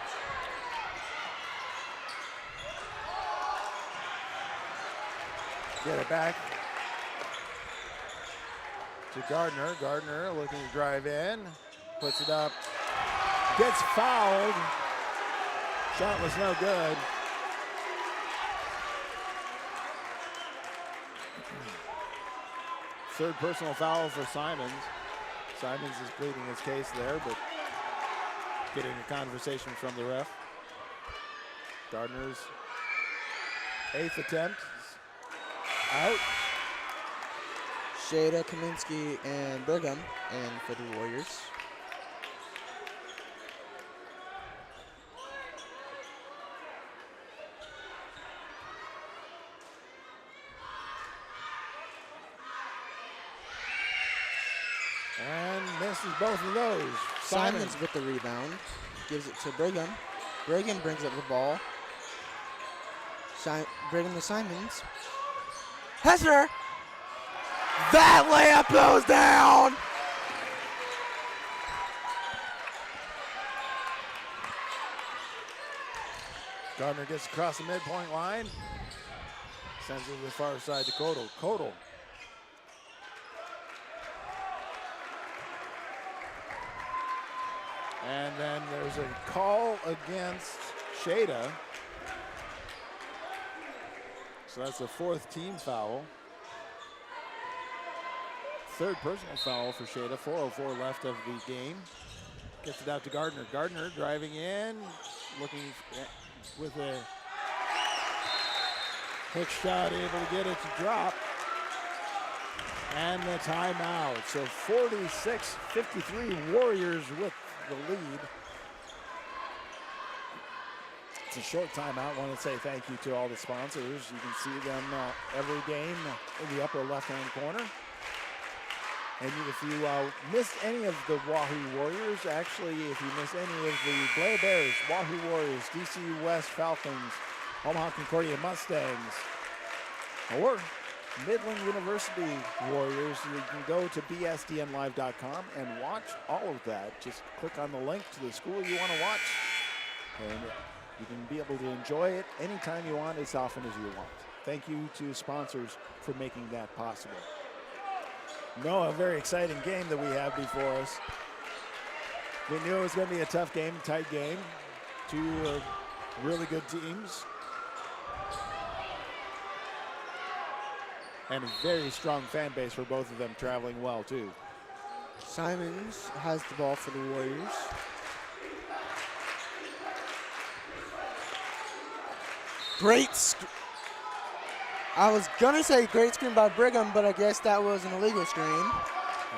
Get it back to Gardner. Gardner looking to drive in. Puts it up. Gets fouled. Shot was no good. Third personal foul for Simons. Simons is pleading his case there, but getting a conversation from the ref. Gardner's 8th attempt. Out. Shada, Kaminsky, and Brigham in for the Warriors. And misses both of those. Simons with the rebound. Gives it to Brigham. Brigham brings up the ball. Brigham to Simons. Hesser! That layup goes down! Gardner gets across the midpoint line. Sends it to the far side to Kodal. Kodal. And then there's a call against Shada. So that's the 4th team foul. 3rd personal foul for Shada. 4:04 left of the game. Gets it out to Gardner. Gardner driving in, looking with a Hook shot able to get it to drop. And the timeout. So 46-53 Warriors with the lead. It's a short timeout. I want to say thank you to all the sponsors. You can see them every game in the upper left-hand corner. And if you missed any of the Wahoo Warriors, actually, if you missed any of the Blair Bears, Wahoo Warriors, DCU West Falcons, Omaha Concordia Mustangs, or Midland University Warriors, you can go to bsdnlive.com and watch all of that. Just click on the link to the school you want to watch, and you can be able to enjoy it anytime you want, as often as you want. Thank you to sponsors for making that possible. No, a very exciting game that we have before us. We knew it was going to be a tough game, tight game. Two really good teams. And a very strong fan base for both of them, traveling well too. Simons has the ball for the Warriors. I was gonna say great screen by Brigham, but I guess that was an illegal screen.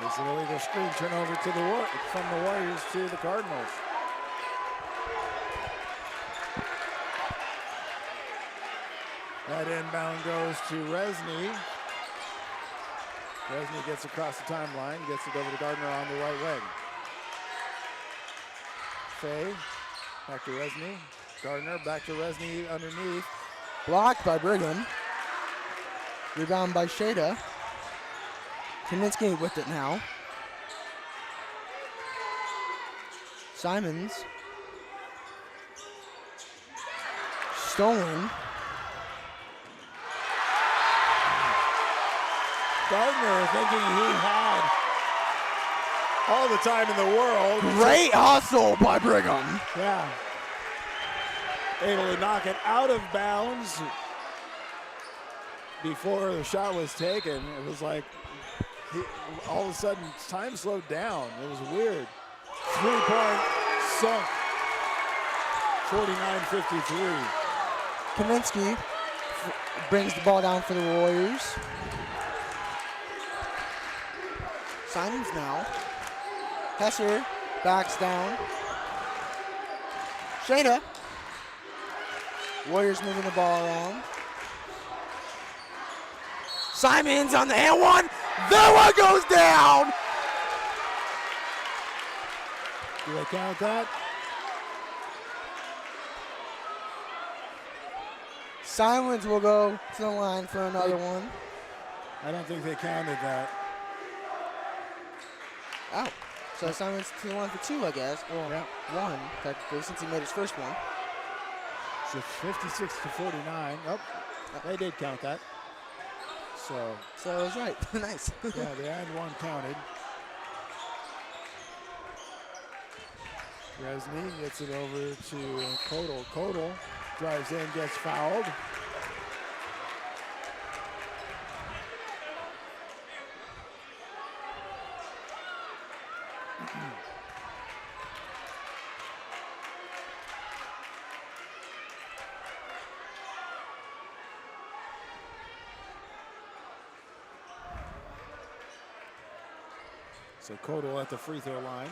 It's an illegal screen turnover to from the Warriors to the Cardinals. That inbound goes to Resney. Resney gets across the timeline, gets it over to Gardner on the right wing. Fay, back to Resney. Gardner, back to Resney underneath. Blocked by Brigham. Rebound by Shada. Kaminsky with it now. Simons. Stolen. Gardner thinking he had all the time in the world. Great hustle by Brigham. Yeah. Able to knock it out of bounds before the shot was taken. It was like all of a sudden time slowed down. It was weird. 3-point sunk. 49-53. Kaminsky brings the ball down for the Warriors. Simons now. Hesser backs down. Shada. Warriors moving the ball around. Simons on the and one. That one goes down. Do they count that? Simons will go to the line for another one. I don't think they counted that. Oh, so Simons to the line for two, I guess. Well, yeah. One, technically, since he made his first one. So 56-49. Oh, they did count that. So it was right. Nice. yeah, the and one counted. Resney gets it over to Kodal. Kodal drives in, gets fouled. So Kodal at the free throw line.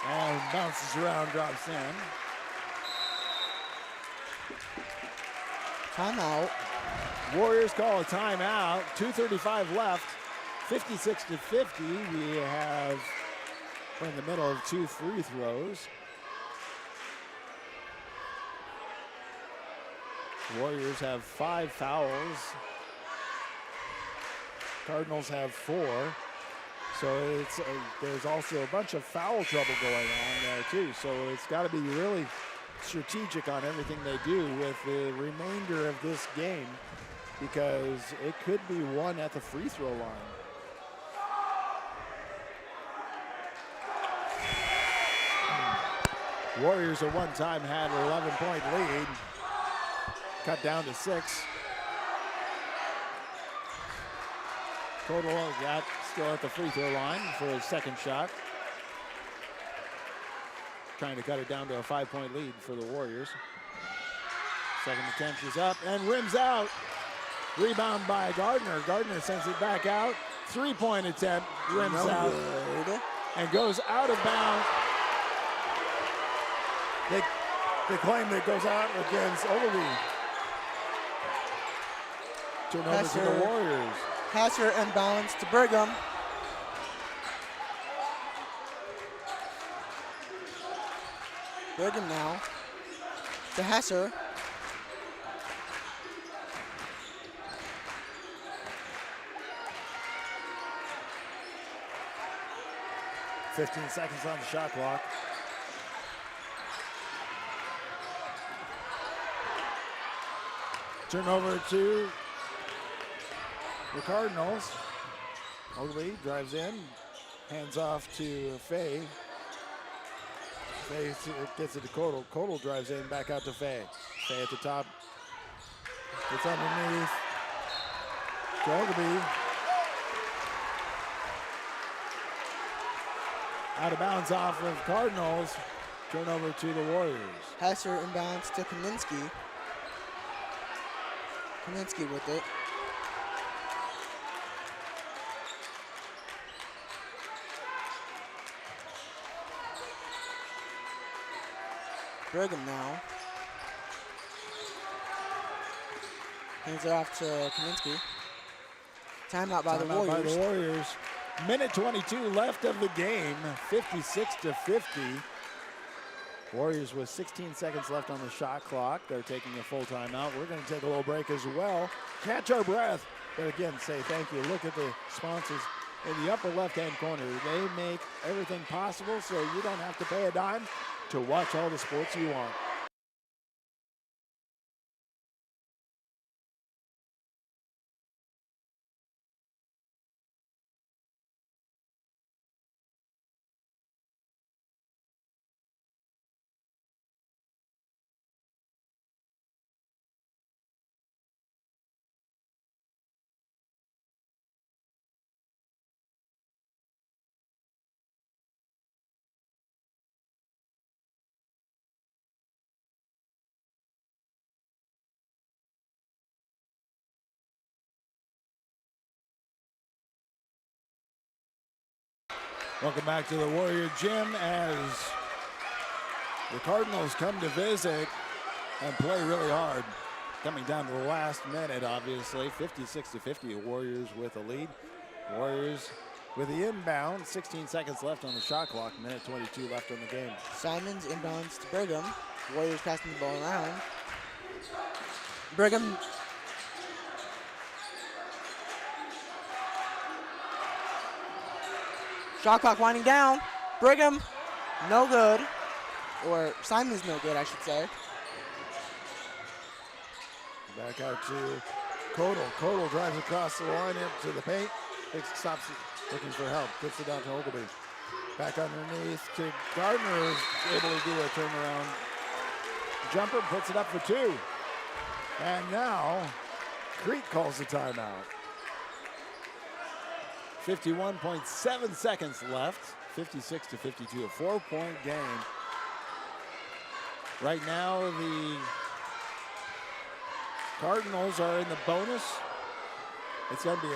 And bounces around, drops in. Timeout. Warriors call a timeout. 2:35 left. 56-50. We're in the middle of two free throws. Warriors have 5 fouls. Cardinals have 4. So there's also a bunch of foul trouble going on there too. So it's got to be really strategic on everything they do with the remainder of this game, because it could be won at the free throw line. Warriors at one time had an 11-point lead. Cut down to 6. Kodal got still at the free throw line for his second shot. trying to cut it down to a 5-point lead for the Warriors. Second attempt is up and rims out. Rebound by Gardner. Gardner sends it back out. 3-point attempt, rims out, and goes out of bounds. They claim that goes out against Ogilvy. Turnover to the Warriors. Passer inbounds to Brigham. Brigham now to Hasser. .15 seconds on the shot clock. Turnover to the Cardinals. Ogilvy drives in, hands off to Fay. Fay gets it to Codal. Codal drives in, back out to Fay. Fay at the top. It's underneath to Ogilvy. Out of bounds off of Cardinals. Turnover to the Warriors. Hasser inbounds to Kaminsky. Kaminsky with it. Brigham now. Hands it off to Kaminsky. Timeout by the Warriors. By the Warriors. Minute 22 left of the game, 56-50. Warriors with 16 seconds left on the shot clock. They're taking a full timeout. We're going to take a little break as well. Catch our breath. But again, say thank you. Look at the sponsors in the upper left-hand corner. They make everything possible so you don't have to pay a dime to watch all the sports you want. Welcome back to the Warrior Gym as the Cardinals come to visit and play really hard. Coming down to the last minute, obviously, 56-50, the Warriors with a lead. Warriors with the inbound, 16 seconds left on the shot clock, minute 22 left on the game. Simons inbounds to Brigham. Warriors passing the ball around. Brigham. Shot clock winding down. Brigham, no good. Or Simon's no good, I should say. Back out to Codal. Codal drives across the line into the paint. Stops looking for help. Gets it down to Ogilvy. Back underneath to Gardner, is able to do a turnaround jumper. Puts it up for two. And now Crete calls the timeout. 51.7 seconds left. 56-52, a 4-point game. Right now, the Cardinals are in the bonus. It's going to be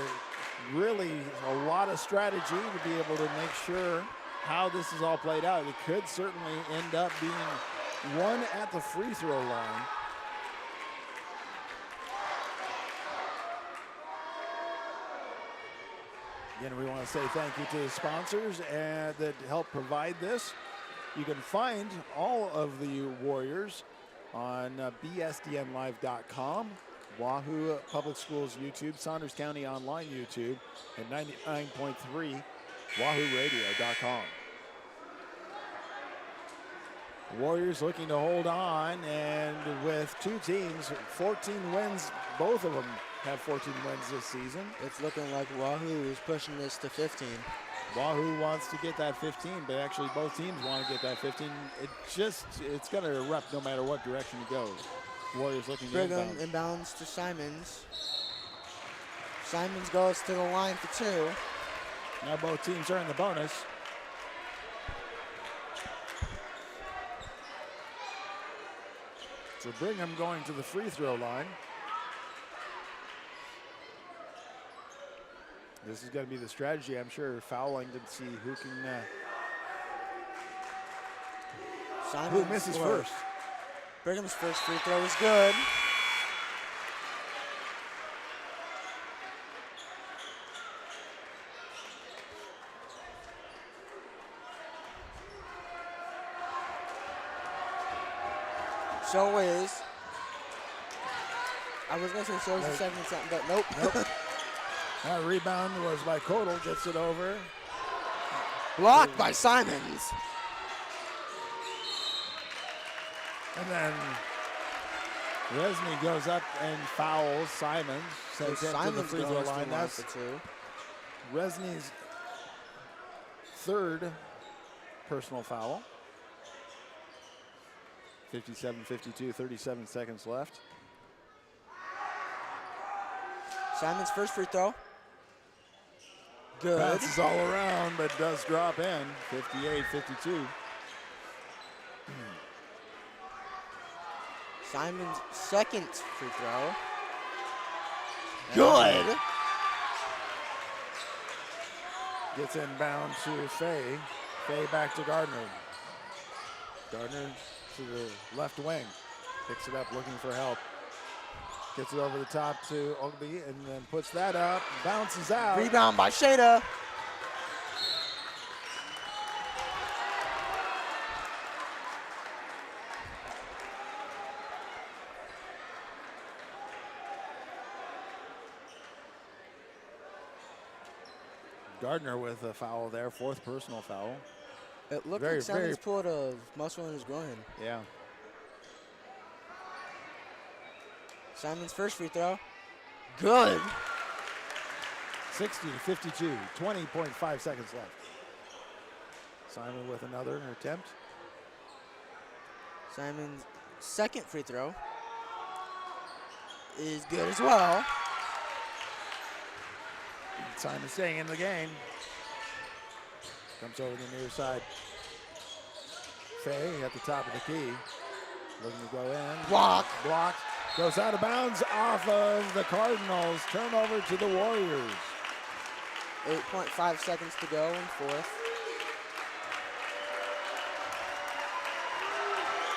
really a lot of strategy to be able to make sure how this is all played out. It could certainly end up being one at the free throw line. Again, we want to say thank you to the sponsors that help provide this. You can find all of the Warriors on bsdnlive.com, Wahoo Public Schools YouTube, Saunders County Online YouTube, and 99.3 WahooRadio.com. Warriors looking to hold on, and with two teams, 14 wins, both of them have 14 wins this season. It's looking like Wahoo is pushing this to 15. Wahoo wants to get that 15, but actually both teams want to get that 15. It's going to erupt no matter what direction it goes. Warriors looking to Brigham inbounds to Simons. Simons goes to the line for two. Now both teams are in the bonus. So Brigham going to the free throw line. This is going to be the strategy, I'm sure, fouling to see who can who misses first. Brigham's first free throw is good. So is. I was going to say so is the second something, but nope. Nope. That rebound was by Kodal, gets it over. Blocked by Simons. And then Resny goes up and fouls Simons. Sends him to the free throw line. That's Resny's third personal foul. 57-52, 37 seconds left. Simons' first free throw. Good. Bounces all around, but does drop in. 58-52. Simons' second free throw. Good. Gets inbound to Fay. Fay back to Gardner. Gardner to the left wing. Picks it up looking for help. Gets it over the top to Ogby and then puts that up. Bounces out. Rebound by Shada. Gardner with a foul there, fourth personal foul. It looked like Simons pulled a muscle in his groin. Yeah. Simons' first free throw. Good. 60-52, 20.5 seconds left. Simon with another attempt. Simons' second free throw is good as well. Simon staying in the game. Comes over the near side. Fay at the top of the key. Looking to go in. Blocked. Goes out of bounds off of the Cardinals. Turnover to the Warriors. 8.5 seconds to go in fourth.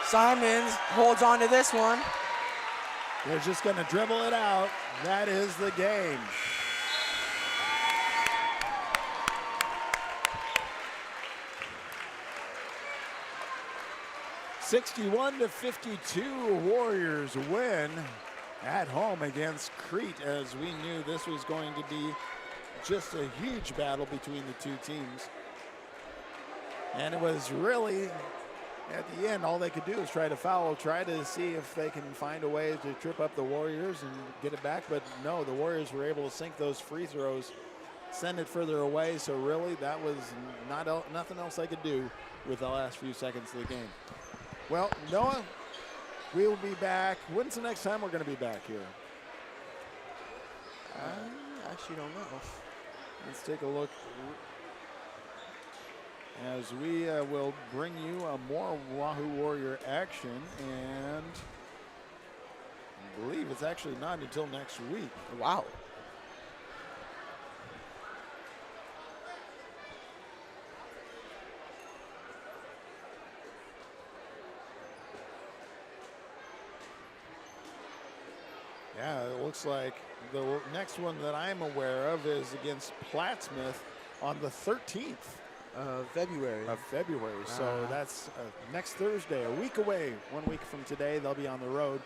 Simons holds on to this one. They're just going to dribble it out. That is the game. (61-52) Warriors win at home against Crete, as we knew this was going to be just a huge battle between the two teams. And it was really, at the end, all they could do is try to foul, try to see if they can find a way to trip up the Warriors and get it back. But no, the Warriors were able to sink those free throws, send it further away. So really, that was nothing else they could do with the last few seconds of the game. Well, Noah, we will be back. When's the next time we're going to be back here? I actually don't know. Let's take a look as we will bring you more Wahoo Warrior action, and I believe it's actually not until next week. Wow. Yeah, it looks like the next one that I'm aware of is against Plattsmouth on the 13th February. So that's next Thursday, a week away, 1 week from today. They'll be on the road.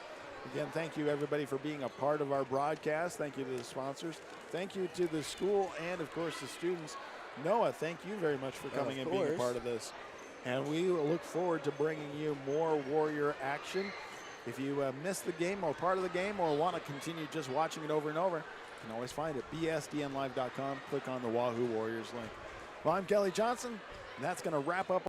Again, thank you everybody for being a part of our broadcast. Thank you to the sponsors. Thank you to the school and of course the students. Noah, thank you very much for coming and being a part of this. And we look forward to bringing you more Warrior action. If you missed the game or part of the game or want to continue just watching it over and over, you can always find it. bsdnlive.com. Click on the Wahoo Warriors link. Well, I'm Kelly Johnson, and that's going to wrap up